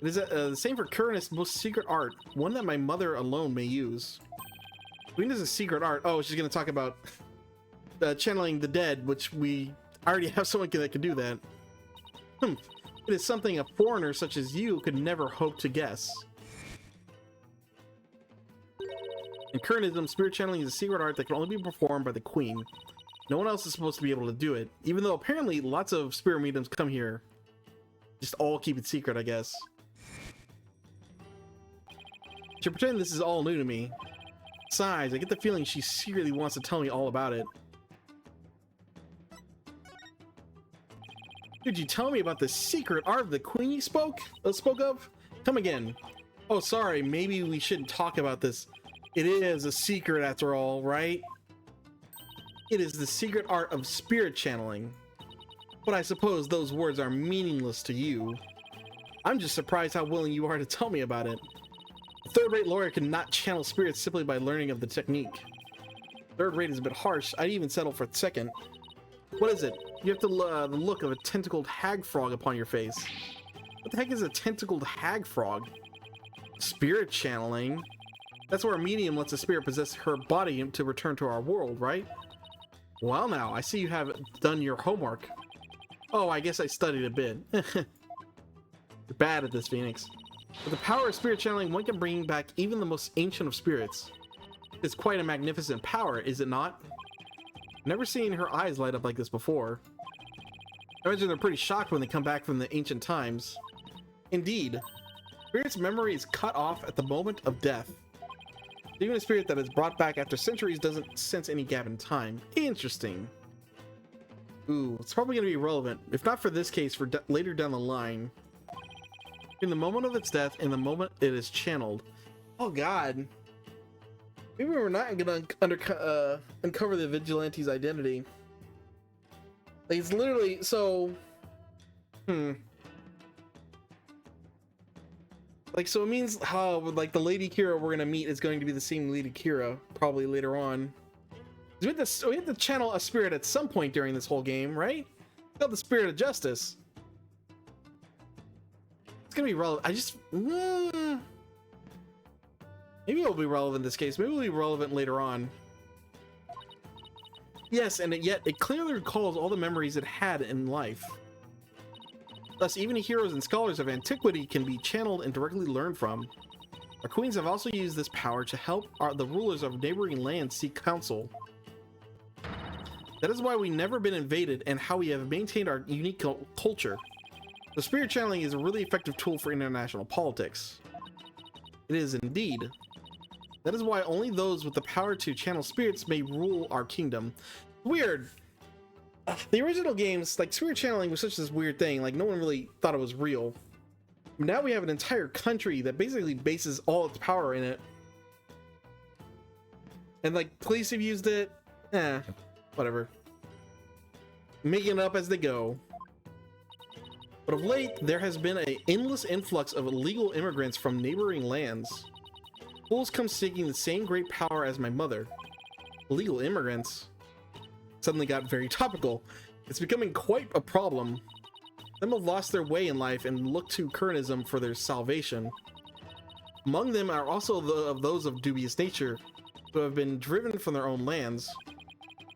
It is the same for Kurnus' most secret art, one that my mother alone may use. Queen is a secret art. Oh, she's going to talk about channeling the dead, which we already have someone that can do that. It is something a foreigner such as you could never hope to guess. In Kurnism, spirit channeling is a secret art that can only be performed by the queen. No one else is supposed to be able to do it, even though apparently lots of spirit mediums come here. Just all keep it secret, I guess. She pretend this is all new to me. Besides, I get the feeling she secretly wants to tell me all about it. Could you tell me about the secret art of the queen you spoke of? Come again. Oh, sorry, maybe we shouldn't talk about this. It is a secret after all, right? It is the secret art of spirit channeling. But I suppose those words are meaningless to you. I'm just surprised how willing you are to tell me about it. A third-rate lawyer cannot channel spirits simply by learning of the technique. Third-rate is a bit harsh. I'd even settle for second. What is it? You have the look of a tentacled hag frog upon your face. What the heck is a tentacled hag frog? Spirit channeling? That's where a medium lets a spirit possess her body to return to our world, right? Well now, I see you have done your homework. Oh, I guess I studied a bit. You're bad at this, Phoenix. With the power of spirit channeling, one can bring back even the most ancient of spirits. It's quite a magnificent power, is it not? Never seen her eyes light up like this before. I imagine they're pretty shocked when they come back from the ancient times. Indeed, spirit's memory is cut off at the moment of death. Even a spirit that is brought back after centuries doesn't sense any gap in time. Interesting. Ooh, it's probably going to be relevant, if not for this case, for later down the line. In the moment of its death, in the moment it is channeled. Oh god. Maybe we're not going to uncover the vigilante's identity. Like, it's literally, so... Like, so it means how, like, the Lady Kira we're gonna meet is going to be the same Lady Kira, probably later on. We have to channel a spirit at some point during this whole game, right? It's called the Spirit of Justice. It's gonna be relevant. I just... maybe it'll be relevant in this case. Maybe it'll be relevant later on. Yes, and yet it clearly recalls all the memories it had in life. Thus, even heroes and scholars of antiquity can be channeled and directly learned from. Our queens have also used this power to help the rulers of neighboring lands seek counsel. That is why we've never been invaded and how we have maintained our unique culture. The spirit channeling is a really effective tool for international politics. It is indeed. That is why only those with the power to channel spirits may rule our kingdom. Weird. The original games, like, spirit channeling was such this weird thing, like no one really thought it was real. Now we have an entire country that basically bases all its power in it. And like, police have used it, whatever. Making it up as they go. But of late, there has been an endless influx of illegal immigrants from neighboring lands. Fools come seeking the same great power as my mother. Illegal immigrants? Suddenly got very topical. It's becoming quite a problem. Some have lost their way in life and look to Kurnism for their salvation. Among them are also those of dubious nature, who have been driven from their own lands.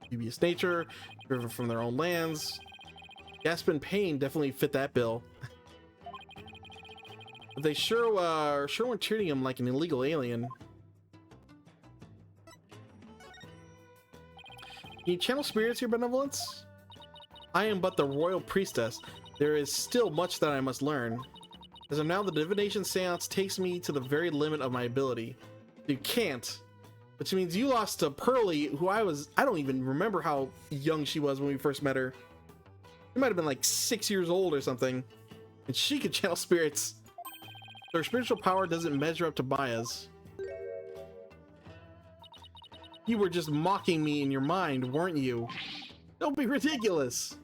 Dubious nature, driven from their own lands. Gaspin Pain definitely fit that bill. But they sure weren't treating him like an illegal alien. Can you channel spirits, your benevolence? I am but the royal priestess. There is still much that I must learn. As of now, the divination seance takes me to the very limit of my ability. You can't. Which means you lost to Pearly, who I don't even remember how young she was when we first met her. She might have been like 6 years old or something. And she could channel spirits. Her spiritual power doesn't measure up to Maya's. You were just mocking me in your mind, weren't you? Don't be ridiculous.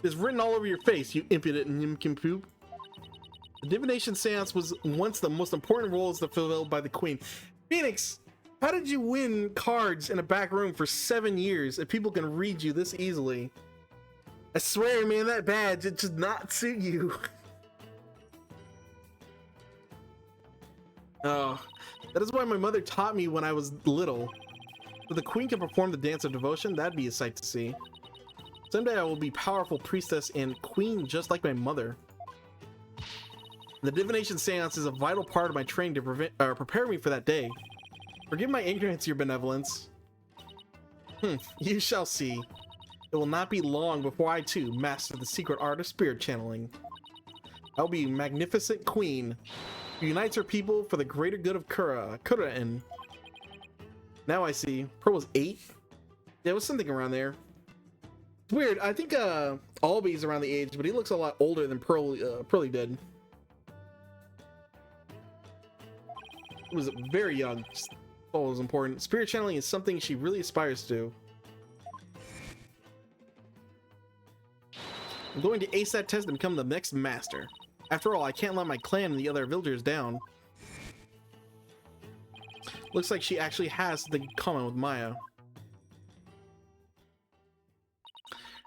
It's written all over your face, you impudent nincompoop. The divination seance was once the most important roles fulfilled by the queen. Phoenix, How did you win cards in a back room for 7 years if people can read you this easily? I swear, man, that badge, it does not suit you. Oh, that is why my mother taught me when I was little. If the queen can perform the dance of devotion, that'd be a sight to see. Someday I will be powerful priestess and queen just like my mother. The divination seance is a vital part of my training to prepare me for that day. Forgive my ignorance, your benevolence. You shall see. It will not be long before I too master the secret art of spirit channeling. I'll be a magnificent queen who unites her people for the greater good of Kurain. Now I see. Pearl was 8? Yeah, it was something around there. It's weird. I think Albi's around the age, but he looks a lot older than Pearly did. He was very young. Oh, it was important. Spirit channeling is something she really aspires to. I'm going to ace that test and become the next master. After all, I can't let my clan and the other villagers down. Looks like she actually has something in common with Maya.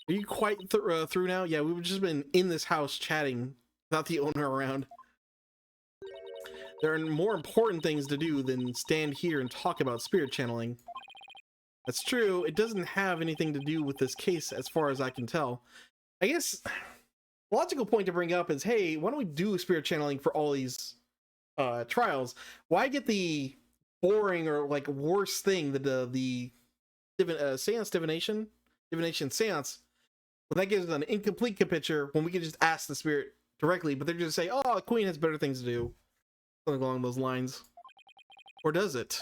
Are you quite through now? Yeah, we've just been in this house chatting without the owner around. There are more important things to do than stand here and talk about spirit channeling. That's true. It doesn't have anything to do with this case as far as I can tell. I guess a logical point to bring up is, hey, why don't we do spirit channeling for all these trials? Why get the boring or like worst thing, the seance divination seance, when that gives us an incomplete picture when we can just ask the spirit directly, but they're just say, oh, the queen has better things to do. Something along those lines. Or does it?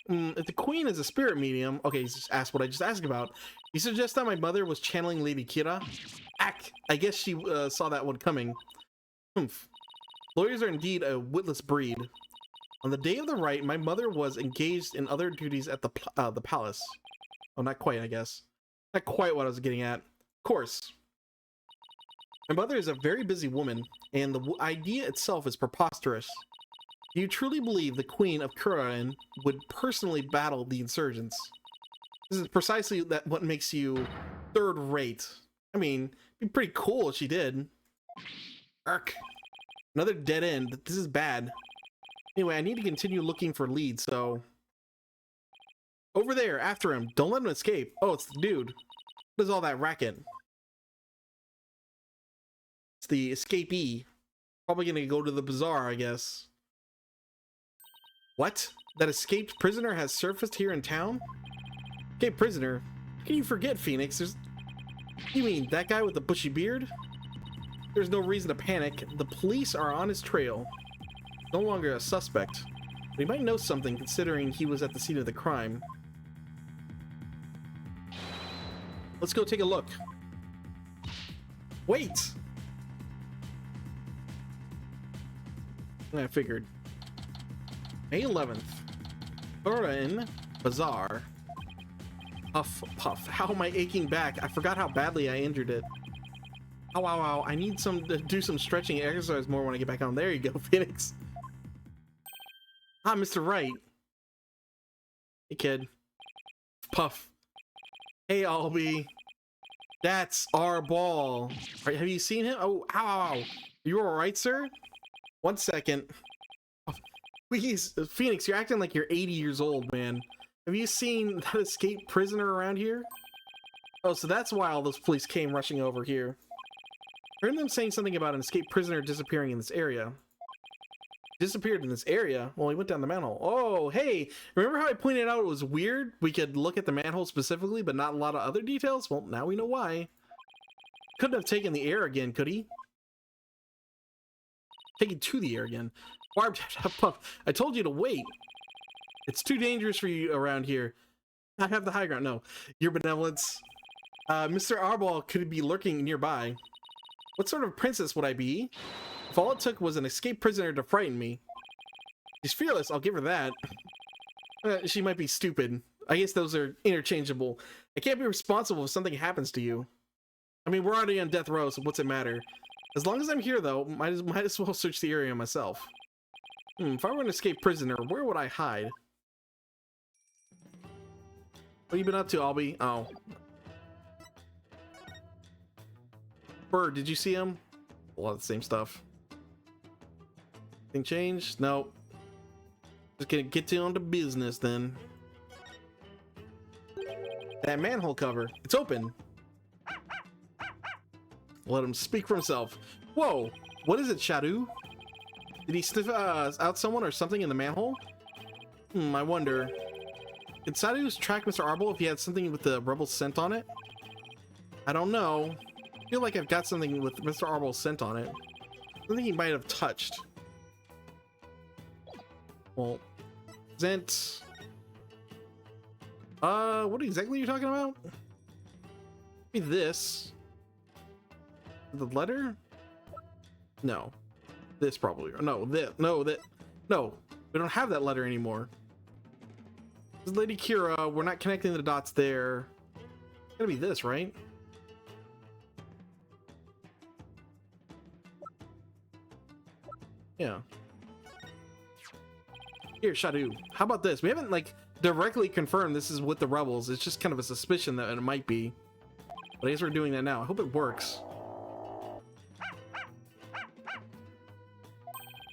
If the queen is a spirit medium, okay, just ask what I just asked about. You suggest that my mother was channeling Lady Kira? I guess she saw that one coming. Lawyers are indeed a witless breed. On the day of the rite, my mother was engaged in other duties at the palace. Oh, not quite, I guess. Not quite what I was getting at. Of course. My mother is a very busy woman, and the idea itself is preposterous. Do you truly believe the Queen of Kurain would personally battle the insurgents? This is precisely what makes you third rate. I mean, it'd be pretty cool if she did. Ark. Another dead end. This is bad. Anyway, I need to continue looking for leads, so... Over there, after him. Don't let him escape. Oh, it's the dude. What is all that racket? It's the escapee. Probably gonna go to the bazaar, I guess. What? That escaped prisoner has surfaced here in town? Escaped prisoner? How can you forget, Phoenix? You mean that guy with the bushy beard? There's no reason to panic. The police are on his trail. No longer a suspect. But he might know something considering he was at the scene of the crime. Let's go take a look. Wait! I figured. May 11th. Thurin Bazaar. Puff, puff. How am I aching back? I forgot how badly I injured it. Ow, ow, ow. I need to do some stretching exercise more when I get back on. There you go, Phoenix. Ah, Mr. Wright. Hey, kid. Puff. Hey, Albie. That's our ball. Right, have you seen him? Oh, ow, ow, ow. You alright, sir? 1 second. Please, Phoenix, you're acting like you're 80 years old, man. Have you seen that escaped prisoner around here? Oh, so that's why all those police came rushing over here. I heard them saying something about an escaped prisoner disappearing in this area. Disappeared in this area? Well, he went down the manhole. Oh, hey! Remember how I pointed out it was weird? We could look at the manhole specifically, but not a lot of other details? Well, now we know why. Couldn't have taken the air again, could he? Taken to the air again. Barb, I told you to wait. It's too dangerous for you around here. I have the high ground. No, your benevolence. Mr. Arbol could be lurking nearby. What sort of princess would I be? If all it took was an escaped prisoner to frighten me. She's fearless, I'll give her that. She might be stupid. I guess those are interchangeable. I can't be responsible if something happens to you. I mean, we're already on death row, so what's it matter? As long as I'm here, though, might as well search the area myself. If I were an escaped prisoner, where would I hide? What you been up to, Albie? Oh. Bird, did you see him? A lot of the same stuff. Anything changed? Nope. Just gonna get on to business then. That manhole cover. It's open. Let him speak for himself. Whoa. What is it, Shadow? Did he sniff out someone or something in the manhole? I wonder. Did Shadow's track Mr. Arble if he had something with the rebel scent on it? I don't know. I feel like I've got something with Mr. Arble's scent on it. Something he might have touched. Well, scent. What exactly are you talking about? Maybe this. The letter? No. This probably. No, that. No, that. No. We don't have that letter anymore. This is Lady Kira. We're not connecting the dots there. It's gotta be this, right? Yeah. Here, Shadow. How about this? We haven't, like, directly confirmed this is with the rebels. It's just kind of a suspicion that it might be. But I guess we're doing that now. I hope it works.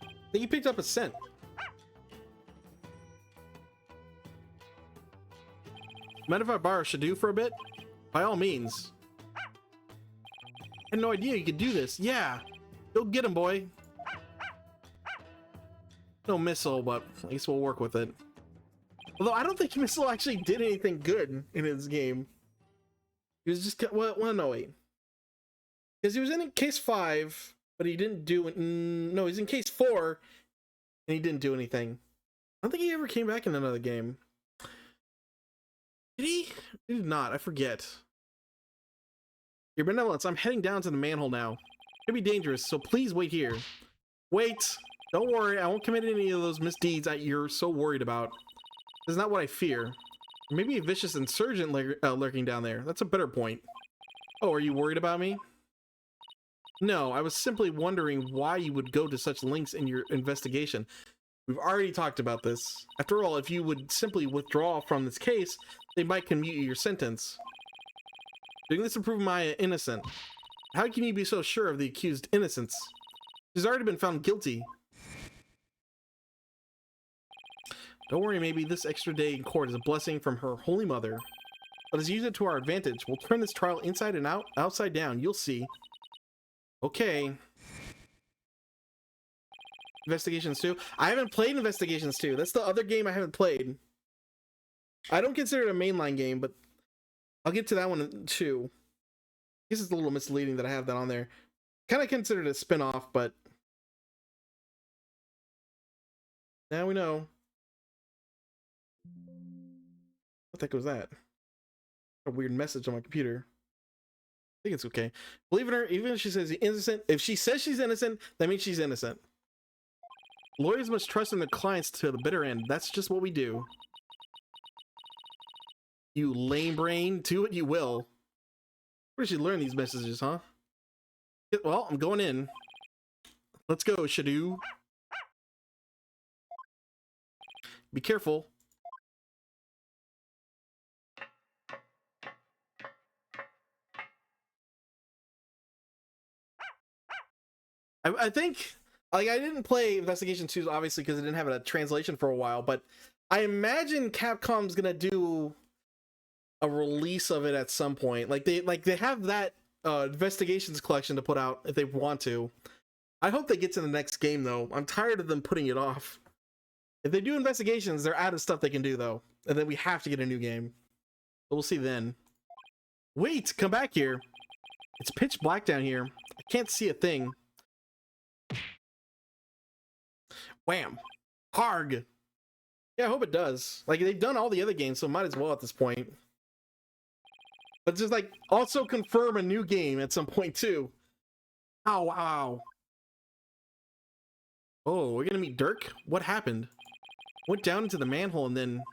I think you picked up a scent. Mind if I borrow Shadow for a bit? By all means. I had no idea you could do this. Yeah. Go get him, boy. No missile, but I guess we'll work with it. Although I don't think missile actually did anything good in his game. He was just, well, no, wait. Because he was in case 5, but he didn't do it. No, he's in case 4, and he didn't do anything. I don't think he ever came back in another game. Did he? He did not. I forget. Your benevolence, I'm heading down to the manhole now. It could be dangerous, so please wait here. Wait. Don't worry, I won't commit any of those misdeeds that you're so worried about. This is not what I fear. Maybe a vicious insurgent lurking down there. That's a better point. Oh, are you worried about me? No, I was simply wondering why you would go to such lengths in your investigation. We've already talked about this. After all, if you would simply withdraw from this case, they might commute your sentence. Doing this to prove my innocent. How can you be so sure of the accused innocence? She's already been found guilty. Don't worry, maybe this extra day in court is a blessing from her Holy Mother. Let us use it to our advantage. We'll turn this trial inside and out, outside down. You'll see. Okay. Investigations 2. I haven't played Investigations 2. That's the other game I haven't played. I don't consider it a mainline game, but I'll get to that one too. I guess it's a little misleading that I have that on there. Kind of considered a spin-off, but now we know. What the heck was that? A weird message on my computer. I think it's okay. Believe in her, even if she says she's innocent. If she says she's innocent, that means she's innocent. Lawyers must trust in their clients to the bitter end. That's just what we do. You lame brain, do what you will. Where did she learn these messages, huh? Well, I'm going in. Let's go, Shadow. Be careful. I think, like, I didn't play Investigation 2 obviously because it didn't have a translation for a while, but I imagine Capcom's gonna do a release of it at some point. Like they have that Investigations collection to put out if they want to. I hope they get to the next game though. I'm tired of them putting it off. If they do Investigations, they're out of stuff they can do though, and then we have to get a new game. But we'll see then. Wait, come back here. It's pitch black down here. I can't see a thing. Wham! Harg! Yeah, I hope it does. Like, they've done all the other games, so might as well at this point. But just, like, also confirm a new game at some point, too. Ow, wow. Oh, we're gonna meet Dirk? What happened? Went down into the manhole and then...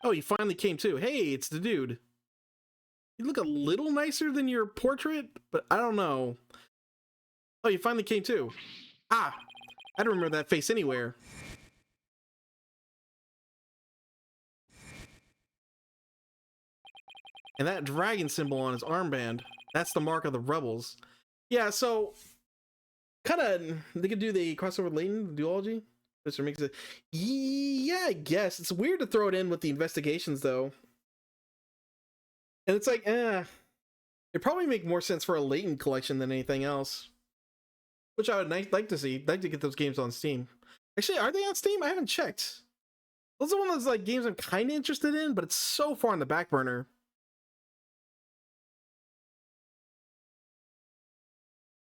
Oh, he finally came too. Hey, it's the dude. You look a little nicer than your portrait, but I don't know. Oh, you finally came too. Ah, I don't remember that face anywhere. And that dragon symbol on his armband, that's the mark of the rebels. Yeah, so kind of they could do the crossover with Layton, the duology. This makes it, yeah, I guess it's weird to throw it in with the investigations though. And it's like, it'd probably make more sense for a Layton collection than anything else, which I would like to see. Like to get those games on Steam. Actually, are they on Steam? I haven't checked. Those are one of those like games I'm kind of interested in, but it's so far on the back burner.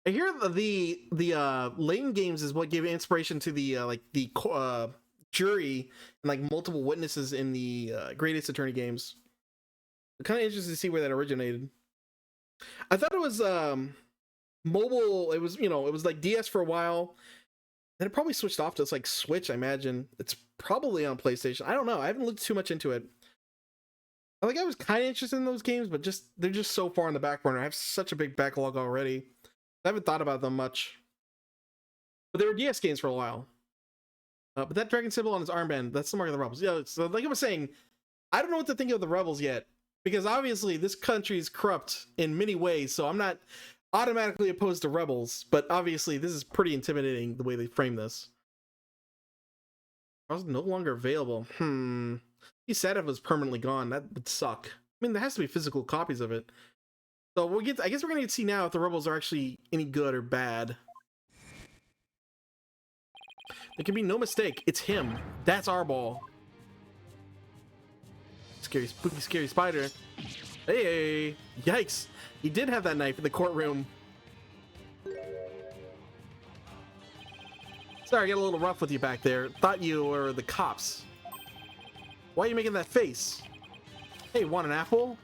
I hear the Layton games is what gave inspiration to the jury and like multiple witnesses in the Great Ace Attorney games. I'm kind of interested to see where that originated. I thought it was mobile. It was, it was like DS for a while. Then it probably switched off to like Switch, I imagine. It's probably on PlayStation. I don't know. I haven't looked too much into it. I was kind of interested in those games, but they're just so far on the back burner. I have such a big backlog already. I haven't thought about them much. But they were DS games for a while. But that dragon symbol on his armband, that's the mark of the rebels. Yeah, so like I was saying, I don't know what to think of the rebels yet. Because obviously this country is corrupt in many ways, so I'm not automatically opposed to rebels, but obviously this is pretty intimidating the way they frame this. I was no longer available. He said it was permanently gone. That would suck. I mean, there has to be physical copies of it. So we'll get. I guess we're gonna get to see now if the rebels are actually any good or bad. There can be no mistake. It's him. That's our ball. Scary, spooky, scary spider. Hey, yikes. He did have that knife in the courtroom. Sorry, I got a little rough with you back there. Thought you were the cops. Why are you making that face? Hey, want an apple?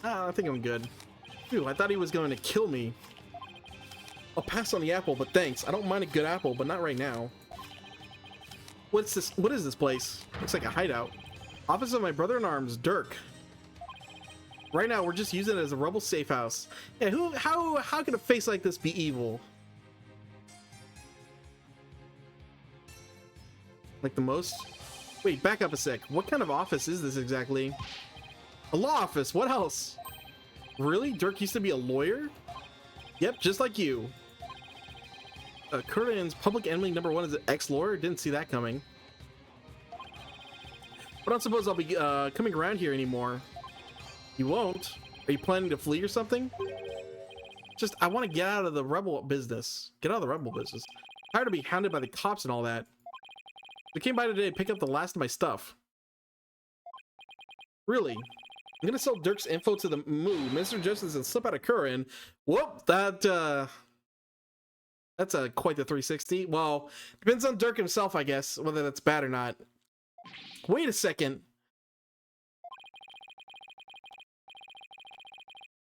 I think I'm good. Phew, I thought he was going to kill me. I'll pass on the apple, but thanks. I don't mind a good apple, but not right now. What's this? What is this place? Looks like a hideout. Office of my brother-in-arms, Dirk. Right now, we're just using it as a rebel safe house. Yeah, how can a face like this be evil? Like the most? Wait, back up a sec. What kind of office is this exactly? A law office. What else? Really? Dirk used to be a lawyer? Yep, just like you. Curran's public enemy #1 is an ex-lawyer? Didn't see that coming. But I don't suppose I'll be coming around here anymore. You won't? Are you planning to flee or something? Just, I want to get out of the rebel business. Get out of the rebel business. I'm tired of being hounded by the cops and all that. I came by today to pick up the last of my stuff. Really? I'm gonna sell Dirk's info to the Minister of Justice and slip out of Curran. Whoop, that's quite the 360. Well, depends on Dirk himself, I guess, whether that's bad or not. Wait a second.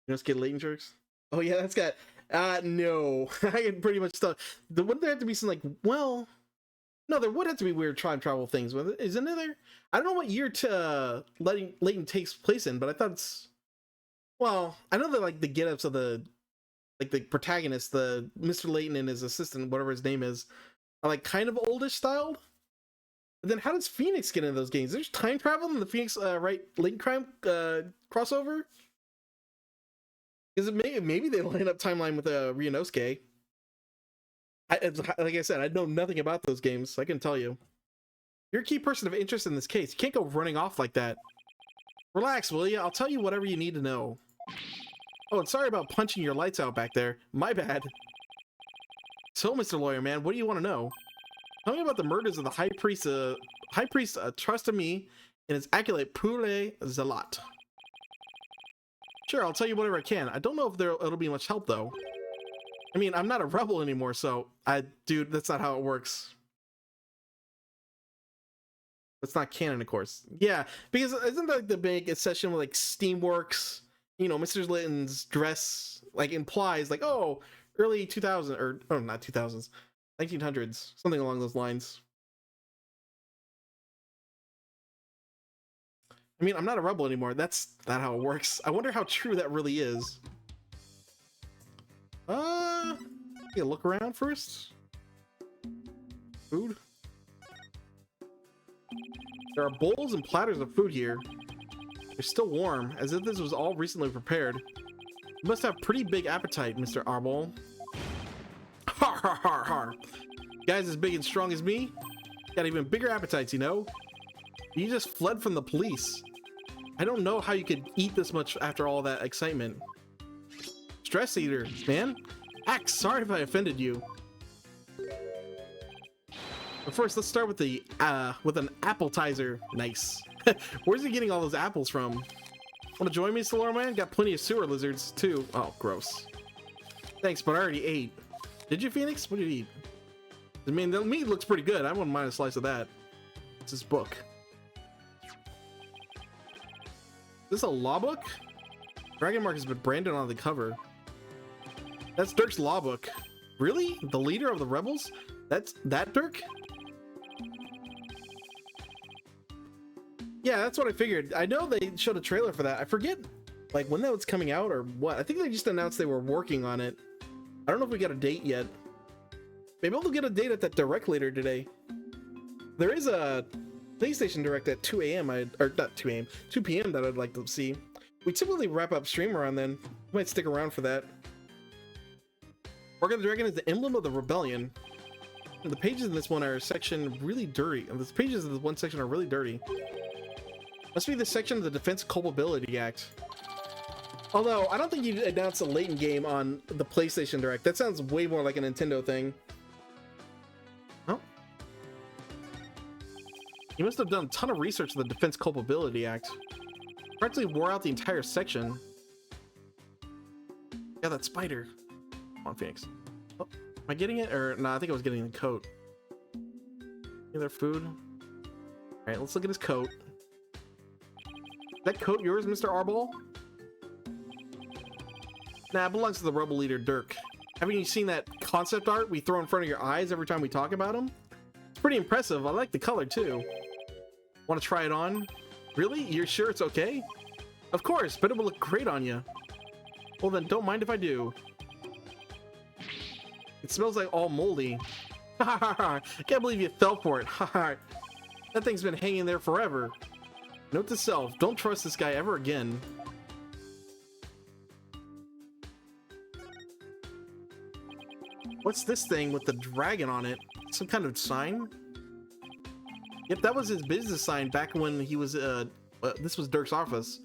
Let's get Layton jerks. Oh yeah, that's got no. I can pretty much tell. Wouldn't there have to be some like, well, no, there would have to be weird time travel things with it, isn't there? I don't know what year to Layton takes place in, but I thought it's, well, I know that like the get-ups of the protagonist, the Mr. Layton and his assistant, whatever his name is, are like kind of oldish styled. But then how does Phoenix get into those games? There's time travel in the Phoenix Layton crime crossover? Because maybe they line up timeline with Ryunosuke. Like I said, I know nothing about those games, so I can tell you. You're a key person of interest in this case. You can't go running off like that. Relax, will you? I'll tell you whatever you need to know. Oh, and sorry about punching your lights out back there. My bad. So, Mr. Lawyer Man, what do you want to know? Tell me about the murders of the High Priest. High Priest trusted me and his acolyte Pule Zealot. Sure, I'll tell you whatever I can. I don't know if it'll be much help, though. I mean, I'm not a rebel anymore, so dude, that's not how it works. That's not canon, of course. Yeah, because isn't that like the big session with like Steamworks? You know, Mr. Layton's dress like implies like, oh, early 2000s or oh, not 2000s, 1900s, something along those lines. I mean, I'm not a rebel anymore. That's not how it works. I wonder how true that really is. Yeah, look around first. Food. There are bowls and platters of food here. They're still warm, as if this was all recently prepared. You must have pretty big appetite, Mr. Arbol. Har har har har. Guys as big and strong as me got even bigger appetites, you know? You just fled from the police. I don't know how you could eat this much after all that excitement. Stress eater, man. Axe, sorry if I offended you. But first, let's start with an appetizer. Nice. Where's he getting all those apples from? Want to join me, Solaro Man? Got plenty of sewer lizards too. Oh, gross. Thanks, but I already ate. Did you, Phoenix? What did you eat? I mean, the meat looks pretty good. I wouldn't mind a slice of that. It's his book. Is this a law book? Dragon Mark has been branded on the cover. That's Dirk's law book. Really? The leader of the rebels? That's that Dirk? Yeah, that's what I figured. I know they showed a trailer for that. I forget like when that was coming out or what. I think they just announced they were working on it. I don't know if we got a date yet. Maybe we'll get a date at that direct later today. There is a PlayStation Direct at 2 a.m. or not 2 a.m. 2 p.m. that I'd like to see. We typically wrap up stream around then. We might stick around for that. Mark of the Dragon is the emblem of the rebellion. And the pages in this one are section really dirty. And the pages in this one section are really dirty. Must be the section of the Defense Culpability Act. Although, I don't think you announced a latent game on the PlayStation Direct. That sounds way more like a Nintendo thing. Oh. You must have done a ton of research on the Defense Culpability Act. Practically wore out the entire section. Yeah, that spider. Come on, Phoenix. Oh, am I getting it? Or, no, I think I was getting the coat. Any other food? Alright, let's look at his coat. Is that coat yours, Mr. Arbol? Nah, it belongs to the rebel leader, Dirk. Haven't you seen that concept art we throw in front of your eyes every time we talk about him? It's pretty impressive. I like the color, too. Want to try it on? Really? You're sure it's okay? Of course, but it will look great on you. Well then, don't mind if I do. It smells like all moldy. Ha ha ha! Can't believe you fell for it. Ha ha! That thing's been hanging there forever. Note to self, don't trust this guy ever again. What's this thing with the dragon on it? Some kind of sign? Yep, that was his business sign back when he was, this was Dirk's office.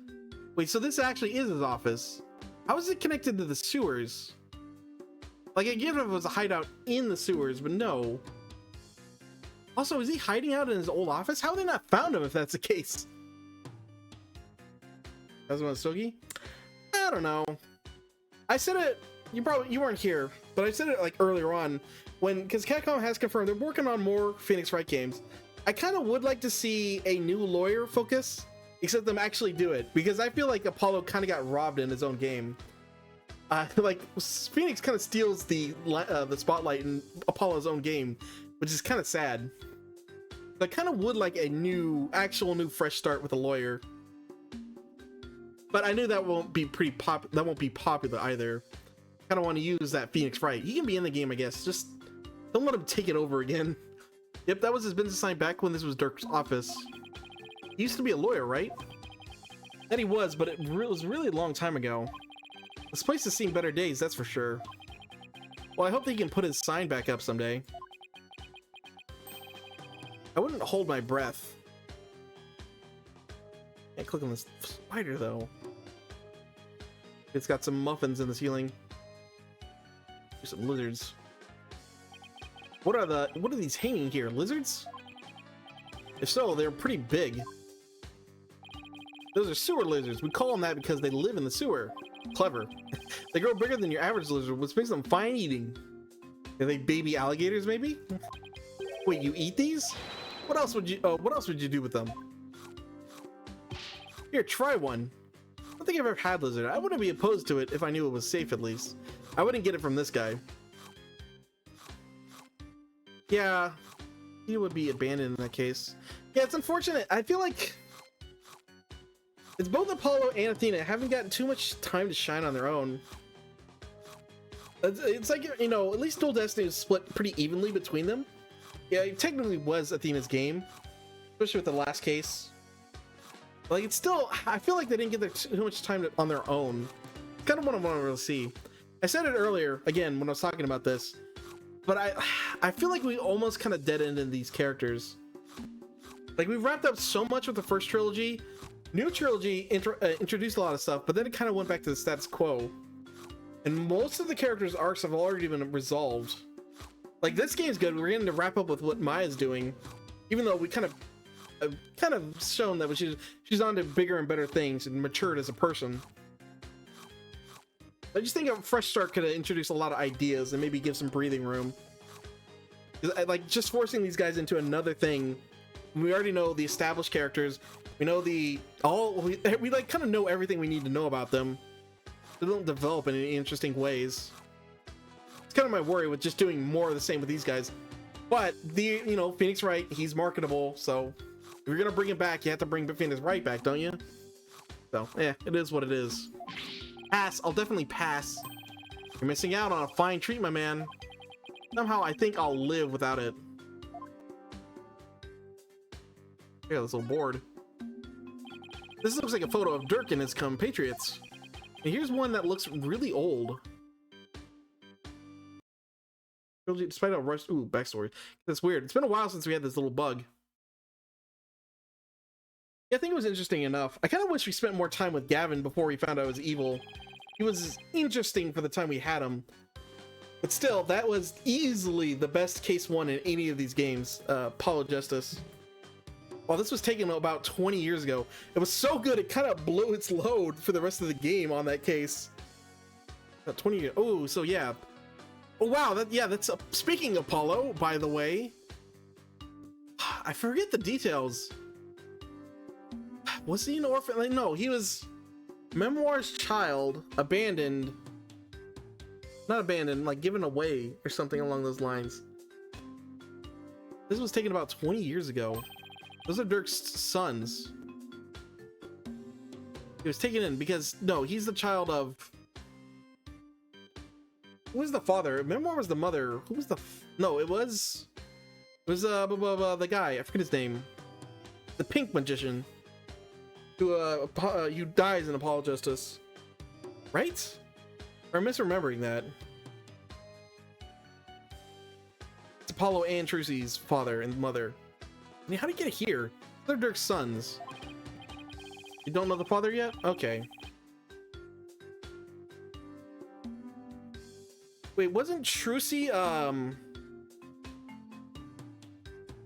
Wait, so this actually is his office. How is it connected to the sewers? Like, I get it was a hideout in the sewers, but no. Also, is he hiding out in his old office? How have they not found him if that's the case? That's one Stogie? I don't know. I said it, you weren't here, but I said it like earlier on because Capcom has confirmed they're working on more Phoenix Wright games. I kind of would like to see a new lawyer focus, except them actually do it, because I feel like Apollo kind of got robbed in his own game. Like Phoenix kind of steals the spotlight in Apollo's own game, which is kind of sad. I kind of would like a actual new fresh start with a lawyer. But I knew that won't be popular either. Kind of want to use that Phoenix Wright. He can be in the game, I guess. Just don't let him take it over again. Yep, that was his business sign back when this was Dirk's office. He used to be a lawyer, right? That he was, but it was really a long time ago. This place has seen better days, that's for sure. Well, I hope that he can put his sign back up someday. I wouldn't hold my breath. Can't click on this spider though. It's got some muffins in the ceiling. There's some lizards. What are these hanging here? Lizards? If so, they're pretty big. Those are sewer lizards. We call them that because they live in the sewer. Clever. They grow bigger than your average lizard, which makes them fine eating. Are they baby alligators, maybe? Wait, you eat these? What else would you do with them? Here, try one. I don't think I've ever had lizard. I wouldn't be opposed to it if I knew it was safe, at least. I wouldn't get it from this guy. Yeah, he would be abandoned in that case. Yeah, it's unfortunate. I feel like it's both Apollo and Athena haven't gotten too much time to shine on their own. It's like, you know, at least Dual Destiny is split pretty evenly between them. Yeah, it technically was Athena's game, especially with the last case. Like, it's still, I feel like they didn't get too much time on their own. Kind of what I want to really see. I said it earlier, again, when I was talking about this, but I feel like we almost kind of dead-ended these characters. Like, we wrapped up so much with the first trilogy. New trilogy introduced a lot of stuff, but then it kind of went back to the status quo. And most of the characters' arcs have already been resolved. Like, this game's good. We're getting to wrap up with what Maya's doing, even though we kind of shown that she's on to bigger and better things and matured as a person. I just think a fresh start could have introduced a lot of ideas and maybe give some breathing room. Like, just forcing these guys into another thing. We already know the established characters. We know we like kind of know everything we need to know about them. They don't develop in any interesting ways. It's kind of my worry with just doing more of the same with these guys. But Phoenix Wright, he's marketable, so if you're gonna bring him back, you have to bring Phoenix Wright back, don't you? So yeah, it is what it is. Pass. I'll definitely pass. You're missing out on a fine treat, my man. Somehow I think I'll live without it. Yeah, this little board. This looks like a photo of Dirk and his compatriots. And here's one that looks really old. Despite our rush, ooh, backstory. That's weird. It's been a while since we had this little bug. Yeah, I think it was interesting enough. I kind of wish we spent more time with Gavin before we found out it was evil. He was interesting for the time we had him. But still, that was easily the best case one in any of these games. Apollo Justice. Well, this was taken about 20 years ago. It was so good, it kind of blew its load for the rest of the game on that case. About 20 years. Oh, so yeah. Oh, wow. That's speaking of Apollo, by the way. I forget the details. Was he an orphan? Like, no, he was Memoir's child, abandoned. Not abandoned, like given away or something along those lines. This was taken about 20 years ago. Those are Dirk's sons. He was taken in because, no, he's the child of... Who was the father? Memoir was the mother. Who was the... No, it was the guy. I forget his name. The pink magician. Who dies in Apollo Justice. Right? Or am I misremembering that? It's Apollo and Trucy's father and mother. I mean, how did he get here? They're Dirk's sons. You don't know the father yet? Okay. Wait, wasn't Trucy,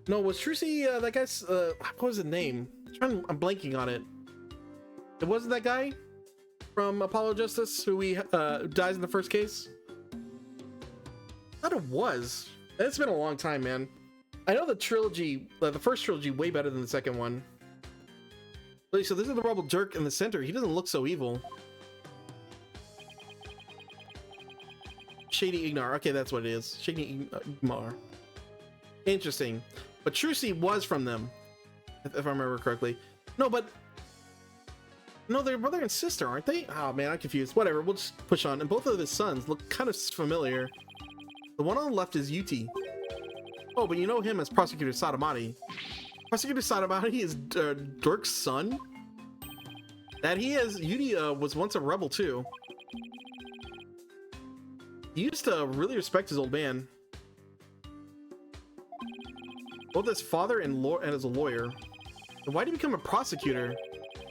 No, was Trucy, that guy's, what was his name? I'm blanking on it. It wasn't that guy from Apollo Justice who dies in the first case? I thought it was. It's been a long time, man. I know the trilogy, the first trilogy, way better than the second one. So this is the rebel Dirk in the center. He doesn't look so evil. Shady Ignar. Okay, that's what it is. Shady Ignar. Interesting. But Trucy was from them, if I remember correctly. No, they're brother and sister, aren't they? Oh man, I'm confused. Whatever, we'll just push on. And both of his sons look kind of familiar. The one on the left is Yuti. Oh, but you know him as Prosecutor Sadamati. Prosecutor Sadamati is Dirk's son? That he is. Yuti was once a rebel too. He used to really respect his old man. Both as father and as a lawyer. And why did he become a prosecutor?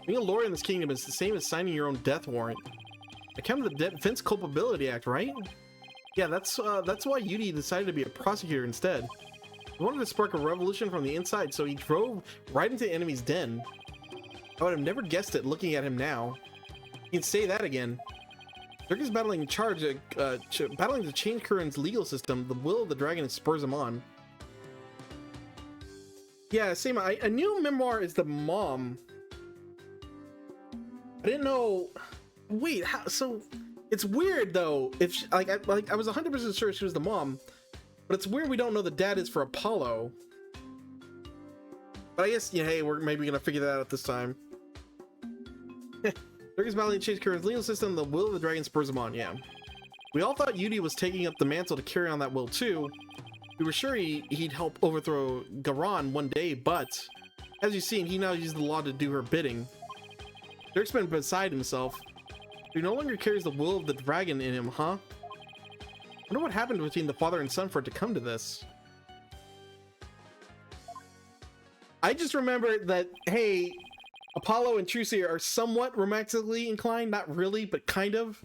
Being a lawyer in this kingdom is the same as signing your own death warrant. Account of the Defense Culpability Act, right? Yeah, that's why Yuti decided to be a prosecutor instead. He wanted to spark a revolution from the inside, so he drove right into the enemy's den. I would have never guessed it looking at him now. You can say that again. Dirk is battling to change Curran's legal system. The will of the dragon spurs him on. Yeah, same. I knew Memoir is the mom. I didn't know. Wait, how? So it's weird though. If she, I was 100% sure she was the mom, but it's weird we don't know the dad is for Apollo. But I guess, yeah, hey, we're maybe gonna figure that out this time. Dirk is battling to change Curran's legal system. The will of the dragon spurs him on. Yeah, we all thought Yuti was taking up the mantle to carry on that will too. We were sure he'd help overthrow Garan one day, but as you've seen, he now uses the law to do her bidding. Dirk's been beside himself. He no longer carries the will of the dragon in him, huh? I wonder what happened between the father and son for it to come to this. I just remember that, hey, Apollo and Trucy are somewhat romantically inclined, not really, but kind of.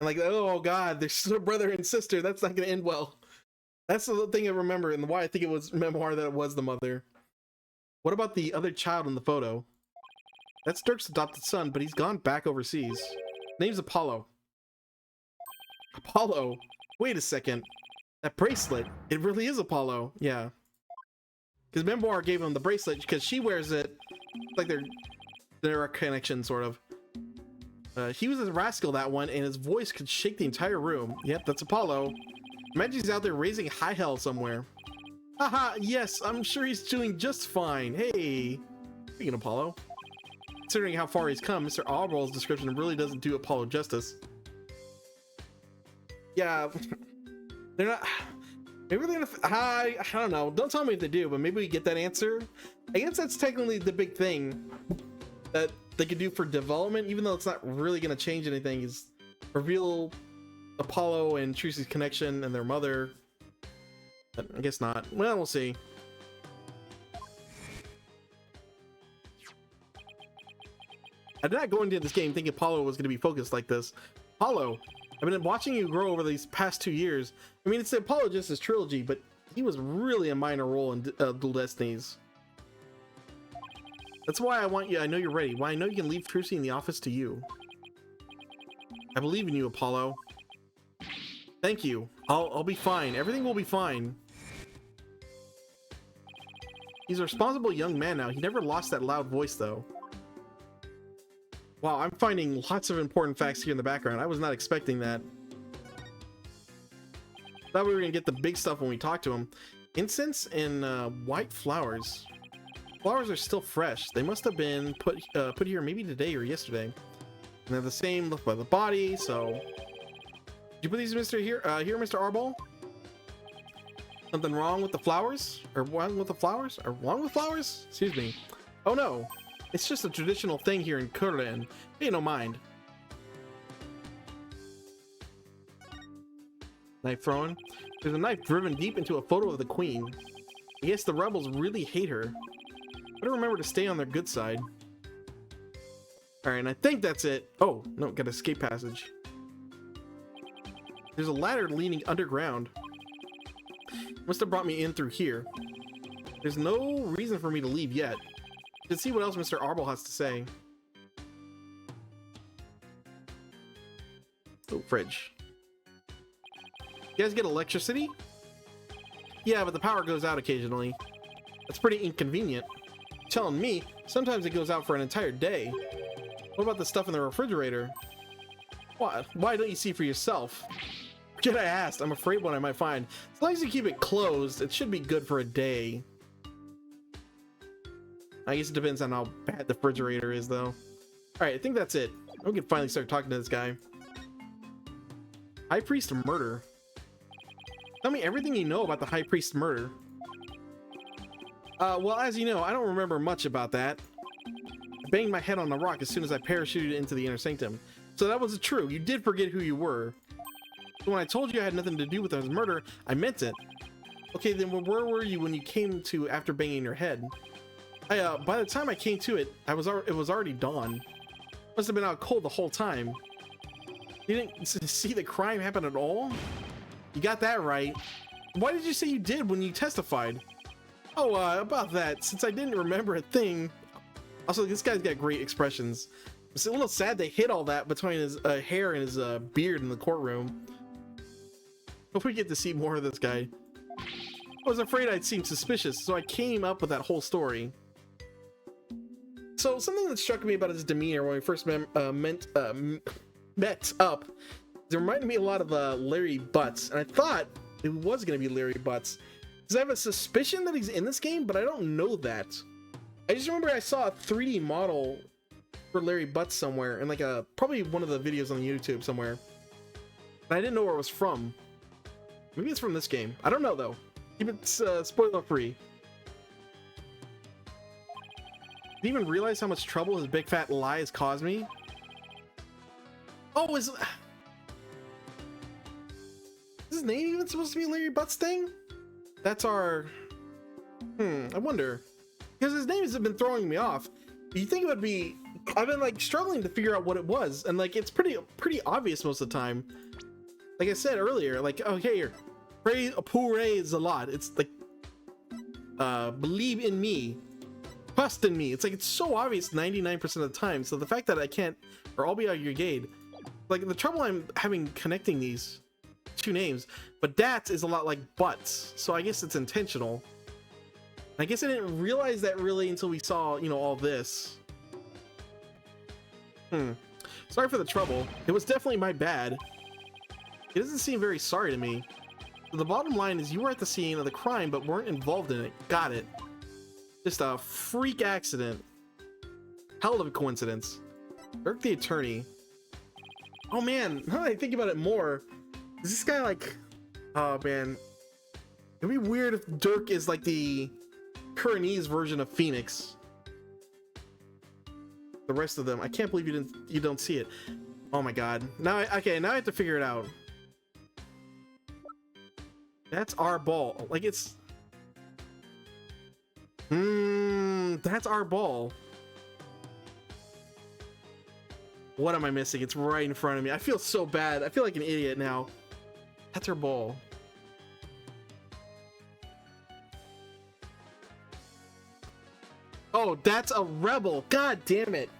And like, oh god, they're still brother and sister. That's not going to end well. That's the thing I remember, and why I think it was memoir that it was the mother. What about the other child in the photo? That's Dirk's adopted son, but he's gone back overseas. Name's Apollo. Apollo? Wait a second. That bracelet, it really is Apollo. Yeah. Because Memoir gave him the bracelet because she wears it. Like they're a connection, sort of. He was a rascal, that one, and his voice could shake the entire room. Yep, that's Apollo. Imagine he's out there raising high hell somewhere. Haha, yes, I'm sure he's doing just fine. Hey. Speaking of Apollo. Considering how far he's come, Mr. Arbal's description really doesn't do Apollo justice. Yeah, they're not. Maybe they're gonna. I don't know. Don't tell me if they do, but maybe we get that answer. I guess that's technically the big thing that they could do for development, even though it's not really gonna change anything. Is reveal Apollo and Trucy's connection and their mother. But I guess not. Well, we'll see. I did not go into this game thinking Apollo was going to be focused like this. Apollo, I've been watching you grow over these past 2 years. I mean, it's the Apollo Justice trilogy, but he was really a minor role in Dual Destinies. That's why I want you. I know you're ready. Why I know you can leave Trucy in the office to you. I believe in you, Apollo. Thank you. I'll be fine. Everything will be fine. He's a responsible young man now. He never lost that loud voice, though. Wow, I'm finding lots of important facts here in the background. I was not expecting that. Thought we were gonna get the big stuff when we talk to him. Incense and white flowers. Flowers are still fresh. They must have been put here maybe today or yesterday. And they're the same look by the body. So, did you put these, here, Mr. Arbol? Something wrong with the flowers? Or wrong with the flowers? Or wrong with flowers? Excuse me. Oh no. It's just a traditional thing here in Kurland. Pay no mind. Knife throwing. There's a knife driven deep into a photo of the queen. I guess the rebels really hate her. Better remember to stay on their good side. Alright, and I think that's it. Oh, no, got escape passage. There's a ladder leading underground. Must have brought me in through here. There's no reason for me to leave yet. Let's see what else Mr. Arbol has to say. Oh, fridge. You guys get electricity? Yeah, but the power goes out occasionally. That's pretty inconvenient. You're telling me, sometimes it goes out for an entire day. What about the stuff in the refrigerator? What? Why don't you see for yourself? Forget I asked. I'm afraid what I might find. As long as you keep it closed, it should be good for a day. I guess it depends on how bad the refrigerator is, though. Alright, I think that's it. We can finally start talking to this guy. High Priest murder. Tell me everything you know about the High Priest murder. Well, as you know, I don't remember much about that. I banged my head on the rock as soon as I parachuted into the inner sanctum. So that was true. You did forget who you were. So when I told you I had nothing to do with his murder, I meant it. Okay, then where were you when you came to after banging your head? By the time I came to it, it was already dawn. Must have been out cold the whole time. You didn't see the crime happen at all? You got that right. Why did you say you did when you testified? Oh, about that, since I didn't remember a thing. Also, this guy's got great expressions. It's a little sad they hid all that between his hair and his beard in the courtroom. Hope we get to see more of this guy. I was afraid I'd seem suspicious, so I came up with that whole story. So something that struck me about his demeanor when we first met up, it reminded me a lot of Larry Butts, and I thought it was going to be Larry Butts. Because I have a suspicion that he's in this game, but I don't know that. I just remember I saw a 3D model for Larry Butts somewhere, in like probably one of the videos on YouTube somewhere. And I didn't know where it was from. Maybe it's from this game. I don't know though. Keep it spoiler free. Didn't even realize how much trouble his big fat lie has caused me. Oh, is his name even supposed to be Larry Butts thing? That's our... I wonder. Because his name has been throwing me off. You think it would be... I've been like struggling to figure out what it was. And like, it's pretty obvious most of the time. Like I said earlier, like, okay, here. Praise a lot. It's like, believe in me. Trust in me. It's like, it's so obvious 99% of the time. So the fact that I can't, or I'll be out of your gate. Like the trouble I'm having connecting these two names, but Dats is a lot like Butts, so I guess it's intentional. I guess I didn't realize that really until we saw, you know, all this. Sorry for the trouble. It was definitely my bad. He doesn't seem very sorry to me. The bottom line is you were at the scene of the crime but weren't involved in it. Got it. Just a freak accident. Hell of a coincidence. Dirk the attorney. Oh man, now that I think about it more, is this guy like... Oh man. It'd be weird if Dirk is like the Kuranese version of Phoenix. The rest of them, I can't believe you don't see it. Oh my god. Now I have to figure it out. That's our ball. Like it's... that's our ball. What am I missing? It's right in front of me. I feel so bad. I feel like an idiot now. That's her ball. Oh, that's a rebel. God damn it.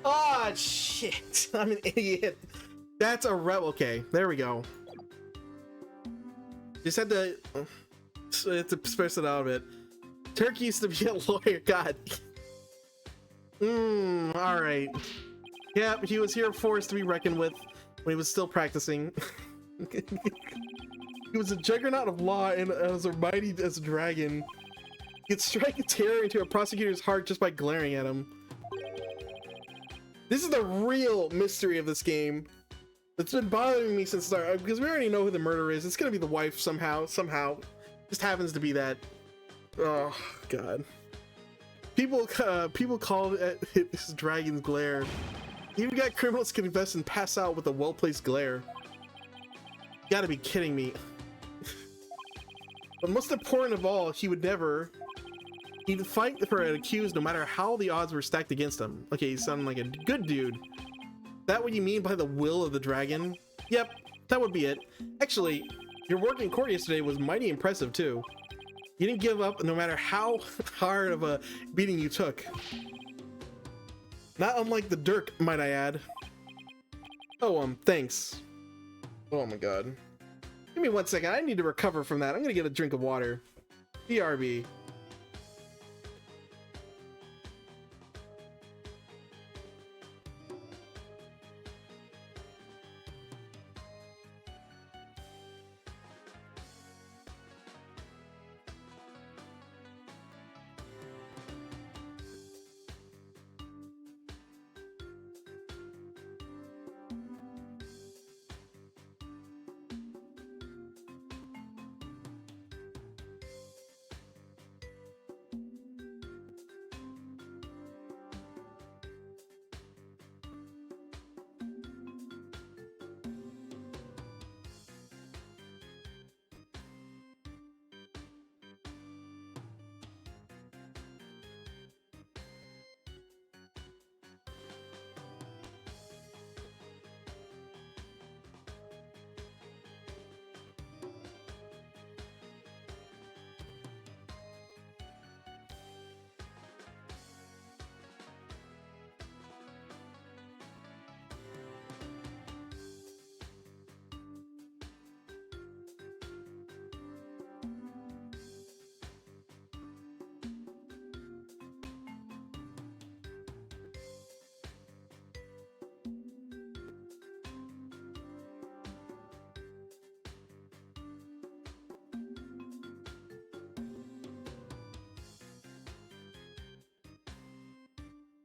Oh, shit. I'm an idiot. That's a rebel. Okay, there we go. Just had to express it out a bit. Turk used to be a lawyer. God. All right. Yeah, he was here forced to be reckoned with when he was still practicing. He was a juggernaut of law and as mighty as a dragon. He could strike terror into a prosecutor's heart just by glaring at him. This is the real mystery of this game. It's been bothering me since the start, because we already know who the murderer is. It's gonna be the wife somehow. Just happens to be that. Oh, God. People call it his dragon's glare. Even got criminals can invest and pass out with a well-placed glare. You gotta be kidding me. But most important of all, he'd fight for an accused no matter how the odds were stacked against him. Okay, he sounded like a good dude. That what you mean by the will of the dragon? Yep, that would be it. Actually, your work in court yesterday was mighty impressive too. You didn't give up no matter how hard of a beating you took. Not unlike the Dirk, might I add. Oh, thanks. Oh my god. Give me 1 second, I need to recover from that. I'm gonna get a drink of water. BRB.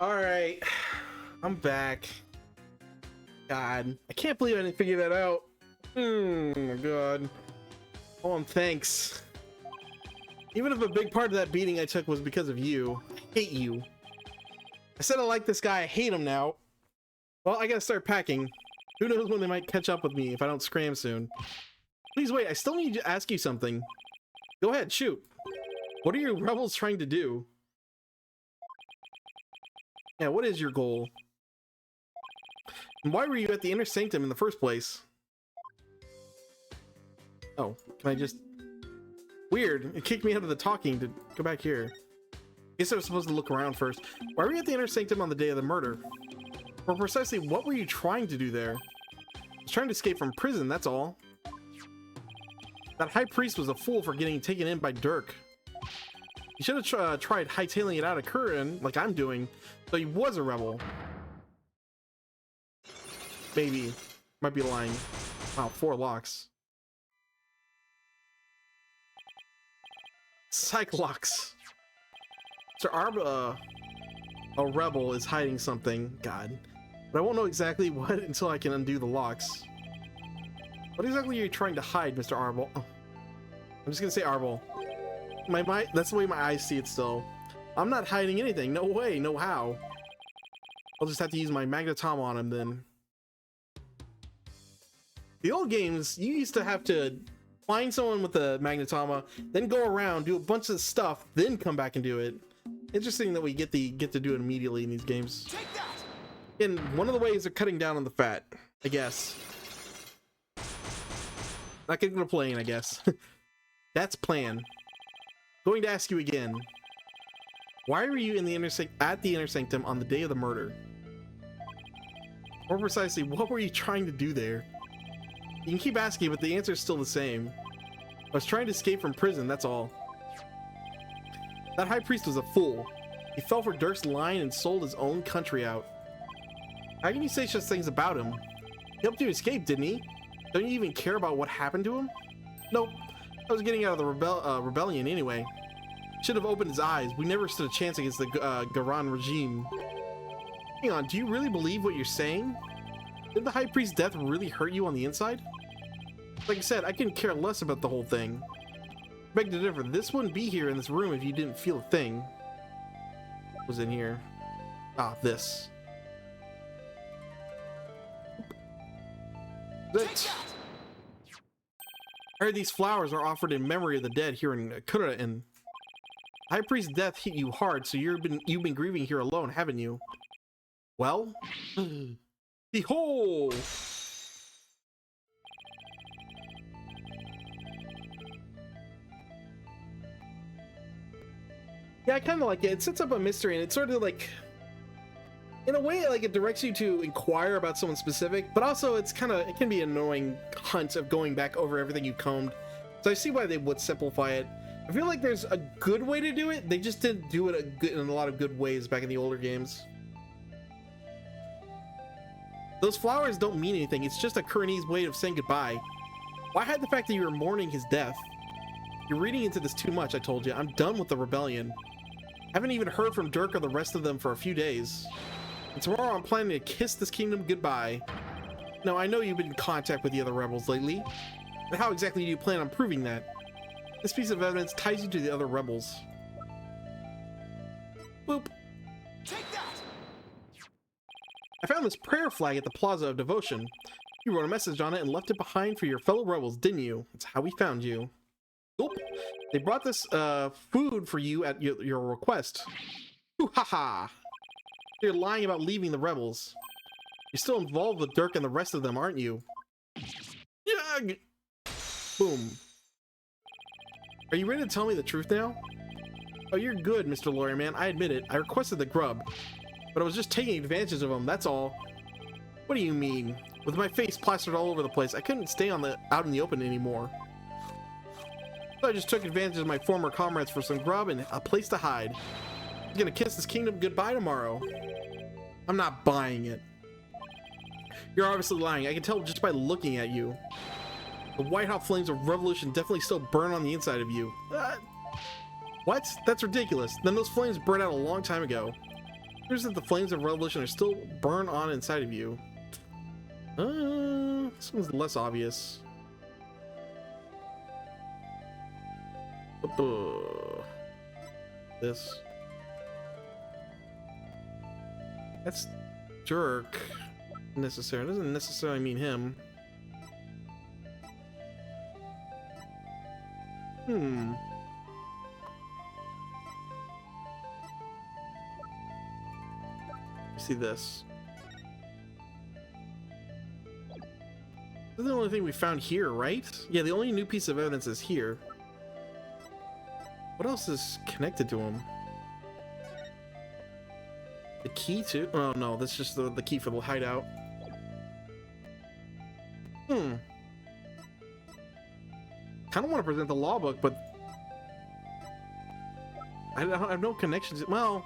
All right, I'm back. God, I can't believe I didn't figure that out. Oh my god. Oh, and thanks. Even if a big part of that beating I took was because of you. I hate you. I said I like this guy. I hate him now. Well, I gotta start packing. Who knows when they might catch up with me if I don't scram soon. Please wait, I still need to ask you something. Go ahead, shoot. What are your rebels trying to do? Yeah, what is your goal? And why were you at the Inner Sanctum in the first place? Oh, can I just... Weird, it kicked me out of the talking to go back here. Guess I was supposed to look around first. Why were you at the Inner Sanctum on the day of the murder? Or precisely, what were you trying to do there? I was trying to escape from prison, that's all. That high priest was a fool for getting taken in by Dirk. He should have tried hightailing it out of Curran, like I'm doing, so he was a rebel. Maybe. Might be lying. Wow, 4 locks. Cyclox. Sir Arba, a rebel, is hiding something. God. But I won't know exactly what until I can undo the locks. What exactly are you trying to hide, Mr. Arbol? Oh. I'm just gonna say Arbol. That's the way my eyes see it still. I'm not hiding anything. No way, no how. I'll just have to use my magnetoma on him then. The old games, you used to have to find someone with a magnetoma, then go around, do a bunch of stuff, then come back and do it. Interesting that we get to do it immediately in these games. Take that! And one of the ways they're cutting down on the fat, I guess. Not getting a plane, I guess. That's plan. Going to ask you again. Why were you in the at the Inner Sanctum on the day of the murder? More precisely, what were you trying to do there? You can keep asking, but the answer is still the same. I was trying to escape from prison, that's all. That high priest was a fool. He fell for Dirk's line and sold his own country out. How can you say such things about him? He helped you escape, didn't he? Don't you even care about what happened to him? Nope. I was getting out of the rebellion anyway. Should have opened his eyes. We never stood a chance against the Garan regime. Hang on, do you really believe what you're saying? Did the high priest's death really hurt you on the inside? Like I said, I couldn't care less about the whole thing. Beg to differ, this wouldn't be here in this room if you didn't feel a thing. What was in here? Ah, this. That. I heard these flowers are offered in memory of the dead here in Kura, and High Priest's death hit you hard, so you've been grieving here alone, haven't you? Well, behold! Yeah, I kind of like it. It sets up a mystery, and it's sort of like, in a way, like it directs you to inquire about someone specific, but also it can be an annoying hunt of going back over everything you combed. So I see why they would simplify it. I feel like there's a good way to do it. They just didn't do it in a lot of good ways back in the older games. Those flowers don't mean anything. It's just a Kuranese way of saying goodbye. Why hide the fact that you were mourning his death? You're reading into this too much, I told you. I'm done with the rebellion. Haven't even heard from Dirk or the rest of them for a few days. And tomorrow I'm planning to kiss this kingdom goodbye. Now, I know you've been in contact with the other rebels lately, but how exactly do you plan on proving that? This piece of evidence ties you to the other rebels. Boop. Take that! I found this prayer flag at the Plaza of Devotion. You wrote a message on it and left it behind for your fellow rebels, didn't you? That's how we found you. Oop. They brought this food for you at your request. Ooh, haha. You're lying about leaving the rebels. You're still involved with Dirk and the rest of them, aren't you? Yug! Boom. Are you ready to tell me the truth now? Oh, you're good, Mr. Lawyer Man. I admit it. I requested the grub, but I was just taking advantage of him, that's all. What do you mean? With my face plastered all over the place, I couldn't stay out in the open anymore. So I just took advantage of my former comrades for some grub and a place to hide. I'm gonna kiss this kingdom goodbye tomorrow. I'm not buying it. You're obviously lying. I can tell just by looking at you. The white-hot flames of revolution definitely still burn on the inside of you. What? That's ridiculous. Then those flames burned out a long time ago. Here's that the flames of revolution are still burn on inside of you. This one's less obvious. This. That's jerk. Necessary. Doesn't necessarily mean him. Hmm. See this. This is the only thing we found here, right? Yeah, the only new piece of evidence is here. What else is connected to him? The key to... Oh no, that's just the key for the hideout. Hmm. Kind of want to present the law book, but I have no connections. Well,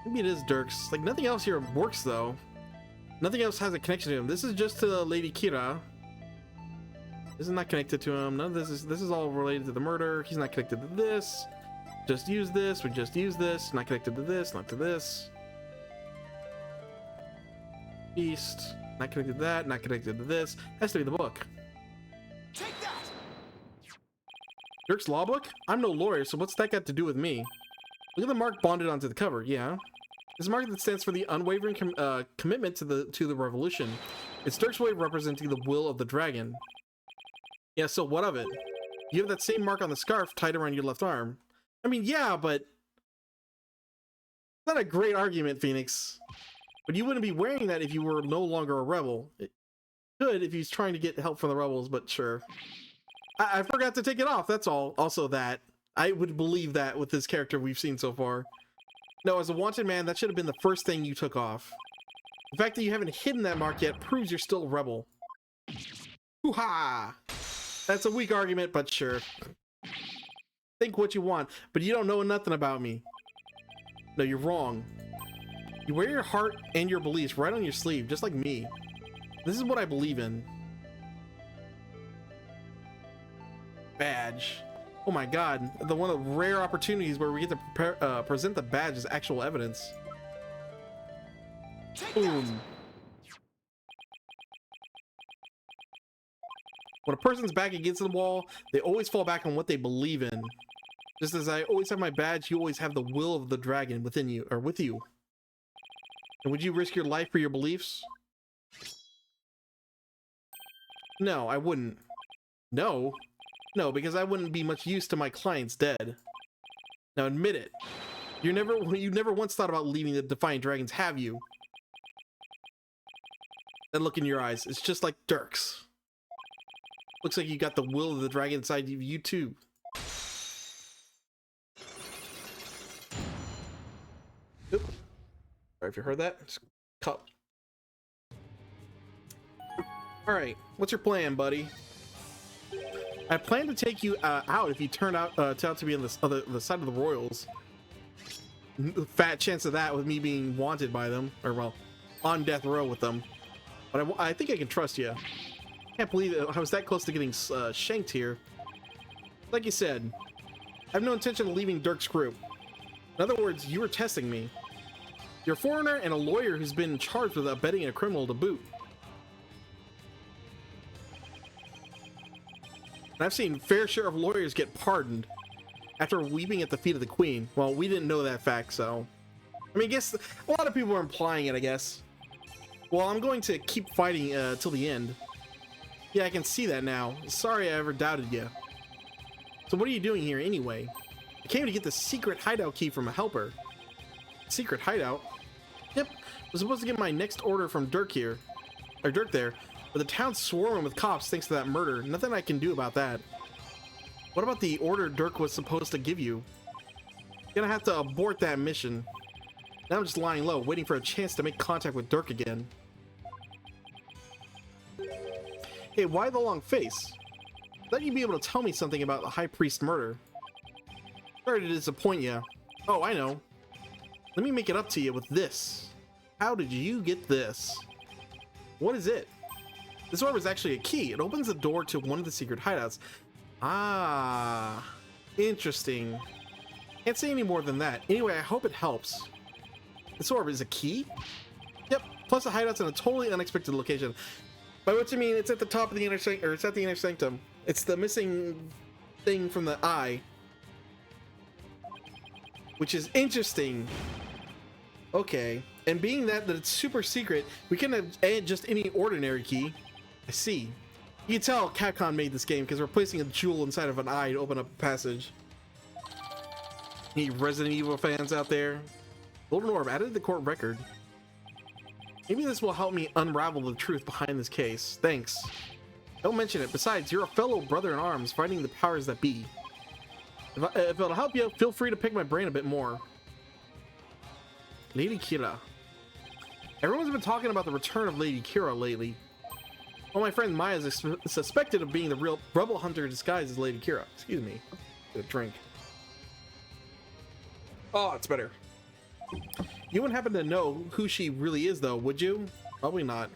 maybe it is Dirk's. Like, nothing else here works, though. Nothing else has a connection to him. This is just to Lady Kira. This is not connected to him. None of this is all related to the murder. He's not connected to this. Just use this. We just use this. Not connected to this. Not to this. Beast. Not connected to that. Not connected to this. Has to be the book. Take that! Dirk's law book? I'm no lawyer, so what's that got to do with me? Look at the mark bonded onto the cover. Yeah. This mark that stands for the unwavering commitment to the revolution. It's Dirk's way of representing the will of the dragon. Yeah, so what of it? You have that same mark on the scarf tied around your left arm. I mean, yeah, but... Not a great argument, Phoenix. But you wouldn't be wearing that if you were no longer a rebel. It could if he's trying to get help from the rebels, but sure. I forgot to take it off, that's all. Also that. I would believe that with this character we've seen so far. No, as a wanted man, that should have been the first thing you took off. The fact that you haven't hidden that mark yet proves you're still a rebel. Hoo-ha! That's a weak argument, but sure. Think what you want, but you don't know nothing about me. No, you're wrong. You wear your heart and your beliefs right on your sleeve, just like me. This is what I believe in. Badge. Oh my god, the one of the rare opportunities where we get to present the badge as actual evidence. Boom. When a person's back against the wall, they always fall back on what they believe in. Just as I always have my badge, you always have the will of the dragon within you, or with you. And would you risk your life for your beliefs? No, I wouldn't. No? No, because I wouldn't be much use to my clients dead. Now admit it. You never once thought about leaving the Defiant Dragons, have you? That look in your eyes, it's just like Dirk's. Looks like you got the will of the dragon inside of you too. Oop. Sorry if you heard that. Just cut. Alright, what's your plan, buddy? I plan to take you out if you turn out to be on the side of the Royals. Fat chance of that with me being wanted by them, or well, on death row with them. But I think I can trust you. Can't believe I was that close to getting shanked here. Like you said, I have no intention of leaving Dirk's group. In other words, you were testing me. You're a foreigner and a lawyer who's been charged with abetting a criminal to boot. And I've seen fair share of lawyers get pardoned after weeping at the feet of the queen. Well, we didn't know that fact, so... I mean, I guess a lot of people are implying it, I guess. Well, I'm going to keep fighting till the end. Yeah, I can see that now. Sorry I ever doubted you. So what are you doing here anyway? I came to get the secret hideout key from a helper. Secret hideout? Yep. I was supposed to get my next order from Dirk here. Or Dirk there. But the town's swarming with cops thanks to that murder. Nothing I can do about that. What about the order Dirk was supposed to give you? You're gonna have to abort that mission. Now I'm just lying low, waiting for a chance to make contact with Dirk again. Hey, why the long face? Thought you'd be able to tell me something about the High Priest murder. Sorry to disappoint you. Oh, I know. Let me make it up to you with this. How did you get this? What is it? This orb is actually a key. It opens the door to one of the secret hideouts. Ah, interesting. Can't say any more than that. Anyway, I hope it helps. This orb is a key? Yep, plus the hideout's in a totally unexpected location. By which I mean it's at the top of the inner sanctum, or it's at the inner sanctum. It's the missing thing from the eye. Which is interesting. Okay. And being that it's super secret, we can have just any ordinary key. I see. You can tell Capcom made this game because we're placing a jewel inside of an eye to open up a passage. Any Resident Evil fans out there? Golden Orb added to the court record. Maybe this will help me unravel the truth behind this case. Thanks. Don't mention it. Besides, you're a fellow brother in arms fighting the powers that be. If it'll help you, feel free to pick my brain a bit more. Lady Kira. Everyone's been talking about the return of Lady Kira lately. Well, my friend Maya is suspected of being the real rebel hunter disguised as Lady Kira. Excuse me. Get a drink. Oh, it's better. You wouldn't happen to know who she really is, though, would you? Probably not.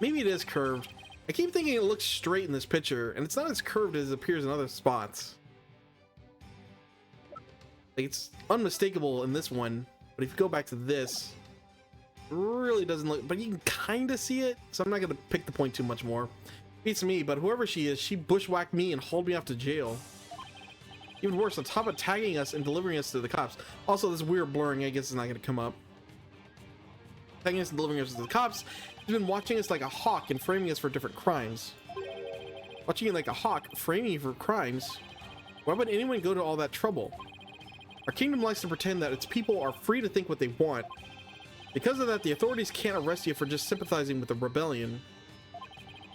Maybe it is curved. I keep thinking it looks straight in this picture, and it's not as curved as it appears in other spots. Like, it's unmistakable in this one, but if you go back to this, it really doesn't look, but you can kind of see it, so I'm not going to pick the point too much more. Beats me, but whoever she is, she bushwhacked me and hauled me off to jail. Even worse, on top of tagging us and delivering us to the cops. Also, this weird blurring, I guess, is not going to come up. Tagging us and delivering us to the cops. He's been watching us like a hawk and framing us for different crimes. Watching you like a hawk, framing you for crimes? Why would anyone go to all that trouble? Our kingdom likes to pretend that its people are free to think what they want. Because of that, the authorities can't arrest you for just sympathizing with the rebellion.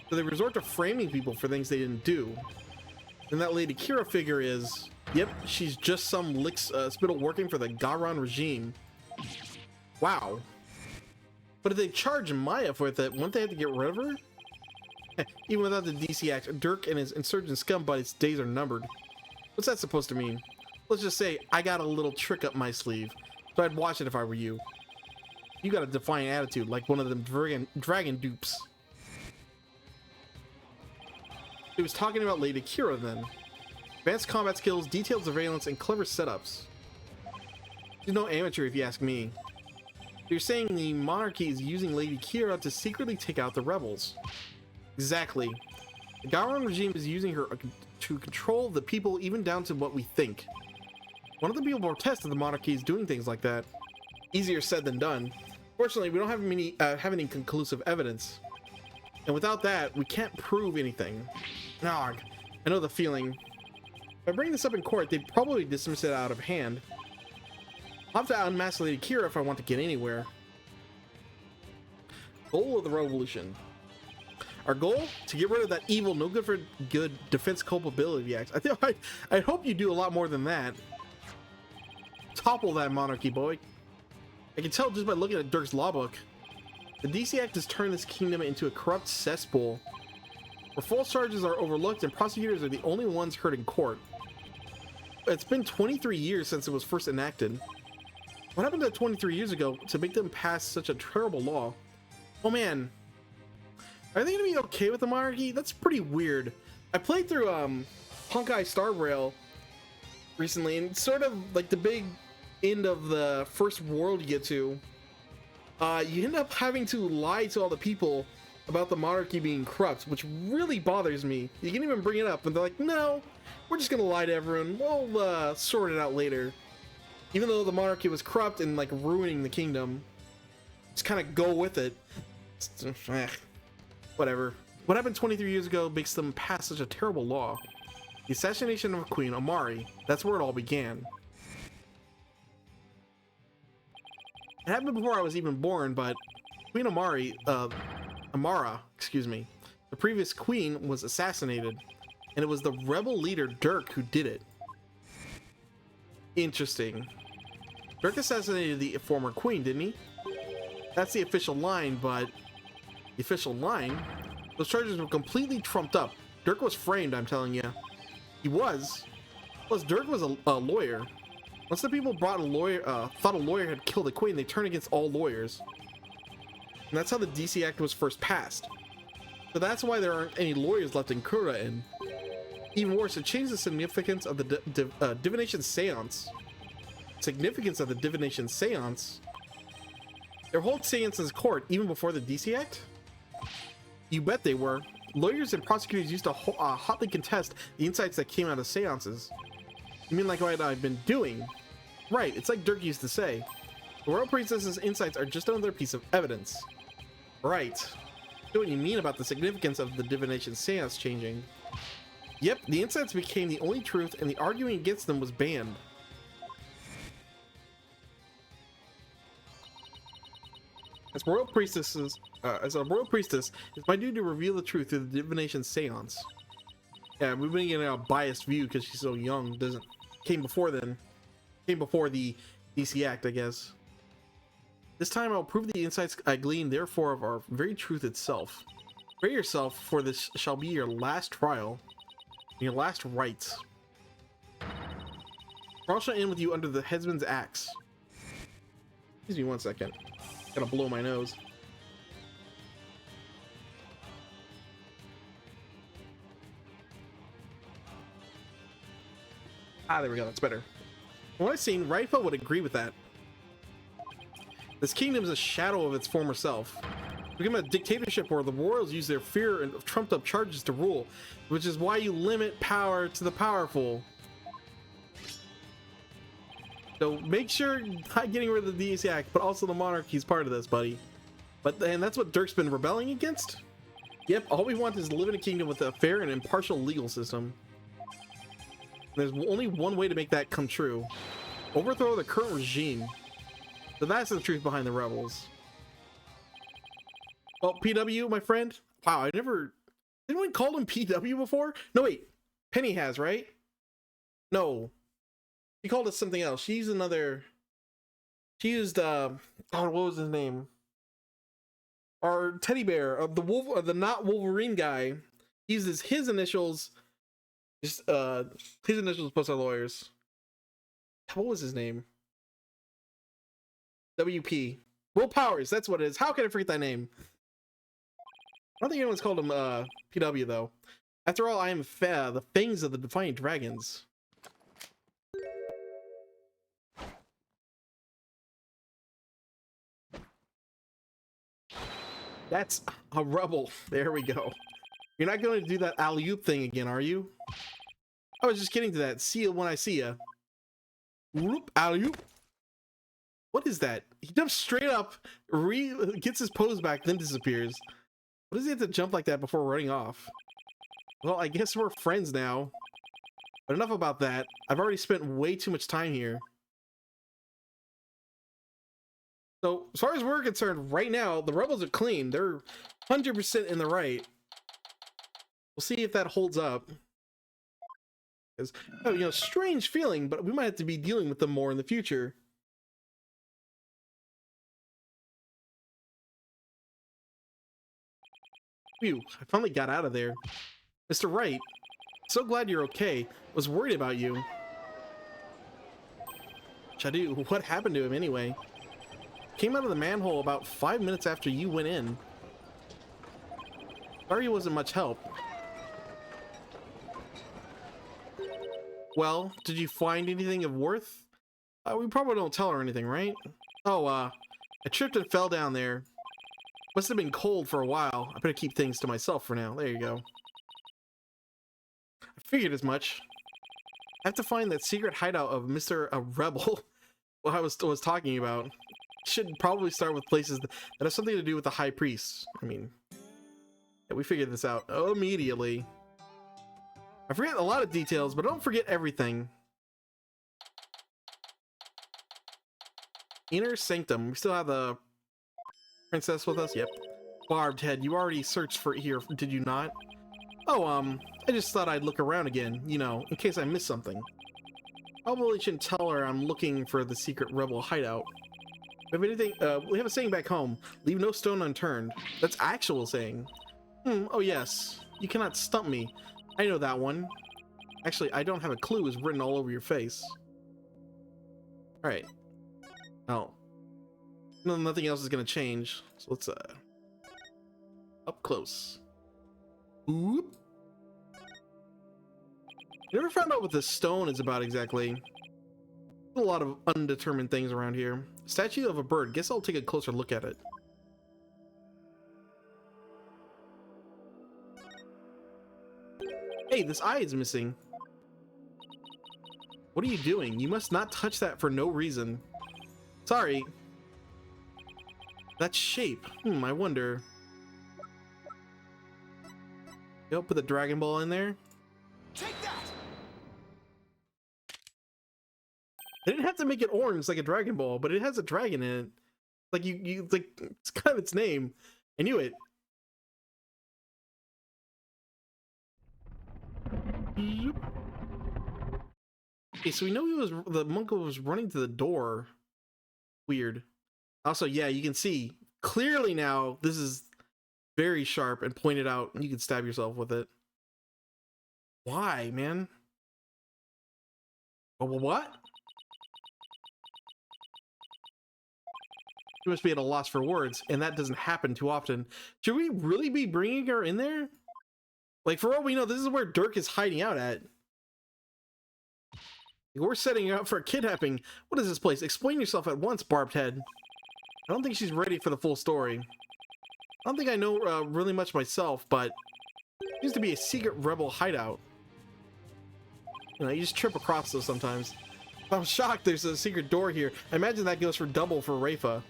So they resort to framing people for things they didn't do. And that Lady Kira figure is, yep, she's just some spittle working for the Garon regime. Wow. But if they charge Maya for it, wouldn't they have to get rid of her? Even without the DC Act, Dirk and his insurgent scum buddies' days are numbered. What's that supposed to mean? Let's just say I got a little trick up my sleeve, so I'd watch it if I were you. You got a defiant attitude, like one of them dragon dupes. He was talking about Lady Kira then. Advanced combat skills, detailed surveillance, and clever setups. She's no amateur if you ask me. You're saying the monarchy is using Lady Kira to secretly take out the rebels. Exactly. The Garon regime is using her to control the people, even down to what we think. One of the people protest that the monarchy is doing things like that. Easier said than done. Fortunately, we don't have any conclusive evidence. And without that, we can't prove anything. Nog, I know the feeling. If I bring this up in court, they'd probably dismiss it out of hand. I'll have to unmask Lady Kira if I want to get anywhere. Goal of the revolution. Our goal? To get rid of that evil, no good for good defense culpability act. I hope you do a lot more than that. Topple that monarchy, boy. I can tell just by looking at Dirk's law book. The DC Act has turned this kingdom into a corrupt cesspool, where false charges are overlooked and prosecutors are the only ones heard in court. It's been 23 years since it was first enacted. What happened to 23 years ago to make them pass such a terrible law? Oh man. Are they gonna be okay with the monarchy? That's pretty weird. I played through Honkai Star Rail recently, and it's sort of like the big end of the first world you get to. You end up having to lie to all the people about the monarchy being corrupt, which really bothers me. You can even bring it up and they're like, no, we're just gonna lie to everyone. We'll sort it out later. Even though the monarchy was corrupt and like ruining the kingdom, just kind of go with it. Whatever. What happened 23 years ago makes them pass such a terrible law. The assassination of Queen Amari, that's where it all began. It happened before I was even born, but Queen Amara, excuse me, the previous queen was assassinated, and it was the rebel leader Dirk who did it. Interesting. Dirk assassinated the former queen, didn't he? That's the official line, but the official line? Those charges were completely trumped up. Dirk was framed, I'm telling you. He was. Plus, Dirk was a lawyer. Once the people thought a lawyer had killed the queen, they turned against all lawyers. And that's how the DC Act was first passed. So that's why there aren't any lawyers left in Kura. And even worse, it changed the significance of the divination seance. Significance of the divination seance? There were seances in court even before the DC Act? You bet they were. Lawyers and prosecutors used to hotly contest the insights that came out of seances. You mean like what I've been doing? Right, it's like Dirk used to say. The Royal Priestess's insights are just another piece of evidence. Right. I know what you mean about the significance of the divination seance changing. Yep, the insights became the only truth, and the arguing against them was banned. As a royal priestess, it's my duty to reveal the truth through the divination seance. Yeah, we've been getting a biased view because she's so young. Came before then. Came before the DC Act, I guess. This time I'll prove the insights I gleaned, therefore, of our very truth itself. Prepare yourself, for this shall be your last trial, your last rites. I shall end with you under the headsman's axe. Excuse me 1 second. Gotta blow my nose. Ah, there we go. That's better. From what I've seen, Rightful would agree with that. This kingdom is a shadow of its former self. It's become a dictatorship where the royals use their fear and trumped up charges to rule, which is why you limit power to the powerful. So make sure not getting rid of the DC Act, but also the monarchy is part of this, buddy. And that's what Dirk's been rebelling against? Yep, all we want is to live in a kingdom with a fair and impartial legal system. There's only one way to make that come true. Overthrow the current regime. So that's the truth behind the rebels. Well, PW, my friend. Wow, I never... Anyone called him PW before? No, wait. Penny has, right? No. She called us something else. She used another... She used, oh, what was his name? Our teddy bear, the not Wolverine guy, uses his initials... Just, his initials plus our lawyers. What was his name? WP. Will Powers, that's what it is. How can I forget that name? I don't think anyone's called him PW though. After all, I am the fangs of the Defiant Dragons. That's a rebel. There we go. You're not going to do that alley-oop thing again, are you? I was just getting to that. See you when I see ya. Whoop, alley-oop. What is that? He jumps straight up, gets his pose back, then disappears. What does he have to jump like that before running off? Well, I guess we're friends now. But enough about that. I've already spent way too much time here. So, as far as we're concerned, right now, the rebels are clean. They're 100% in the right. We'll see if that holds up. Because, oh, you know, strange feeling, but we might have to be dealing with them more in the future. Phew, I finally got out of there. Mr. Wright, so glad you're okay. Was worried about you. Chadu, what happened to him anyway? Came out of the manhole about 5 minutes after you went in. Sorry he wasn't much help. Well, did you find anything of worth? We probably don't tell her anything, right? Oh, I tripped and fell down there. Must have been cold for a while. I better keep things to myself for now. There you go. I figured as much. I have to find that secret hideout of Mr. Rebel what I was talking about. Should probably start with places that have something to do with the High Priest. I mean, yeah, we figured this out immediately. I forget a lot of details, but don't forget everything. Inner Sanctum. We still have the princess with us? Yep. Barbed Head, you already searched for it here, did you not? Oh, I just thought I'd look around again, you know, in case I missed something. Probably shouldn't tell her I'm looking for the secret rebel hideout. If anything, we have a saying back home, leave no stone unturned. That's actual saying. Oh yes, you cannot stump me. I know that one. Actually, I don't have a clue is written all over your face. Alright. Oh. No, nothing else is gonna change. So let's, up close. Oop. Never found out what this stone is about exactly. A lot of undetermined things around here. Statue of a bird. Guess I'll take a closer look at it. Hey, this eye is missing. What are you doing? You must not touch that for no reason. Sorry. That shape. I wonder. Yep, put the Dragon Ball in there. Take that! They didn't have to make it orange like a Dragon Ball, but it has a dragon in it. Like like it's kind of its name. I knew it. Okay, so we know the monk was running to the door. Weird. Also, yeah, you can see clearly now this is very sharp and pointed out. You can stab yourself with it. Why, man? What? You must be at a loss for words, and that doesn't happen too often. Should we really be bringing her in there? Like, for all we know, this is where Dirk is hiding out at. We're setting her up for a kidnapping. What is this place? Explain yourself at once, Barbed Head. I don't think she's ready for the full story. I don't think I know really much myself, but it seems to be a secret rebel hideout. You know, you just trip across those sometimes. I'm shocked there's a secret door here. I imagine that goes for double for Rafa.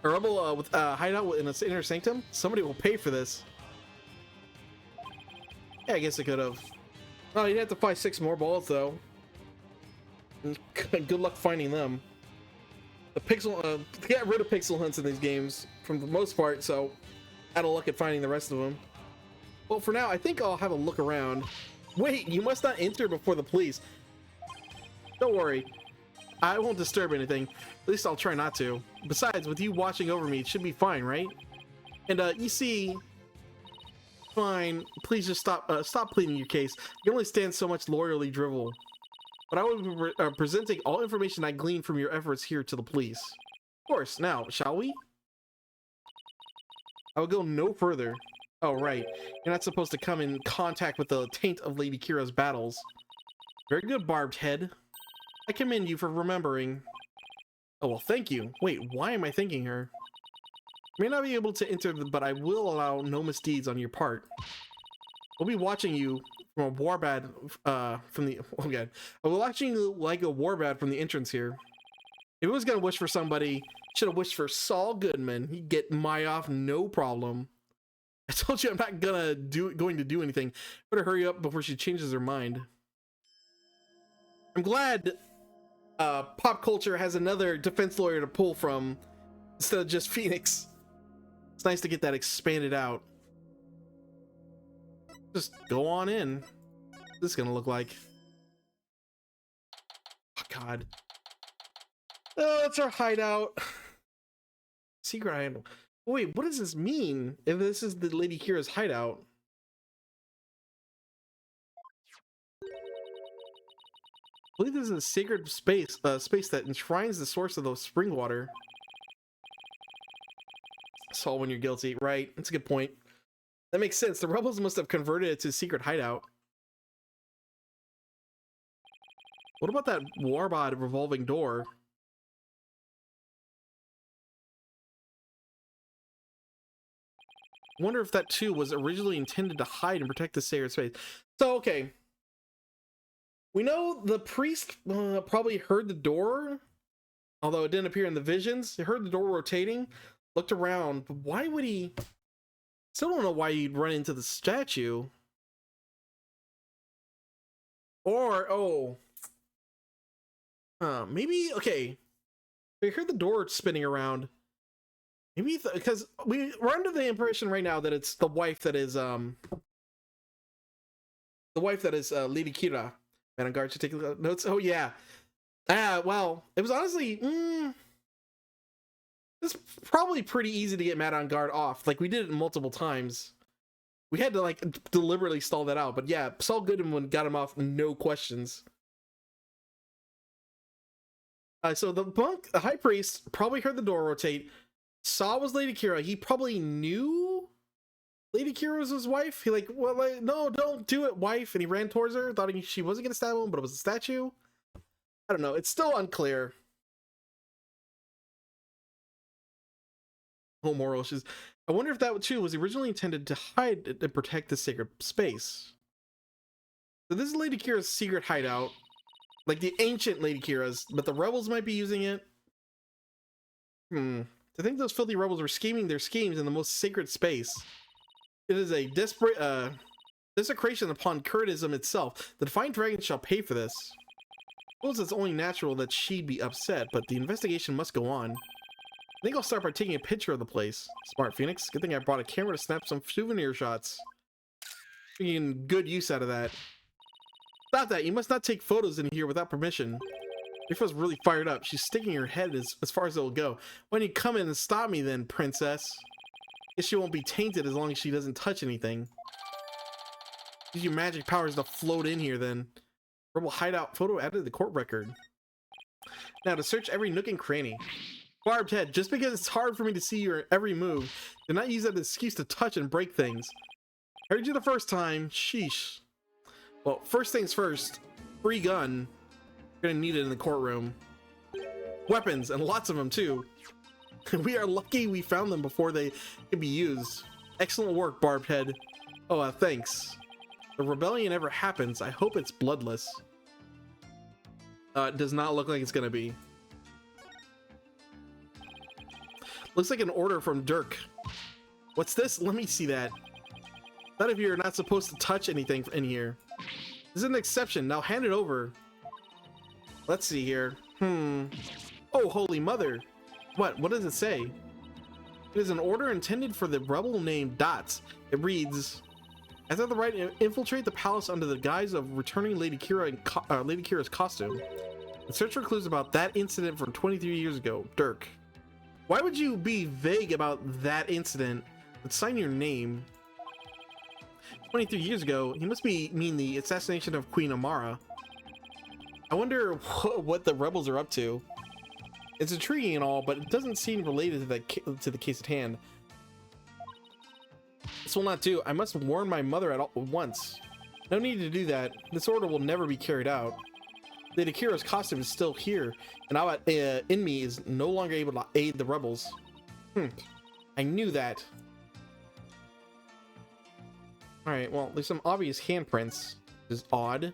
A rebel with hideout in its inner sanctum? Somebody will pay for this. Yeah, I guess it could have. Oh, you'd have to fight 6 more balls, though. Good luck finding them. The pixel, get rid of pixel hunts in these games, from the most part, so out of luck at finding the rest of them. Well, for now, I think I'll have a look around. Wait, you must not enter before the police. Don't worry. I won't disturb anything. At least I'll try not to. Besides, with you watching over me, it should be fine, right? And, you see... Fine. Please just stop pleading your case. You only stand so much loyally drivel. But I will be presenting all information I gleaned from your efforts here to the police. Of course. Now, shall we? I will go no further. Oh, right. You're not supposed to come in contact with the taint of Lady Kira's battles. Very good, Barbed Head. I commend you for remembering. Oh, well, thank you. Wait, why am I thanking her? I may not be able to enter, but I will allow no misdeeds on your part. We'll be watching you from a warbad from the... Oh, God. I'll be watching you like a warbad from the entrance here. If it was going to wish for somebody, should have wished for Saul Goodman. He'd get Maya off no problem. I told you I'm not going to do anything. Better hurry up before she changes her mind. I'm glad pop culture has another defense lawyer to pull from instead of just Phoenix. It's nice to get that expanded out. Just go on in. What's this gonna look like? Oh, God. Oh, it's our hideout. Secret hideout. Wait, what does this mean? If this is the Lady Kira's hideout? I believe this is a sacred space that enshrines the source of the spring water. Saul when you're guilty, right? That's a good point. That makes sense. The rebels must have converted it to a secret hideout. What about that warbod revolving door? I wonder if that too was originally intended to hide and protect the sacred space. So, okay. We know the priest probably heard the door, although it didn't appear in the visions. He heard the door rotating, looked around, but why would he... Still don't know why he'd run into the statue. Or, maybe, okay. We heard the door spinning around. Maybe, because we're under the impression right now that it's the wife that is, Lady Kira. Man on guard should take notes. Oh, yeah. Well, it was honestly, it's probably pretty easy to get Mad on Guard off. Like, we did it multiple times. We had to, like, deliberately stall that out. But yeah, Saul Goodman got him off, no questions. So the high priest probably heard the door rotate. Saw was Lady Kira. He probably knew Lady Kira was his wife. He like, well, like, no, don't do it, wife. And he ran towards her, thought she wasn't going to stab him, but it was a statue. I don't know. It's still unclear. Whole moral issues. I wonder if that too was originally intended to hide and protect the sacred space. So this is Lady Kira's secret hideout. Like the ancient Lady Kira's, but the rebels might be using it. To think those filthy rebels were scheming their schemes in the most sacred space. It is a desecration upon Kurtism itself. The Defiant Dragon shall pay for this. I suppose it's only natural that she'd be upset, but the investigation must go on. I think I'll start by taking a picture of the place. Smart Phoenix. Good thing I brought a camera to snap some souvenir shots. Getting good use out of that. Stop that! You must not take photos in here without permission. Rifa's really fired up. She's sticking her head as far as it'll go. Why don't you come in and stop me then, princess? Guess she won't be tainted as long as she doesn't touch anything. Use your magic powers to float in here then. Rebel hideout photo added to the court record. Now to search every nook and cranny. Barbed head, just because it's hard for me to see your every move, do not use that as an excuse to touch and break things. I heard you the first time. Sheesh. Well, first things first. Free gun. You're gonna need it in the courtroom. Weapons, and lots of them too. We are lucky we found them before they could be used. Excellent work, Barbed Head. Oh, thanks. If a rebellion ever happens, I hope it's bloodless. It does not look like it's gonna be. Looks like an order from Dirk. What's this? Let me see that. None of you are not supposed to touch anything in here. This is an exception. Now hand it over. Let's see here. Oh, Holy Mother. What does it say? It is an order intended for the rebel named Dots. It reads, as I have the right to infiltrate the palace under the guise of returning Lady Kira in Lady Kira's costume. The search for clues about that incident from 23 years ago. Dirk. Why would you be vague about that incident, but sign your name? 23 years ago, he must mean the assassination of Queen Amara. I wonder what the rebels are up to. It's intriguing and all, but it doesn't seem related to the case at hand. This will not do. I must warn my mother at once. No need to do that. This order will never be carried out. Lady Kira's costume is still here, and now in me is no longer able to aid the rebels. I knew that. Alright, well, there's some obvious handprints. This is odd.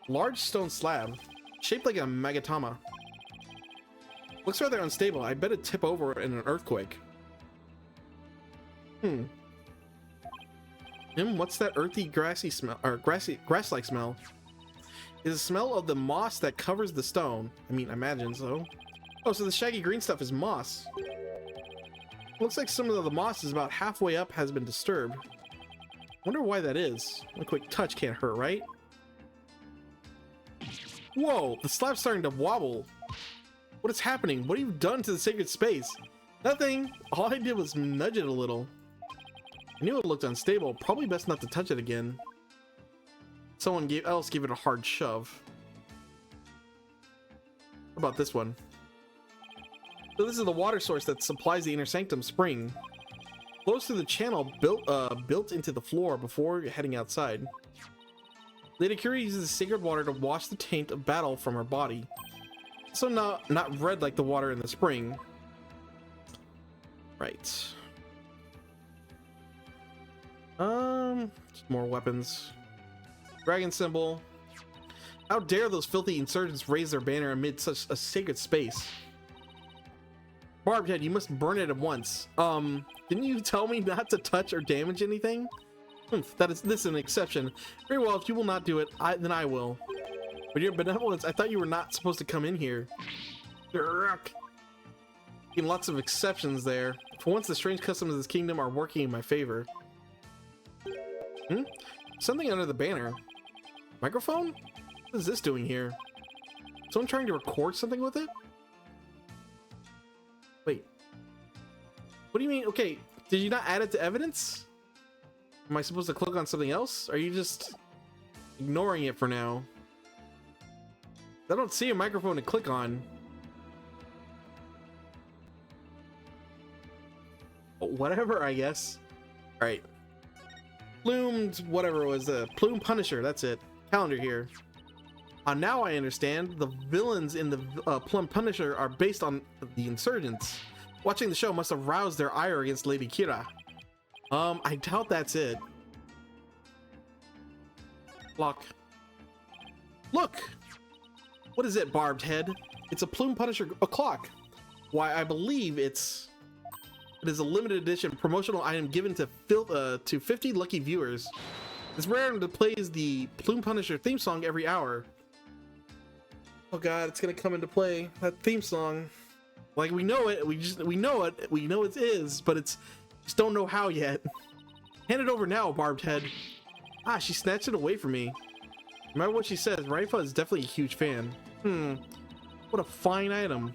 Large stone slab, shaped like a magatama. Looks rather unstable. I bet it'd tip over in an earthquake. What's that earthy, grassy smell, or grass-like smell? Is the smell of the moss that covers the stone. I mean, I imagine so. Oh, so the shaggy green stuff is moss. Looks like some of the moss is about halfway up has been disturbed. Wonder why that is. A quick touch can't hurt, right? Whoa, the slab's starting to wobble. What is happening? What have you done to the sacred space? Nothing. All I did was nudge it a little. I knew it looked unstable. Probably best not to touch it again. Someone else gave it a hard shove. What about this one? So this is the water source that supplies the inner sanctum spring. Flows through the channel built into the floor before heading outside. Lady Kira uses the sacred water to wash the taint of battle from her body. So not red like the water in the spring. Right. More weapons. Dragon symbol. How dare those filthy insurgents raise their banner amid such a sacred space? Barbed Head, you must burn it at once. Didn't you tell me not to touch or damage anything? This is an exception. Very well, if you will not do it, then I will. But your benevolence, I thought you were not supposed to come in here. Getting lots of exceptions there. For once, the strange customs of this kingdom are working in my favor. Something under the banner. Microphone? What is this doing here? Someone trying to record something with it? Wait. What do you mean? Okay, did you not add it to evidence? Am I supposed to click on something else? Or are you just ignoring it for now? I don't see a microphone to click on. Whatever, I guess. Alright. Plumed, whatever it was, Plume Punisher, that's it. Calendar here. Now I understand. The villains in the Plume Punisher are based on the insurgents. Watching the show must have roused their ire against Lady Kira. I doubt that's it. Lock. Look! What is it, Barbed Head? It's a Plume Punisher clock. Why, I believe it is a limited edition promotional item given to 50 lucky viewers. It's rare and it plays the Plume Punisher theme song every hour. Oh god, it's gonna come into play. That theme song. Like, we know it, we know it is, but it's just don't know how yet. Hand it over now, Barbed Head. Ah, she snatched it away from me. Remember what she says, Rifa is definitely a huge fan. What a fine item.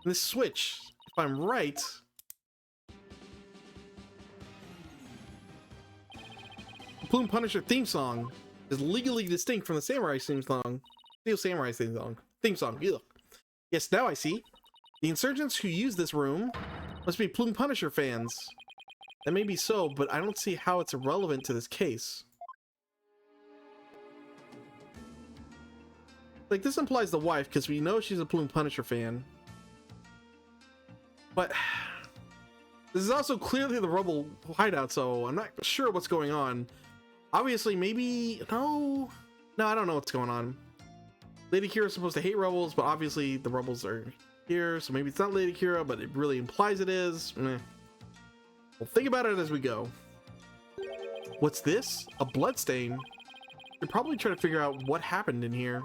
And this switch, if I'm right. The Plume Punisher theme song is legally distinct from the Samurai theme song. Steel Samurai theme song. Ugh. Yes, now I see. The insurgents who use this room must be Plume Punisher fans. That may be so, but I don't see how it's irrelevant to this case. Like, this implies the wife, because we know she's a Plume Punisher fan. But this is also clearly the Rebel hideout, so I'm not sure what's going on. Obviously, maybe... No, I don't know what's going on. Lady Kira's supposed to hate Rebels, but obviously the Rebels are here, so maybe it's not Lady Kira, but it really implies it is. Meh. We'll think about it as we go. What's this? A bloodstain? You're probably trying to figure out what happened in here.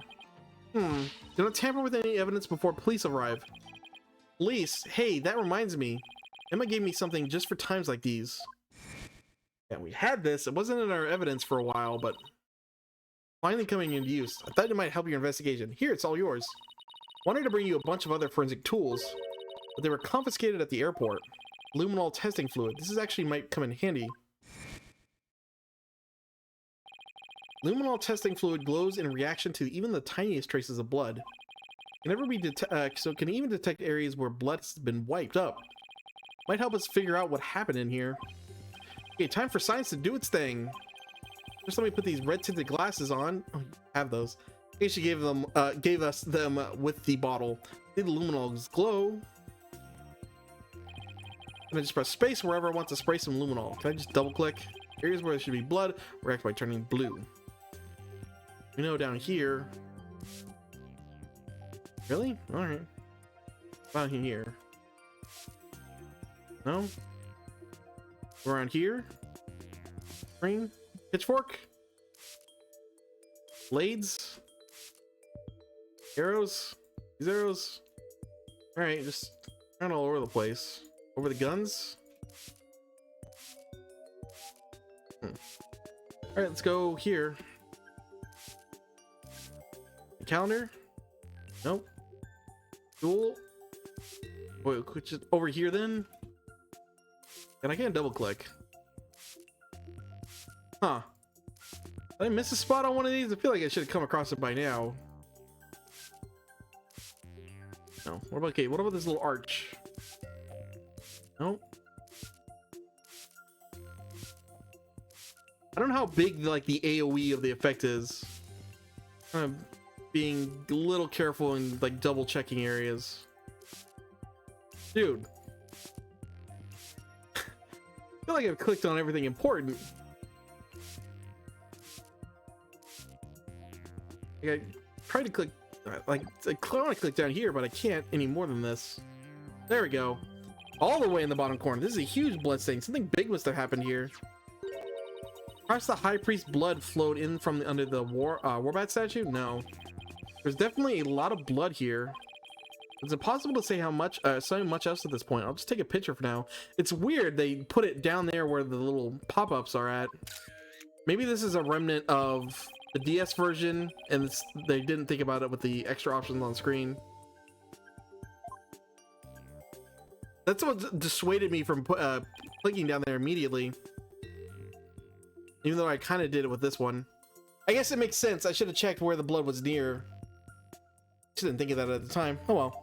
Do not tamper with any evidence before police arrive. Police? Hey, that reminds me. Emma gave me something just for times like these. Yeah, we had this. It wasn't in our evidence for a while, but finally coming into use. I thought it might help your investigation. Here, it's all yours. Wanted to bring you a bunch of other forensic tools, but they were confiscated at the airport. Luminol testing fluid. This is actually might come in handy. Luminol testing fluid glows in reaction to even the tiniest traces of blood. Can never be so it can even detect areas where blood has been wiped up. Might help us figure out what happened in here. Okay, time for science to do its thing. Just let me put these red tinted glasses on. Oh, you have those. Okay, she gave us them with the bottle. The luminols glow. And I just press space wherever I want to spray some luminol. Can I just double click? Areas where there should be blood react by turning blue. We know down here. Really? Alright. About here. No? Around here? Green? Pitchfork? Blades? Arrows? These arrows? Alright, just kind of all over the place. Over the guns? Alright, let's go here. The calendar? Nope. Cool. Wait, just over here then? And I can't double click. Huh. Did I miss a spot on one of these? I feel like I should have come across it by now. No. What about, okay, what about this little arch? Nope. I don't know how big like the AoE of the effect is. I'm being a little careful and like double checking areas. Dude. I feel like I've clicked on everything important. Like, I tried to click, like I want to click down here, but I can't any more than this. There we go. All the way in the bottom corner. This is a huge blood stain. Something big must have happened here. Perhaps the High Priest's blood flowed in from under the Warbat statue? No. There's definitely a lot of blood here. It's impossible to say how much, so much else at this point. I'll just take a picture for now. It's weird they put it down there where the little pop-ups are at. Maybe this is a remnant of the DS version, and they didn't think about it with the extra options on screen. That's what dissuaded me from clicking down there immediately. Even though I kind of did it with this one. I guess it makes sense. I should have checked where the blood was near. Just didn't think of that at the time. Oh well.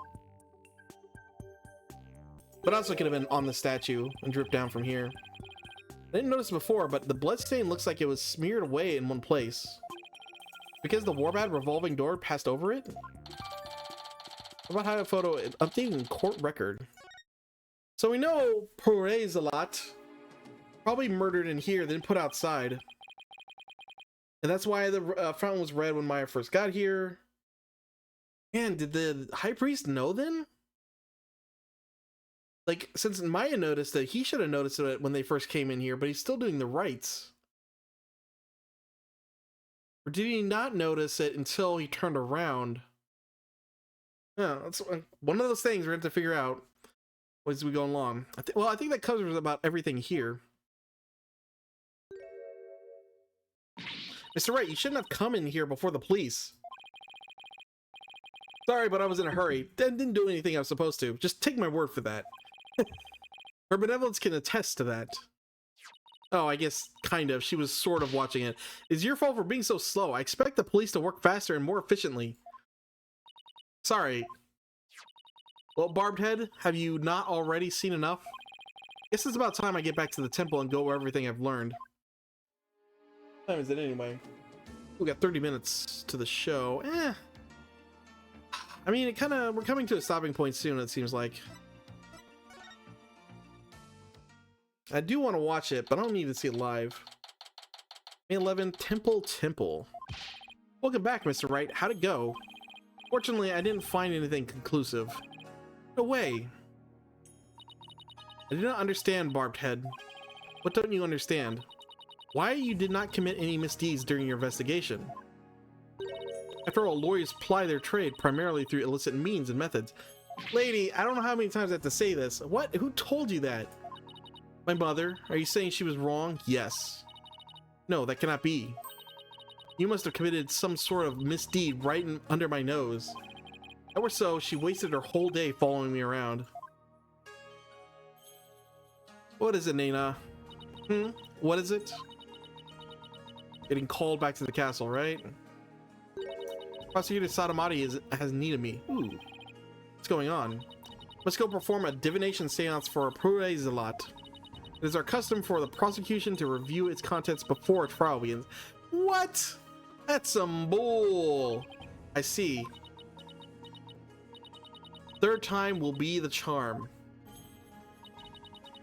But also could have been on the statue and dripped down from here. I didn't notice before, but the blood stain looks like it was smeared away in one place. Because the Warbat revolving door passed over it? What about how a photo updating court record? So we know Perez a lot. Probably murdered in here, then put outside. And that's why the fountain was red when Maya first got here. Man, did the high priest know then? Like, since Maya noticed it, he should have noticed it when they first came in here, but he's still doing the rites. Or did he not notice it until he turned around? Yeah, that's one of those things we're going to have to figure out as we go along. Well, I think that covers about everything here. Mr. Wright, you shouldn't have come in here before the police. Sorry, but I was in a hurry. Didn't do anything I was supposed to. Just take my word for that. Her benevolence can attest to that. Oh, I guess kind of. She was sort of watching it. It's your fault for being so slow. I expect the police to work faster and more efficiently. Sorry. Well, Barbed Head, have you not already seen enough? Guess it's about time I get back to the temple and go over everything I've learned. What time is it anyway? We got 30 minutes to the show. I mean, we're coming to a stopping point soon, it seems like. I do want to watch it, but I don't need to see it live. May 11, Temple. Welcome back, Mr. Wright. How'd it go? Fortunately, I didn't find anything conclusive. No way. I do not understand, Barbed Head. What don't you understand? Why you did not commit any misdeeds during your investigation? After all, lawyers ply their trade primarily through illicit means and methods. Lady, I don't know how many times I have to say this. What? Who told you that? My mother. Are you saying she was wrong? Yes. No, that cannot be. You must have committed some sort of misdeed right under my nose. If that were so, she wasted her whole day following me around. What is it, Nana? What is it? Getting called back to the castle, right? Prosecutor Sadamati has need of me. Ooh. What's going on? Let's go perform a divination seance for a Prure Zealot. It is our custom for the prosecution to review its contents before a trial begins. What? That's some bull. I see. Third time will be the charm.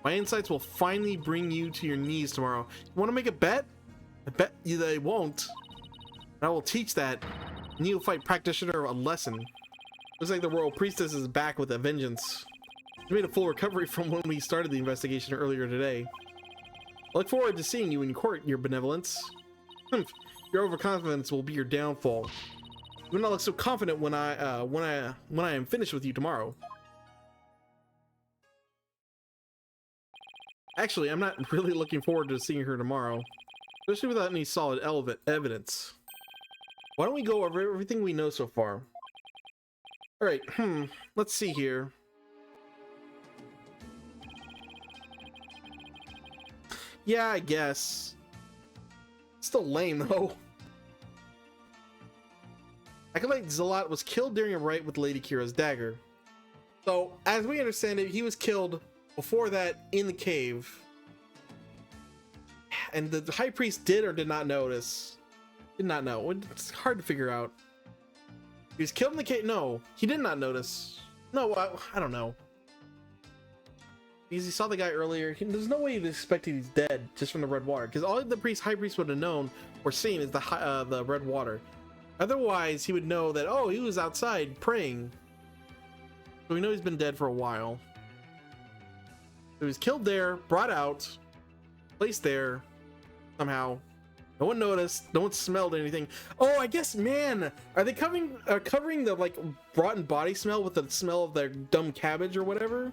My insights will finally bring you to your knees tomorrow. You want to make a bet? I bet you they won't. And I will teach that neophyte practitioner a lesson. Looks like the royal priestess is back with a vengeance. She made a full recovery from when we started the investigation earlier today. I look forward to seeing you in court, your benevolence. Your overconfidence will be your downfall. You will not look so confident when I am finished with you tomorrow. Actually, I'm not really looking forward to seeing her tomorrow, especially without any solid evidence. Why don't we go over everything we know so far? All right, let's see here. Yeah, I guess. Still lame, though. Acolyte Zealot was killed during a rite with Lady Kira's dagger. So, as we understand it, he was killed before that in the cave. And the high priest did or did not notice. Did not know. It's hard to figure out. He was killed in the cave. No, he did not notice. No, I don't know. Because he saw the guy earlier. There's no way to expect he's dead just from the red water. Because all the high priest would have known or seen is the red water. Otherwise, he would know that, oh, he was outside praying. So we know he's been dead for a while. So he was killed there, brought out, placed there somehow. No one noticed. No one smelled anything. Oh, I guess, man, are they covering the like rotten body smell with the smell of their dumb cabbage or whatever?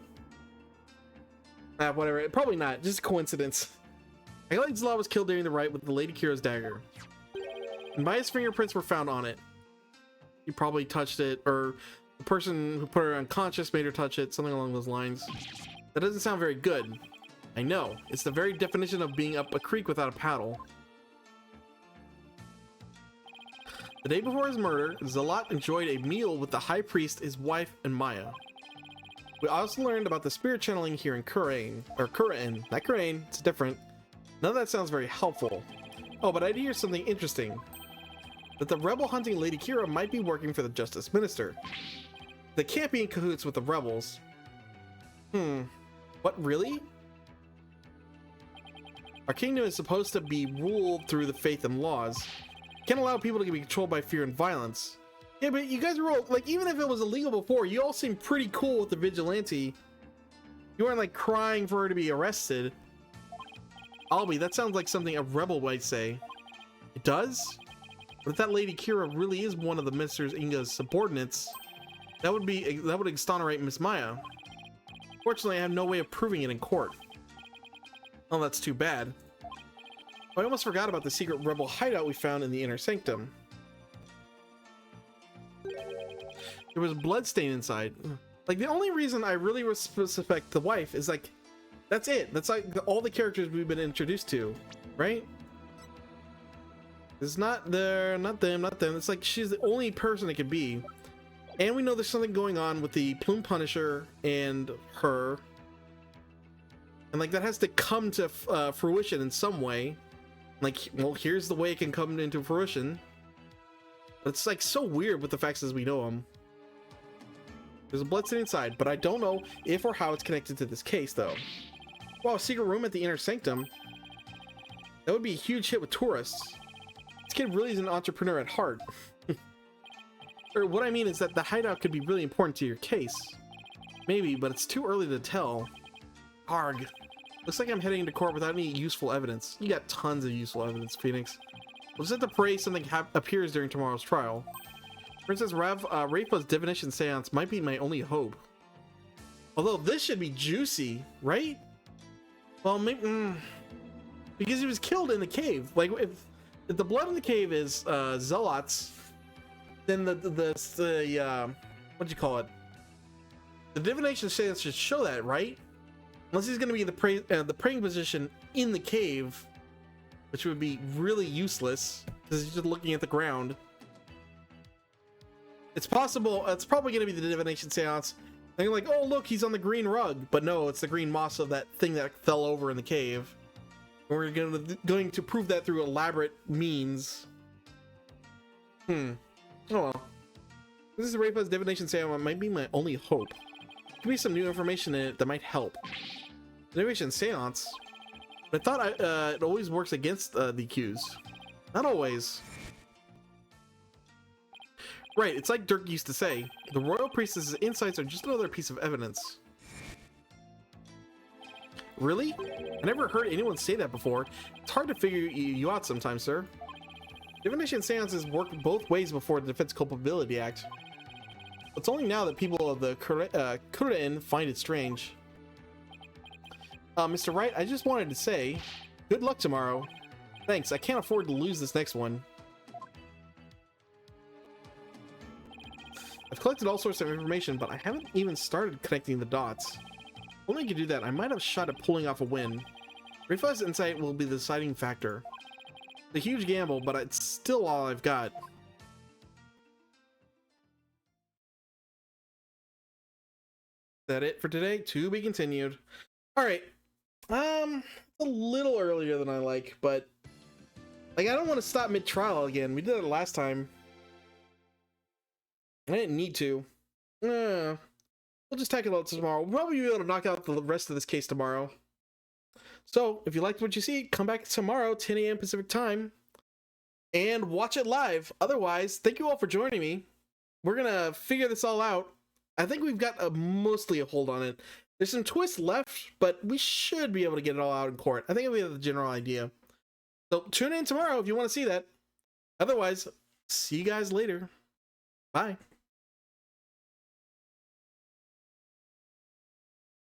Whatever. Probably not. Just a coincidence. Acolyte Zealot was killed during the rite with the Lady Kira's dagger. And Maya's fingerprints were found on it. He probably touched it, or the person who put her unconscious made her touch it, something along those lines. That doesn't sound very good. I know. It's the very definition of being up a creek without a paddle. The day before his murder, Zealot enjoyed a meal with the high priest, his wife, and Maya. We also learned about the spirit channeling here in Kurain, not Kurain, it's different. None of that sounds very helpful. Oh, but I did hear something interesting. That the rebel hunting Lady Kira might be working for the Justice Minister. They can't be in cahoots with the rebels. What, really? Our kingdom is supposed to be ruled through the faith and laws. Can't allow people to be controlled by fear and violence. Yeah, but you guys were all, like, even if it was illegal before, you all seemed pretty cool with the vigilante. You weren't like crying for her to be arrested. Albie, that sounds like something a rebel might say. It does? But if that Lady Kira really is one of the Mistress Inga's subordinates, that would exonerate Miss Maya. Fortunately, I have no way of proving it in court. Oh, that's too bad. I almost forgot about the secret rebel hideout we found in the inner sanctum. There was a blood stain inside. Like, the only reason I really suspect the wife is like, that's it. That's like all the characters we've been introduced to, right? It's not there, not them, not them. It's like she's the only person it could be. And we know there's something going on with the Plume Punisher and her. And like that has to come to fruition in some way. Like, well, here's the way it can come into fruition. But it's like so weird with the facts as we know them. There's a blood stain inside, but I don't know if or how it's connected to this case, though. Wow, a secret room at the inner sanctum. That would be a huge hit with tourists. This kid really is an entrepreneur at heart. Or what I mean is that the hideout could be really important to your case. Maybe, but it's too early to tell. Arg. Looks like I'm heading into court without any useful evidence. You got tons of useful evidence, Phoenix. We'll just have to pray something appears during tomorrow's trial. Princess Rafa's divination seance might be my only hope. Although this should be juicy, right? Well, maybe because he was killed in the cave. Like if the blood in the cave is zealots, then the what do you call it? The divination seance should show that, right? Unless he's going to be in the praying position in the cave, which would be really useless because he's just looking at the ground. It's possible, it's probably going to be the divination seance. And you're like, oh, look, he's on the green rug. But no, it's the green moss of that thing that fell over in the cave. And we're going to prove that through elaborate means. Oh well. This is Rafa's divination seance might be my only hope. There could be some new information in it that might help. Divination seance? But I thought it always works against the accused. Not always. Right, it's like Dirk used to say, the royal priestess's insights are just another piece of evidence. Really? I never heard anyone say that before. It's hard to figure you out sometimes, sir. Divination seances work both ways before the Defense Culpability Act. It's only now that people of the Kurain find it strange. Mr. Wright, I just wanted to say, good luck tomorrow. Thanks, I can't afford to lose this next one. I've collected all sorts of information, but I haven't even started connecting the dots. If only I could do that, I might have a shot at pulling off a win. Rafa's insight will be the deciding factor. It's a huge gamble, but it's still all I've got. Is that it for today? To be continued. Alright. A little earlier than I like, but like I don't want to stop mid-trial again. We did it last time. I didn't need to. We'll just tackle it tomorrow. We'll probably be able to knock out the rest of this case tomorrow. So, if you liked what you see, come back tomorrow, 10 a.m. Pacific time, and watch it live. Otherwise, thank you all for joining me. We're gonna figure this all out. I think we've got mostly a hold on it. There's some twists left, but we should be able to get it all out in court. I think we have the general idea. So, tune in tomorrow if you want to see that. Otherwise, see you guys later. Bye.